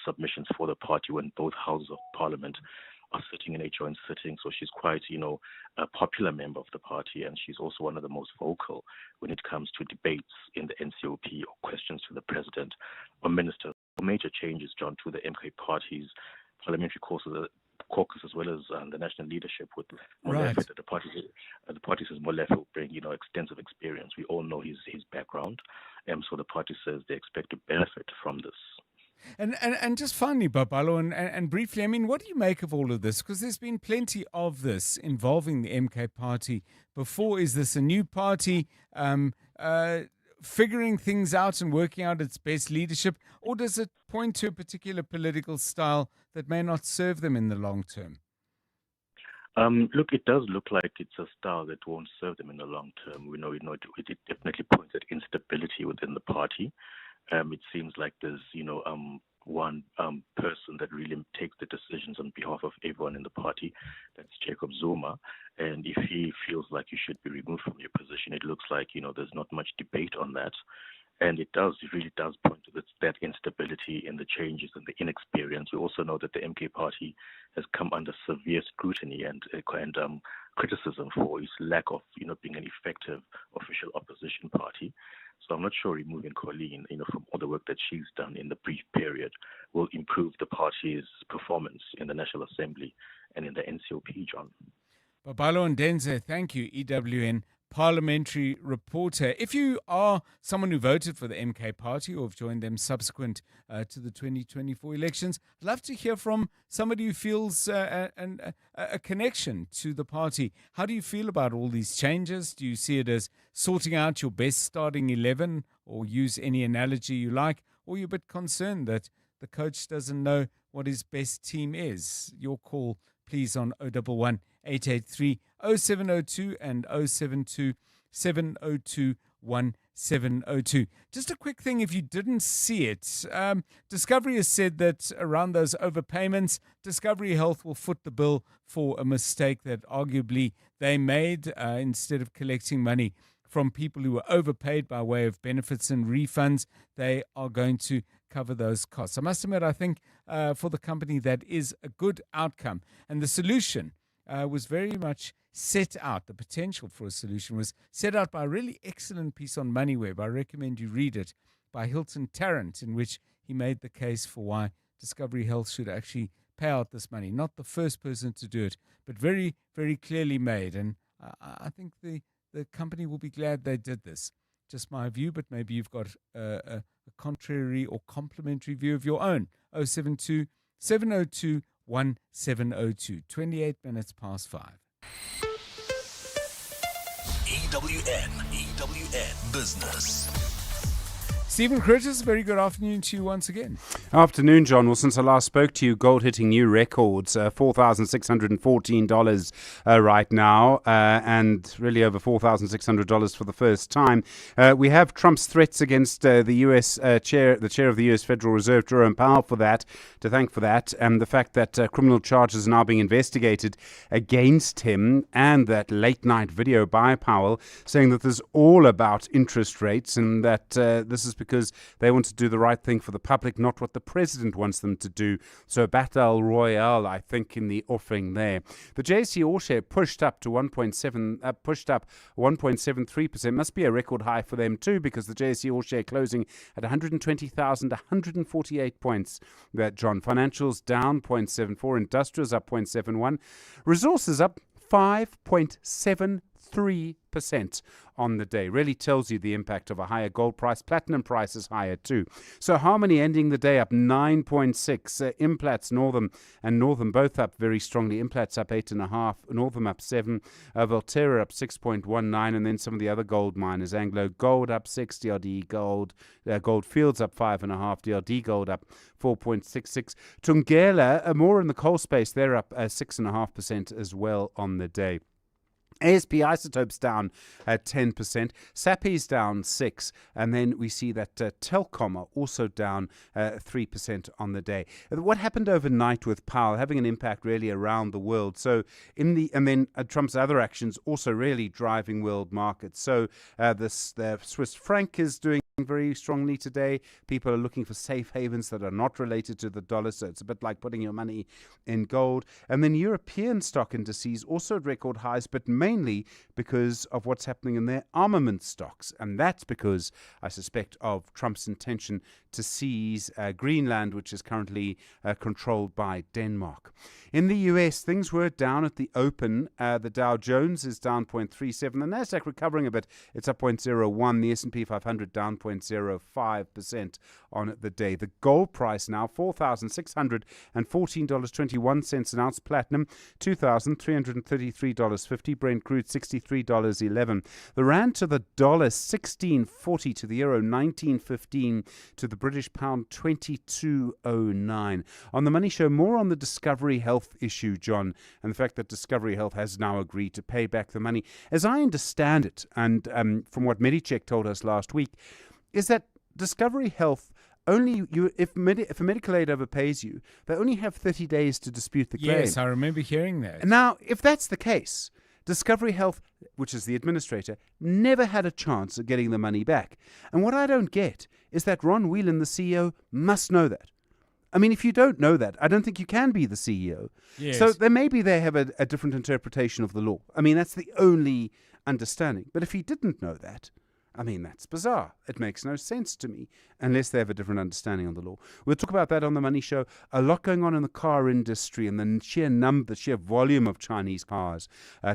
Speaker 8: submissions for the party when both houses of parliament are sitting in a joint sitting. So she's quite, a popular member of the party, and she's also one of the most vocal when it comes to debates in the NCOP or questions to the president or minister. Major changes, John, to the MK party's parliamentary caucus as well as the national leadership with
Speaker 1: Right.
Speaker 8: Molefe, that the party says Molefe will bring extensive experience. We all know his background, so the party says they expect to benefit from this.
Speaker 1: And just finally, Babalo, and briefly, I mean, what do you make of all of this? Because there's been plenty of this involving the MK party before. Is this a new party figuring things out and working out its best leadership, or does it point to a particular political style that may not serve them in the long term?
Speaker 8: Look, it does look like it's a style that won't serve them in the long term. We know it definitely points at instability within the party. It seems like there's, one person that really takes the decisions on behalf of everyone in the party. That's Jacob Zuma. And if he feels like you should be removed from your position, it looks like, there's not much debate on that. And it really does point to that instability in the changes and the inexperience. We also know that the MK party has come under severe scrutiny and criticism for its lack of, being an effective official opposition party. So I'm not sure removing Colleen, from all the work that she's done in the brief period will improve the party's performance in the National Assembly and in the NCOP, John.
Speaker 1: Babalo Ndenze, thank you, EWN parliamentary reporter. If you are someone who voted for the MK party or have joined them subsequent to the 2024 elections, I'd love to hear from somebody who feels a connection to the party. How do you feel about all these changes? Do you see it as sorting out your best starting 11, or use any analogy you like? Or are you a bit concerned that the coach doesn't know what his best team is? Your call, please, on 011 883 0702 and 072 702 1702. Just a quick thing, if you didn't see it, Discovery has said that around those overpayments, Discovery Health will foot the bill for a mistake that arguably they made. Instead of collecting money from people who were overpaid by way of benefits and refunds, they are going to cover those costs. I must admit, I think for the company that is a good outcome. And the solution was very much set out, the potential for a solution was set out by a really excellent piece on MoneyWeb. I recommend you read it, by Hilton Tarrant, in which he made the case for why Discovery Health should actually pay out this money. Not the first person to do it, but very, very clearly made. And I think the company will be glad they did this. Just my view, but maybe you've got a contrary or complementary view of your own. 072 702 1702, 28 minutes past 5.
Speaker 12: EWN Business.
Speaker 1: Stephen Curtis, very good afternoon to you once again.
Speaker 13: Afternoon, John. Well, since I last spoke to you, gold hitting new records, $4,614 right now, and really over $4,600 for the first time. We have Trump's threats against the U.S. the chair of the U.S. Federal Reserve, Jerome Powell, to thank for that, and the fact that criminal charges are now being investigated against him, and that late-night video by Powell saying that this is all about interest rates, and that this is because they want to do the right thing for the public, not what the president wants them to do. So battle royale, I think, in the offing there. The JSE All Share pushed up 1.73%. Must be a record high for them too, because the JSE All Share closing at 120,148 points. That John. Financials down 0.74, industrials up 0.71, resources up 5.73% on the day. Really tells you the impact of a higher gold price. Platinum price is higher too. So Harmony ending the day up 9.6. Implats, Northam and Northam both up very strongly. Implats up 8.5. Northam up 7. Volterra up 6.19. And then some of the other gold miners. Anglo Gold up 6. DRD Gold. Gold Fields up 5.5. DRD Gold up 4.66. Tungela, more in the coal space. They're up 6.5% as well on the day. ASP Isotopes down at 10%, Sappi's down 6%, and then we see that Telkom are also down 3% on the day. What happened overnight with Powell having an impact really around the world. So and then Trump's other actions also really driving world markets. So the Swiss franc is doing very strongly today. People are looking for safe havens that are not related to the dollar, so it's a bit like putting your money in gold. And then European stock indices also at record highs, but mainly because of what's happening in their armament stocks. And that's because, I suspect, of Trump's intention to seize Greenland, which is currently controlled by Denmark. In the US, things were down at the open. The Dow Jones is down 0.37. The Nasdaq recovering a bit. It's up 0.01. The S&P 500 down 0.05% on the day. The gold price now $4,614.21 an ounce. Platinum $2,333.50. Brent crude $63.11. The rand to the dollar 16.40, to the euro 19.15, to the British pound 22.09. On the Money Show, more on the Discovery Health issue, John, and the fact that Discovery Health has now agreed to pay back the money. As I understand it, and from what Matric told us last week, is that Discovery Health only if a medical aid overpays you, they only have 30 days to dispute the claim.
Speaker 1: Yes, I remember hearing that.
Speaker 13: Now, if that's the case, Discovery Health, which is the administrator, never had a chance of getting the money back. And what I don't get is that Ron Whelan, the CEO, must know that. I mean, if you don't know that, I don't think you can be the CEO.
Speaker 1: Yes.
Speaker 13: So maybe they have a different interpretation of the law. I mean, that's the only understanding. But if he didn't know that, I mean, that's bizarre. It makes no sense to me unless they have a different understanding of the law. We'll talk about that on the Money Show. A lot going on in the car industry and the sheer volume of Chinese cars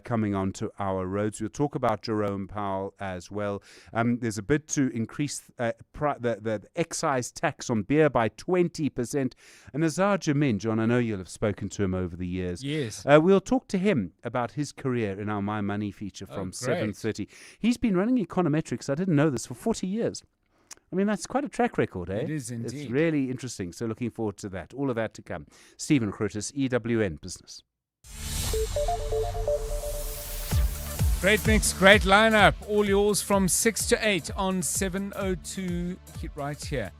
Speaker 13: coming onto our roads. We'll talk about Jerome Powell as well. There's a bid to increase the excise tax on beer by 20%. And Azar Jamin, John, I know you'll have spoken to him over the years.
Speaker 1: Yes.
Speaker 13: We'll talk to him about his career in our My Money feature from 7:30. He's been running econometrics, I didn't know this, for 40 years. I mean, that's quite a track record, eh?
Speaker 1: It is indeed.
Speaker 13: It's really interesting. So looking forward to that. All of that to come. Stephen Krutis, EWN Business.
Speaker 1: Great mix, great lineup. All yours from 6 to 8 on 702, right here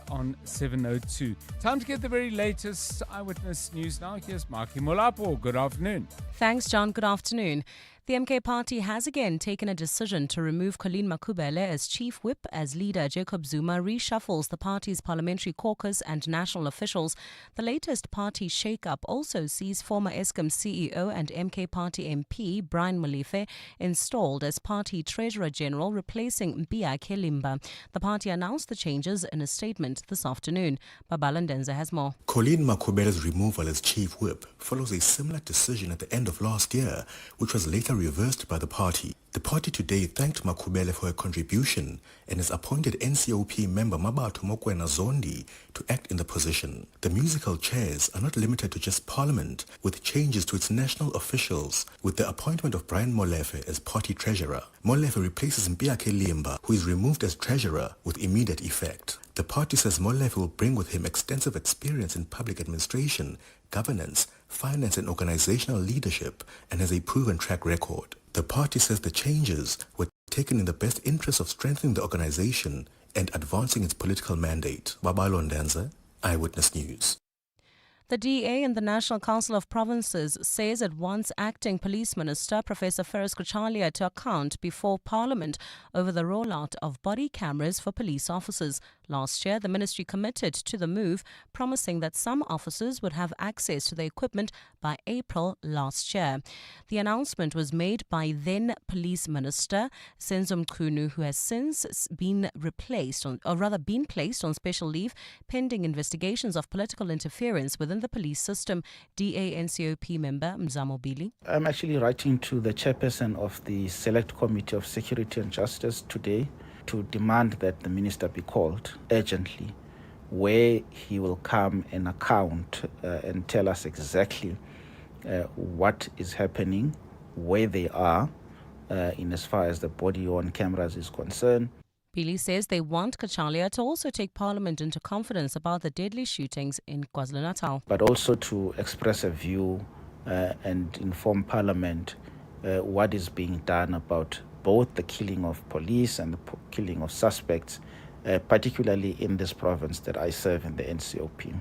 Speaker 1: on 702. Time to get the very latest eyewitness news now. Here's Maki Molapo. Good afternoon.
Speaker 9: Thanks, John. Good afternoon. The MK party has again taken a decision to remove Colleen Makhubele as chief whip as leader Jacob Zuma reshuffles the party's parliamentary caucus and national officials. The latest party shakeup also sees former Eskom CEO and MK party MP Brian Molefe installed as party treasurer general, replacing Mbia Kelimba. The party announced the changes in a statement this afternoon. Babala Ndenza has more.
Speaker 15: Colleen Makhubele's removal as chief whip follows a similar decision at the end of last year, which was later reversed by the party. The party today thanked Makhubele for her contribution and has appointed NCOP member Mabatho Mokoena Zondi to act in the position. The musical chairs are not limited to just parliament, with changes to its national officials, with the appointment of Brian Molefe as party treasurer. Molefe replaces Mbia Kelimba, who is removed as treasurer with immediate effect. The party says Molefe will bring with him extensive experience in public administration, governance, finance and organizational leadership, and has a proven track record. The party says the changes were taken in the best interest of strengthening the organization and advancing its political mandate. Babalo Ndanza, Eyewitness News.
Speaker 9: The DA and the National Council of Provinces says it wants acting police minister Professor Ferris Kuchalia to account before Parliament over the rollout of body cameras for police officers. Last year, the ministry committed to the move, promising that some officers would have access to the equipment by April last year. The announcement was made by then Police Minister Senzo Mchunu, who has since been placed on special leave pending investigations of political interference within the police system. DA NCOP member Mzamo Bili.
Speaker 10: I'm actually writing to the chairperson of the Select Committee of Security and Justice today to demand that the minister be called urgently, where he will come and account and tell us exactly what is happening, where they are in as far as the body-worn cameras is concerned.
Speaker 9: Bili says they want Kuchalia to also take Parliament into confidence about the deadly shootings in KwaZulu-Natal.
Speaker 10: But also to express a view and inform Parliament what is being done about both the killing of police and the killing of suspects, particularly in this province that I serve in the NCOP.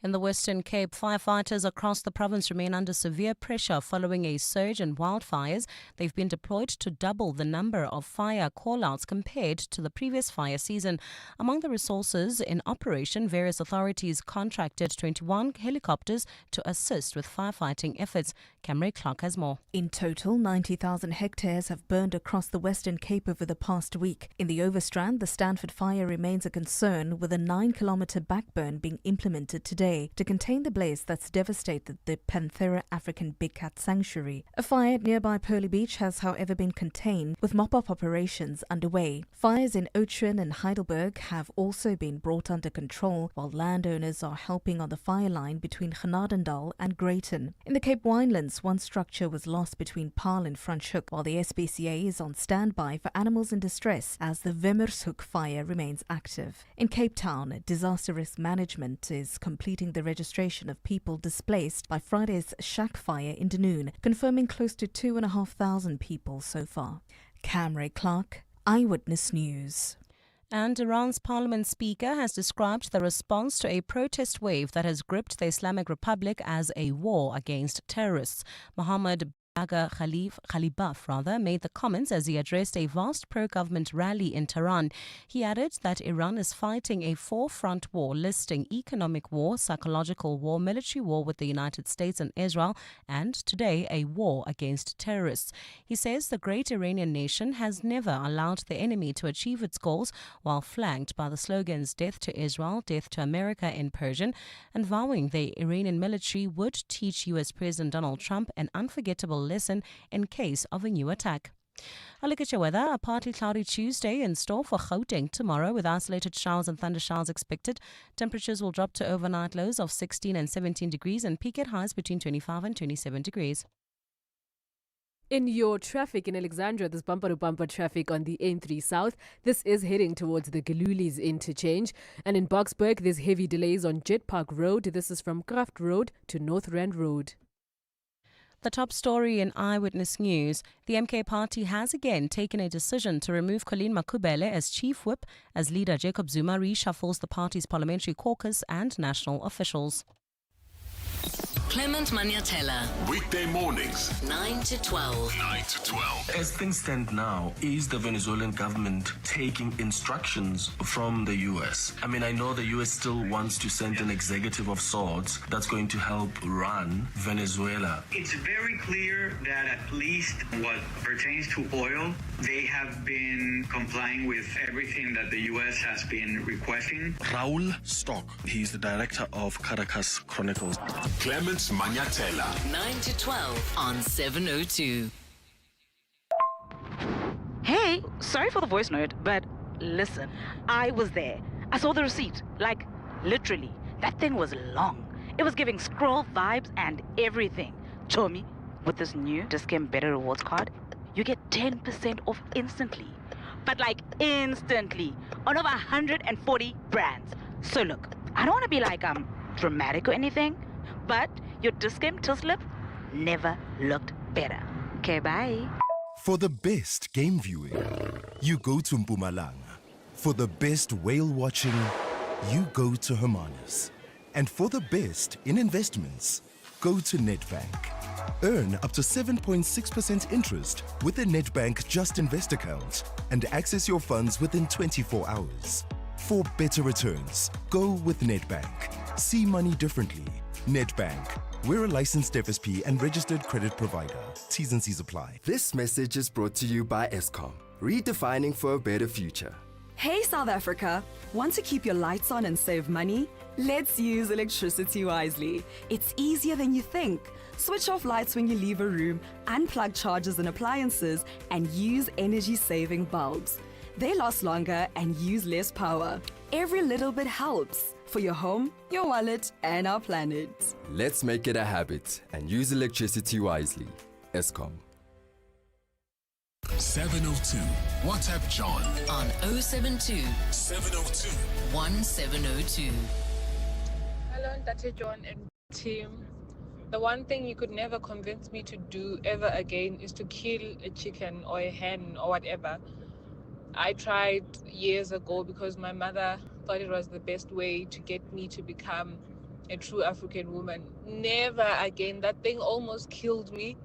Speaker 9: In the Western Cape, firefighters across the province remain under severe pressure following a surge in wildfires. They've been deployed to double the number of fire call-outs compared to the previous fire season. Among the resources in operation, various authorities contracted 21 helicopters to assist with firefighting efforts. Camry Clark has more.
Speaker 6: In total, 90,000 hectares have burned across the Western Cape over the past week. In the Overstrand, the Stanford fire remains a concern, with a 9-kilometre backburn being implemented today to contain the blaze that's devastated the Panthera African big cat sanctuary. A fire at nearby Pearly Beach has, however, been contained, with mop-up operations underway. Fires in Oudtshoorn and Heidelberg have also been brought under control, while landowners are helping on the fire line between Genadendal and Greyton. In the Cape Winelands, one structure was lost between Paarl and Franschhoek, while the SPCA is on standby for animals in distress as the Wimmershoek fire remains active. In Cape Town, disaster risk management is completing the registration of people displaced by Friday's shack fire in Dunoon, confirming close to 2,500 people so far. Camry Clark, Eyewitness News.
Speaker 9: And Iran's parliament speaker has described the response to a protest wave that has gripped the Islamic Republic as a war against terrorists. Mohammed Khalibaf made the comments as he addressed a vast pro-government rally in Tehran. He added that Iran is fighting a four-front war, listing economic war, psychological war, military war with the United States and Israel, and today a war against terrorists. He says the great Iranian nation has never allowed the enemy to achieve its goals, while flanked by the slogans "Death to Israel, Death to America" in Persian, and vowing the Iranian military would teach U.S. President Donald Trump an unforgettable lesson in case of a new attack. A look at your weather. A partly cloudy Tuesday in store for Gauteng tomorrow, with isolated showers and thunder showers expected. Temperatures will drop to overnight lows of 16 and 17 degrees and peak at highs between 25 and 27 degrees.
Speaker 3: In your traffic in Alexandria, there's bumper-to-bumper traffic on the N3 South. This is heading towards the Galulis interchange. And in Boksburg, there's heavy delays on Jet Park Road. This is from Kraft Road to North Rand Road.
Speaker 9: The top story in Eyewitness News. The MK party has again taken a decision to remove Colleen Makhubele as chief whip as leader Jacob Zuma reshuffles the party's parliamentary caucus and national officials.
Speaker 4: Clement Maniatella.
Speaker 12: Weekday mornings,
Speaker 4: 9 to 12.
Speaker 12: 9 to 12.
Speaker 19: As things stand now, is the Venezuelan government taking instructions from the U.S.? I mean, I know the U.S. still wants to send an executive of sorts that's going to help run Venezuela.
Speaker 20: It's very clear that at least what pertains to oil, they have been complying with everything that the U.S. has been requesting.
Speaker 19: Raul Stock, he's the director of Caracas Chronicles.
Speaker 12: Clement Maniatella.
Speaker 4: 9 to 12 on 702.
Speaker 23: Hey, sorry for the voice note, but listen, I was there. I saw the receipt. Like, literally. That thing was long. It was giving scroll vibes and everything. Chomi, with this new Discount Better Rewards card, you get 10% off instantly. But like instantly, on over 140 brands. So look, I don't want to be like dramatic or anything, but your Discount till slip never looked better. Okay, bye.
Speaker 24: For the best game viewing, you go to Mpumalanga. For the best whale watching, you go to Hermanus. And for the best in investments, go to Nedbank. Earn up to 7.6% interest with the Nedbank Just Invest account and access your funds within 24 hours. For better returns, go with Nedbank. See money differently. Nedbank. We're a licensed FSP and registered credit provider. T's and C's apply.
Speaker 25: This message is brought to you by Eskom, redefining for a better future.
Speaker 27: Hey South Africa, want to keep your lights on and save money? Let's use electricity wisely. It's easier than you think. Switch off lights when you leave a room, unplug chargers and appliances, and use energy-saving bulbs. They last longer and use less power. Every little bit helps. For your home, your wallet, and our planet.
Speaker 25: Let's make it a habit and use electricity wisely. Eskom.
Speaker 12: 702. WhatsApp John
Speaker 4: on 072
Speaker 12: 702
Speaker 4: 1702.
Speaker 28: Hello, Dr. John and team.
Speaker 2: The one thing you could never convince me to do ever again is to kill a chicken or a hen or whatever. I tried years ago because my mother thought it was the best way to get me to become a true African woman. Never again. That thing almost killed me.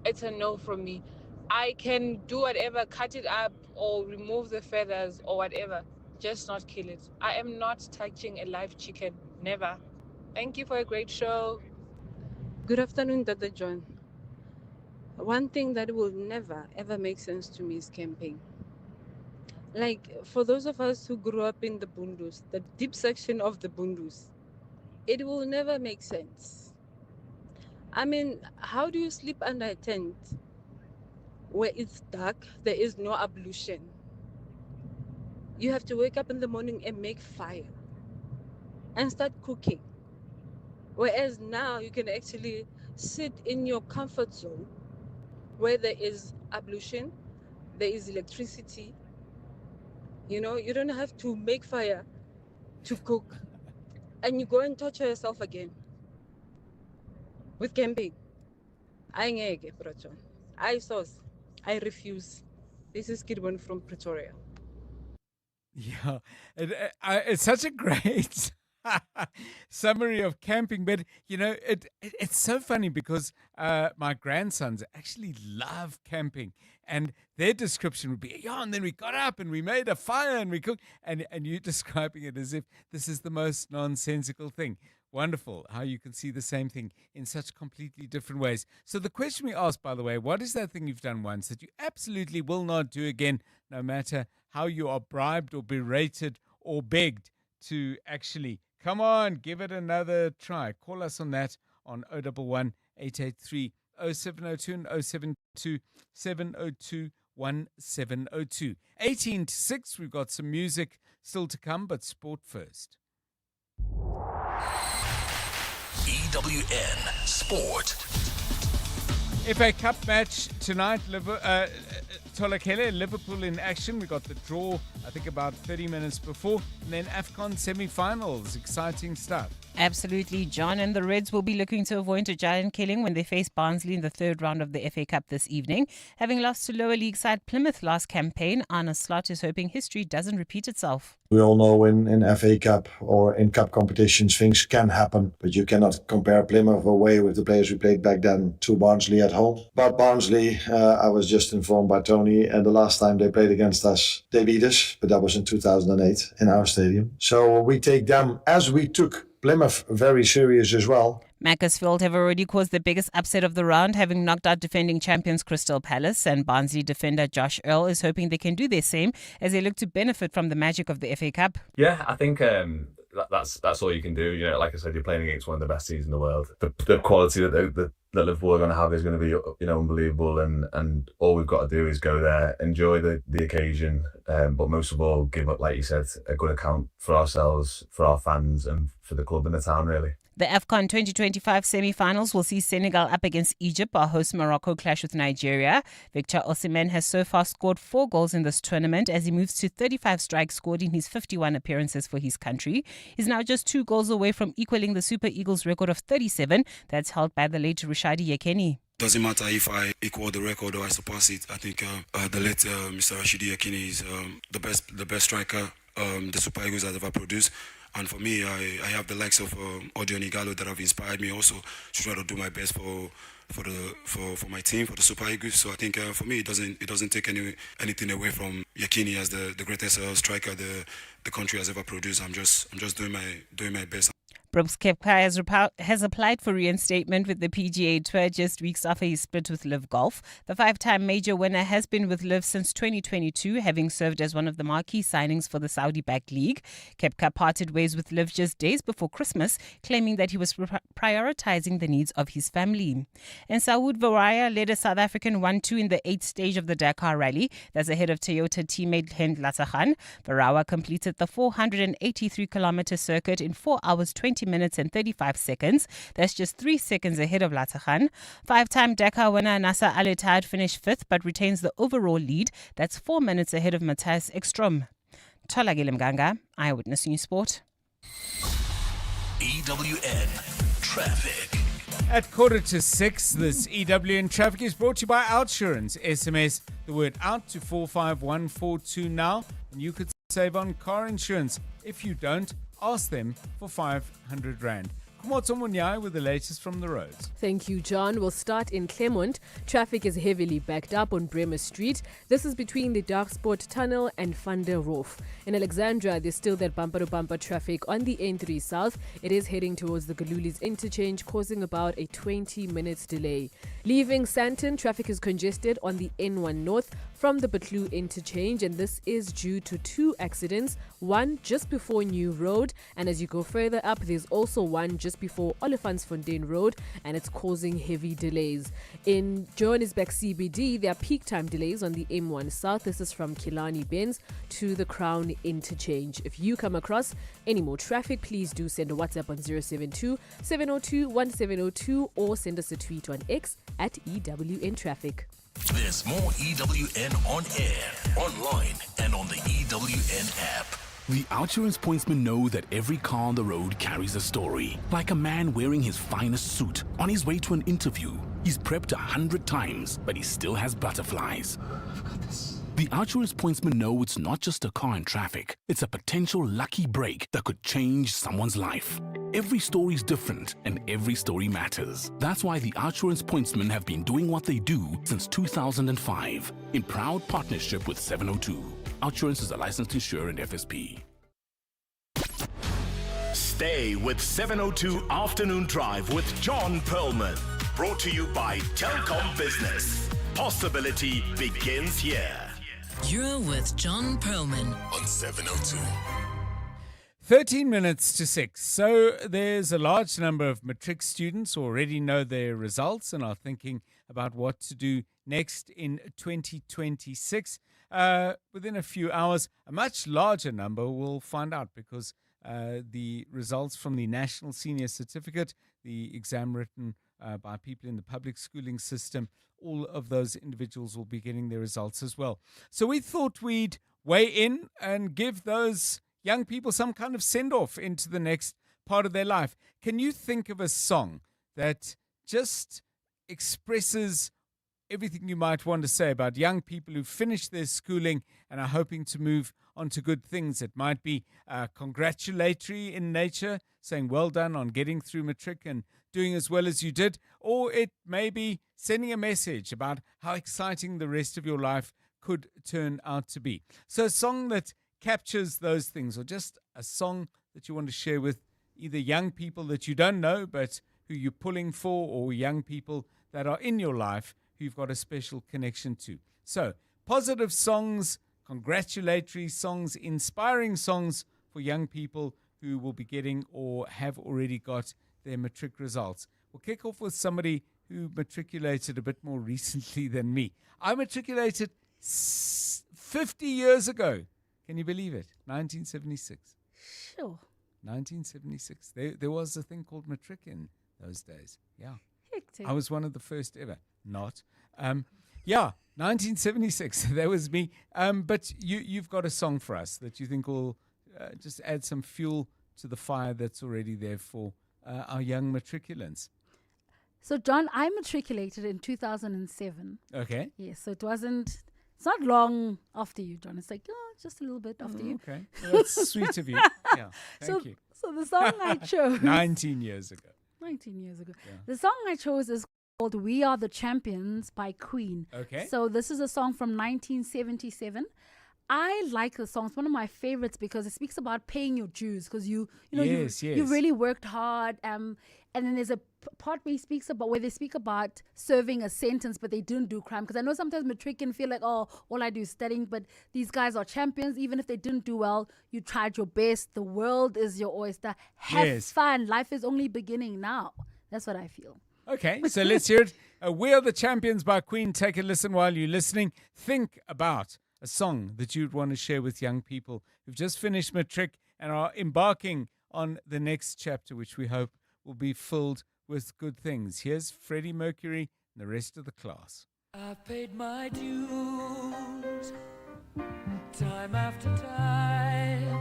Speaker 2: It's a no from me. I can do whatever, cut it up or remove the feathers or whatever, just not kill it. I am not touching a live chicken. Never. Thank you for a great show.
Speaker 7: Good afternoon, Dr. John. One thing that will never ever make sense to me is camping. Like, for those of us who grew up in the Bundus, the deep section of the Bundus, it will never make sense. I mean, how do you sleep under a tent where it's dark, there is no ablution? You have to wake up in the morning and make fire and start cooking. Whereas now you can actually sit in your comfort zone where there is ablution, there is electricity. You know, you don't have to make fire to cook, and you go and torture yourself again with camping. I ngeke, Braton. I refuse. This is Kidwin from Pretoria.
Speaker 1: Yeah, it's such a great summary of camping, but you know, it's so funny because my grandsons actually love camping, and their description would be, yeah, and then we got up and we made a fire and we cooked, and you describing it as if this is the most nonsensical thing. Wonderful how you can see the same thing in such completely different ways. So the question we asked, by the way, what is that thing you've done once that you absolutely will not do again, no matter how you are bribed or berated or begged to actually come on, give it another try? Call us on that on 011 883 0702 and 072 702 1702. 18 to 6, we've got some music still to come, but sport first.
Speaker 12: EWN Sport.
Speaker 1: FA Cup match tonight, Tolakele, Liverpool in action. We got the draw, I think, about 30 minutes before. And then AFCON semi-finals. Exciting stuff.
Speaker 9: Absolutely, John. And the Reds will be looking to avoid a giant killing when they face Barnsley in the third round of the FA Cup this evening. Having lost to lower league side Plymouth last campaign, Arne Slot is hoping history doesn't repeat itself.
Speaker 11: We all know in FA Cup or in cup competitions things can happen, but you cannot compare Plymouth away with the players we played back then to Barnsley at home. But Barnsley, I was just informed by Tony, and the last time they played against us, they beat us, but that was in 2008 in our stadium. So we take them, as we took Plymouth, very serious as well.
Speaker 9: Macclesfield have already caused the biggest upset of the round, having knocked out defending champions Crystal Palace, and Barnsley defender Josh Earl is hoping they can do the same as they look to benefit from the magic of the FA Cup.
Speaker 16: Yeah, I think that's all you can do. You know, like I said, you're playing against one of the best teams in the world. The quality that Liverpool are going to have is going to be, you know, unbelievable, and all we've got to do is go there, enjoy the occasion, but most of all, give up, like you said, a good account for ourselves, for our fans, and for the club and the town, really.
Speaker 9: The AFCON 2025 semi-finals will see Senegal up against Egypt, while host Morocco clash with Nigeria. Victor Osimhen has so far scored 4 goals in this tournament as he moves to 35 strikes scored in his 51 appearances for his country. He's now just 2 goals away from equaling the Super Eagles record of 37 that's held by the late Rashidi Yekini.
Speaker 17: Doesn't matter if I equal the record or I surpass it. I think the late Mr. Rashidi Yekini is the best striker the Super Eagles has ever produced. And for me, I have the likes of Odion Igalo that have inspired me also to try to do my best for my team, for the Super Eagles. So I think for me, it doesn't take anything away from Yekini as the greatest striker the country has ever produced. I'm just doing my best.
Speaker 9: Brooks Koepka has applied for reinstatement with the PGA Tour just weeks after he split with LIV Golf. The 5-time major winner has been with LIV since 2022, having served as one of the marquee signings for the Saudi-backed league. Koepka parted ways with LIV just days before Christmas, claiming that he was prioritizing the needs of his family. And Saud Varaya led a South African 1-2 in the 8th stage of the Dakar Rally. That's ahead of Toyota teammate Hend Latachan. Varawa completed the 483-kilometer circuit in 4 hours, 20 minutes and 35 seconds. That's just 3 seconds ahead of Latachan. 5-time Dakar winner Nasser Al-Attad finished 5th but retains the overall lead. That's 4 minutes ahead of Matthias Ekstrom. Tolagile Mganga, Eyewitness News Sport.
Speaker 12: EWN Traffic.
Speaker 1: At 5:45, this EWN Traffic is brought to you by Outsurance. SMS the word out to 45142 now, and you could save on car insurance. If you don't, ask them for 500 Rand. Kumotso Munyai with the latest from the roads.
Speaker 3: Thank you, John. We'll start in Claremont. Traffic is heavily backed up on Bremer Street. This is between the Darksport Tunnel and Van der Roof. In Alexandra, there's still that bumper-to-bumper traffic on the N3 South. It is heading towards the Galulis interchange, causing about a 20 minutes delay. Leaving Sandton, traffic is congested on the N1 North from the Batlu interchange, and this is due to two accidents, one just before New Road, and as you go further up, there's also one just before Olifantsfontein Road, and it's causing heavy delays. In Johannesburg CBD, there are peak time delays on the M1 South. This is from Killarney Benz to the Crown interchange. If you come across any more traffic, please do send a WhatsApp on 072 702 1702 or send us a tweet on X at EWN Traffic.
Speaker 12: There's more EWN on air, online, and on the EWN app.
Speaker 5: The Outsurance pointsmen know that every car on the road carries a story. Like a man wearing his finest suit on his way to an interview. He's prepped 100 times, but he still has butterflies. I've got this. The Outsurance pointsmen know it's not just a car in traffic. It's a potential lucky break that could change someone's life. Every story's different, and every story matters. That's why the Outsurance pointsmen have been doing what they do since 2005, in proud partnership with 702. Outsurance is a licensed insurer and FSP.
Speaker 12: Stay with 702 Afternoon Drive with John Perlman. Brought to you by Telkom Business. Possibility begins here.
Speaker 4: You're with John Perlman
Speaker 12: on 702.
Speaker 1: 13 minutes to 6. So there's a large number of Matric students who already know their results and are thinking about what to do next in 2026. Within a few hours, a much larger number will find out because the results from the National Senior Certificate, the exam written by people in the public schooling system, all of those individuals will be getting their results as well. So we thought we'd weigh in and give those young people some kind of send-off into the next part of their life. Can you think of a song that just expresses everything you might want to say about young people who finish their schooling and are hoping to move on to good things? It might be congratulatory in nature, saying well done on getting through Matric and doing as well as you did, or it may be sending a message about how exciting the rest of your life could turn out to be. So a song that captures those things, or just a song that you want to share with either young people that you don't know but who you're pulling for, or young people that are in your life who you've got a special connection to. So positive songs, congratulatory songs, inspiring songs for young people who will be getting or have already got their Matric results. We'll kick off with somebody who matriculated a bit more recently than me. I matriculated 50 years ago. Can you believe it? 1976.
Speaker 8: Sure.
Speaker 1: 1976. There was a thing called Matric in those days. Yeah.
Speaker 8: Hectic.
Speaker 1: I was one of the first ever. Not. Yeah, 1976. That was me. But you've got a song for us that you think will just add some fuel to the fire that's already there for our young matriculants.
Speaker 8: So, John, I matriculated in 2007.
Speaker 1: Okay.
Speaker 8: Yes, so it's not long after you, John. It's like, just a little bit after you.
Speaker 1: Okay. Well, that's sweet of you. Yeah, thank you.
Speaker 8: So the song I chose...
Speaker 1: 19 years ago.
Speaker 8: 19 years ago.
Speaker 1: Yeah.
Speaker 8: The song I chose is called We Are the Champions by Queen.
Speaker 1: Okay.
Speaker 8: So this is a song from 1977. I like the song. It's one of my favorites because it speaks about paying your dues, because you really worked hard. And then there's a part where they speak about serving a sentence, but they didn't do crime. Because I know sometimes Matric can feel like, all I do is studying, but these guys are champions. Even if they didn't do well, you tried your best. The world is your oyster. Have fun. Life is only beginning now. That's what I feel.
Speaker 1: Okay, so let's hear it. We Are the Champions by Queen. Take a listen while you're listening. Think about a song that you'd want to share with young people who've just finished Matric and are embarking on the next chapter, which we hope will be filled with good things. Here's Freddie Mercury and the rest of the class.
Speaker 14: I've paid my dues time after time.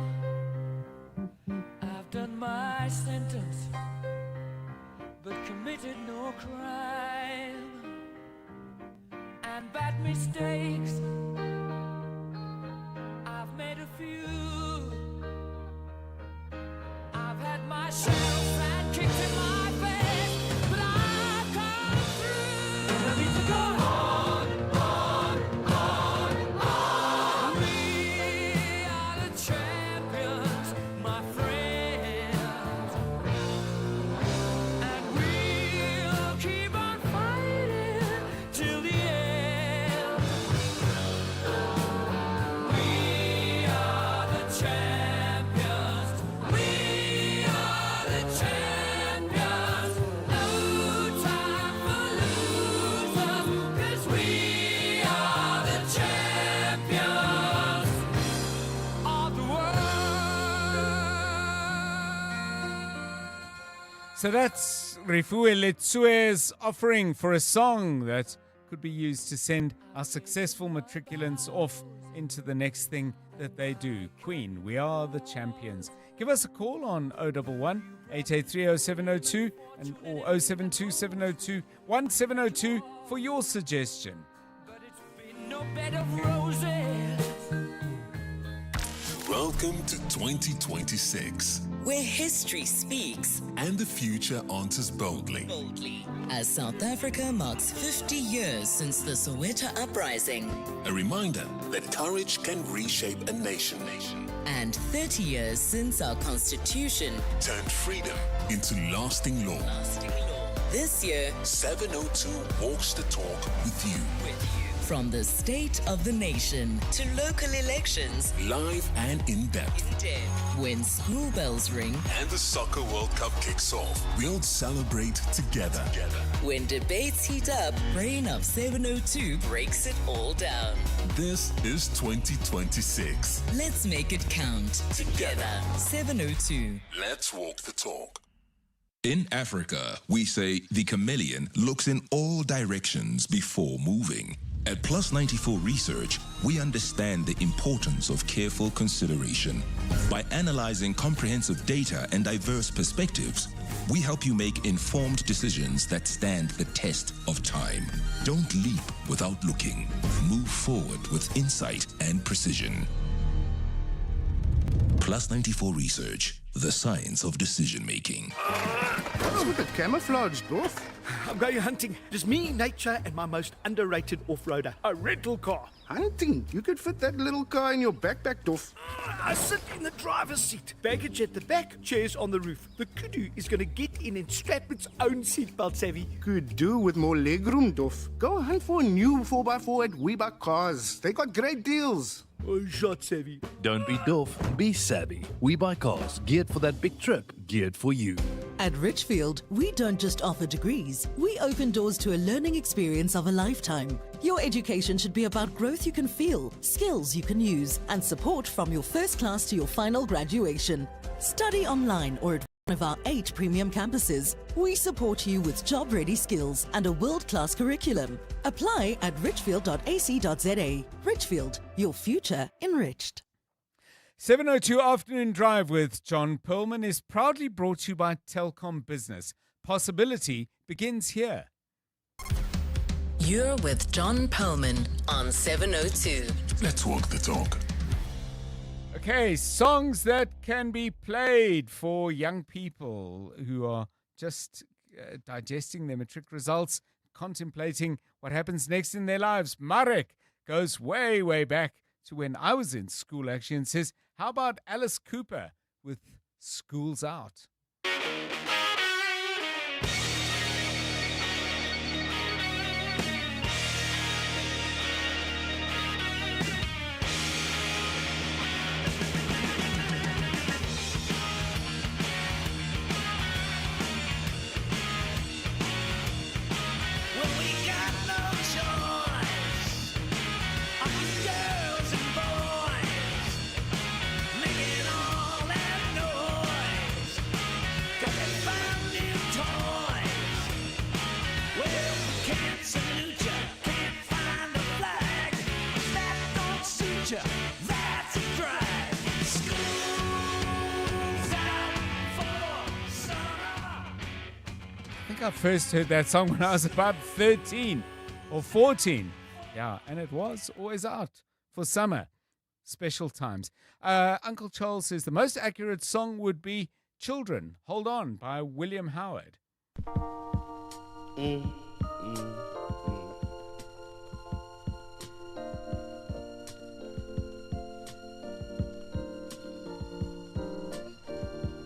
Speaker 14: I've done my sentence, but committed no crime. And bad mistakes, I've made a few. I've had my shells and kicked in my face, but I've come through. I need to go on, on, on, on. We are the champions, my friends, and we'll keep on fighting till the end. We are the champions. We are the champions. No time for losers, 'cause we are the champions of the world.
Speaker 1: So that's Rifue Letsue's offering for a song that could be used to send our successful matriculants off into the next thing that they do. Queen, we are the champions. Give us a call on 011 883 0702 and or 072 702 1702 for your suggestion.
Speaker 14: No bed of roses.
Speaker 12: Welcome to 2026,
Speaker 4: where history speaks
Speaker 12: and the future answers boldly.
Speaker 4: as South Africa marks 50 years since the Soweto uprising
Speaker 12: A reminder that courage can reshape a nation.
Speaker 4: and 30 years since our constitution.
Speaker 12: Turned freedom into lasting law.
Speaker 4: This year,
Speaker 12: 702 walks the talk with you.
Speaker 4: from the state of the nation to local elections,
Speaker 12: Live and in depth.
Speaker 4: when school bells ring,
Speaker 12: And the Soccer World Cup kicks off. We'll celebrate together.
Speaker 4: when debates heat up, Brain of 702 breaks it all down.
Speaker 12: This is 2026.
Speaker 4: Let's make it count. Together, 702.
Speaker 12: Let's walk the talk.
Speaker 10: In Africa, we say the chameleon looks in all directions before moving. At Plus 94 Research, we understand the importance of careful consideration. By analyzing comprehensive data and diverse perspectives, we help you make informed decisions that stand the test of time. Don't leap without looking. Move forward with insight and precision. Plus 94 Research, the science of decision making.
Speaker 13: Look at camouflage, Dorf. I'm going hunting. Just me, nature, and my most underrated off-roader, a rental car. Hunting? You could fit that little car in your backpack, Dorf. I sit in the driver's seat. Baggage at the back, chairs on the roof. The kudu is going to get in and strap its own seatbelt, Savvy. Could do with more legroom, Dorf. Go hunt for a new 4x4 at WeBuy Cars. They got great deals. Oh, shot, Savvy.
Speaker 15: Don't be doof, be savvy. We buy cars geared for that big trip, geared for you.
Speaker 18: At Richfield, we don't just offer degrees, we open doors to a learning experience of a lifetime. Your education should be about growth you can feel, skills you can use, and support from your first class to your final graduation. Study online or at one of our 8 premium campuses. We support you with job-ready skills and a world-class curriculum. Apply at richfield.ac.za. Richfield, your future enriched.
Speaker 1: 702 Afternoon Drive with John Perlman is proudly brought to you by Telkom Business. Possibility begins here.
Speaker 4: You're with John Perlman on 702.
Speaker 12: Let's walk the talk.
Speaker 1: Okay, songs that can be played for young people who are just digesting their matric results, contemplating what happens next in their lives. Matric goes way, way back to when I was in school, actually, and says, how about Alice Cooper with School's Out? think I first heard that song when I was about 13 or 14. Yeah, and it was always out for summer. Special times. Uncle Charles says the most accurate song would be Children, Hold On by William Howard.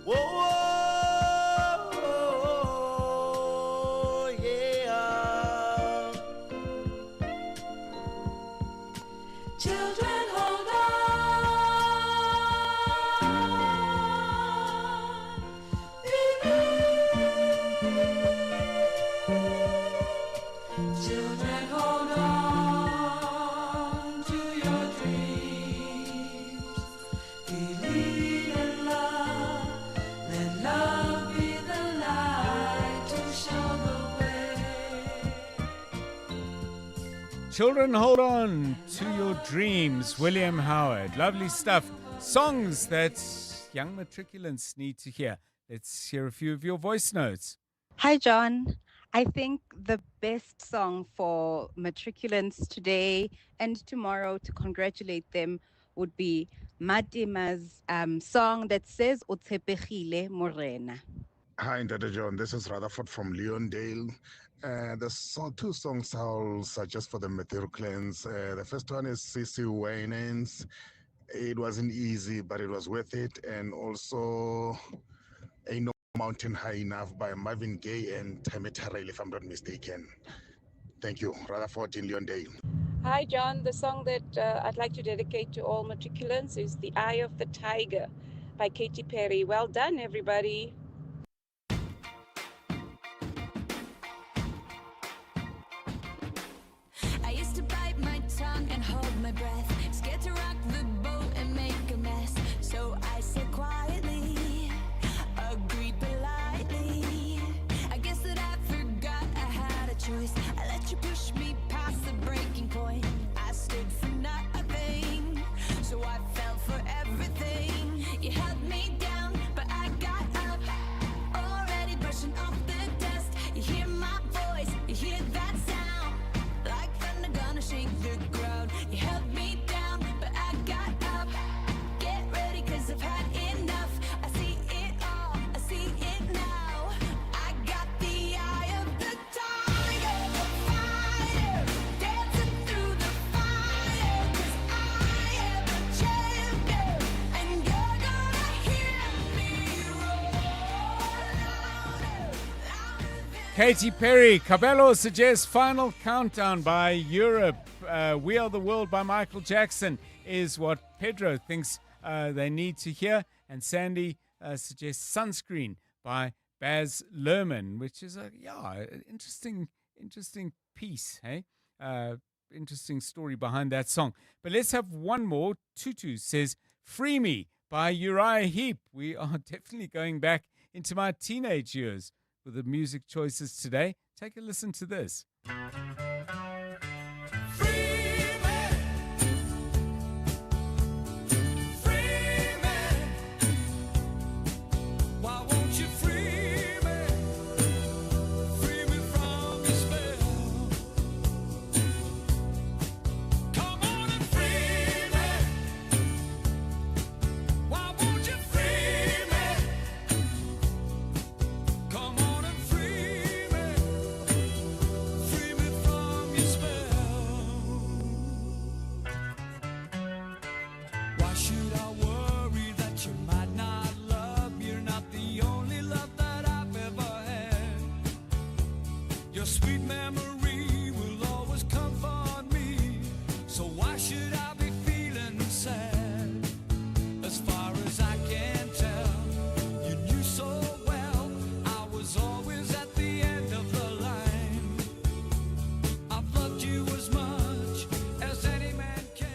Speaker 14: Whoa, yeah. Children, hold on. Children, hold on to your dreams. Believe in love. Let love be the light to show the way.
Speaker 1: Children, hold on to your dreams, William Howard. Lovely stuff. Songs that young matriculants need to hear. Let's hear a few of your voice notes.
Speaker 6: Hi, John. I think the best song for matriculants today and tomorrow to congratulate them would be Matima's song that says Otshepegile Morena.
Speaker 19: Hi, Dada John. This is Rutherford from Leondale. Two songs I'll suggest for the matriculants. The first one is CC Wainens. It wasn't easy, but it was worth it. And also, Ain't No Mountain High Enough by Marvin Gaye and Tammy Terrell, if I'm not mistaken. Thank you. Rutherford in Leondale.
Speaker 20: Hi, John. The song that I'd like to dedicate to all matriculants is The Eye of the Tiger by Katy Perry. Well done, everybody.
Speaker 14: I used to bite my tongue and hold my breath, scared to rock the boat and make a mess. So I said quietly, agreed politely. I guess that I forgot I had a choice. I let you push me past the breaking point. I stood for nothing, so I fell for everything. You held me down, but I got up, already brushing off the dust. You hear my voice, you hear that sound, like thunder gonna shake the ground. You held me down, but I got up. Get ready, 'cause I've had enough. I see it all, I see it now. I got the eye of the tiger, the fire, dancing through the fire. 'Cause I am a champion, and you're gonna hear me
Speaker 1: Katy Perry. Cabello suggests Final Countdown by Europe. We Are the World by Michael Jackson is what Pedro thinks they need to hear. And Sandy suggests Sunscreen by Baz Luhrmann, which is an interesting piece, hey? Interesting story behind that song. But let's have one more. Tutu says Free Me by Uriah Heep. We are definitely going back into my teenage years with the music choices today. Take a listen to this.
Speaker 14: Why won't you free me? Free me from your spell. Come on and free me. Why won't you free me? Come on and free me. Free me from your spell. Why should I worry that you might not love me? You're not the only love that I've ever had. Your sweet memory will always comfort me. So why should I be feeling sad? As far as I can tell, you knew so well I was always at the end of the line. I've loved you as much as any man can.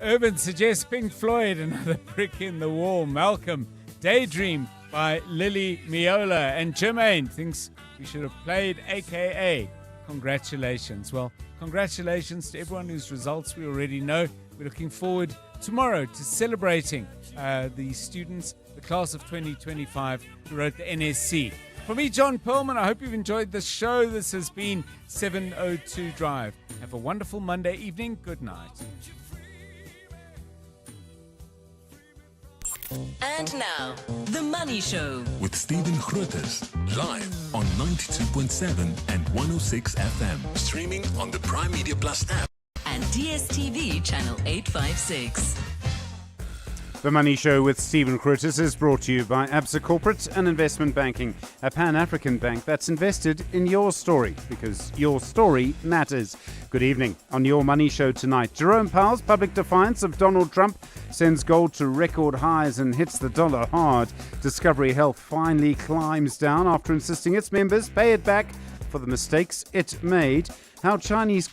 Speaker 1: Urban suggests Pink Floyd, Another Brick in the Wall. Malcolm, Daydream by Lily Miola. And Jermaine thinks we should have played AKA. Congratulations. Well, congratulations to everyone whose results we already know. We're looking forward tomorrow to celebrating the students, the class of 2025 who wrote the NSC. For For me, John Perlman, I hope you've enjoyed the show. This has been 702 Drive. Have a wonderful Monday evening. Good night.
Speaker 4: And now, The Money Show.
Speaker 10: With Stephen Grootes, live on 92.7 and 106 FM. Streaming on the Prime Media Plus app.
Speaker 4: And DSTV channel 856.
Speaker 2: The Money Show with Stephen Grootes is brought to you by Absa Corporate and Investment Banking, a Pan-African bank that's invested in your story because your story matters. Good evening. On Your Money Show tonight, Jerome Powell's public defiance of Donald Trump sends gold to record highs and hits the dollar hard. Discovery Health finally climbs down after insisting its members pay it back for the mistakes it made. How Chinese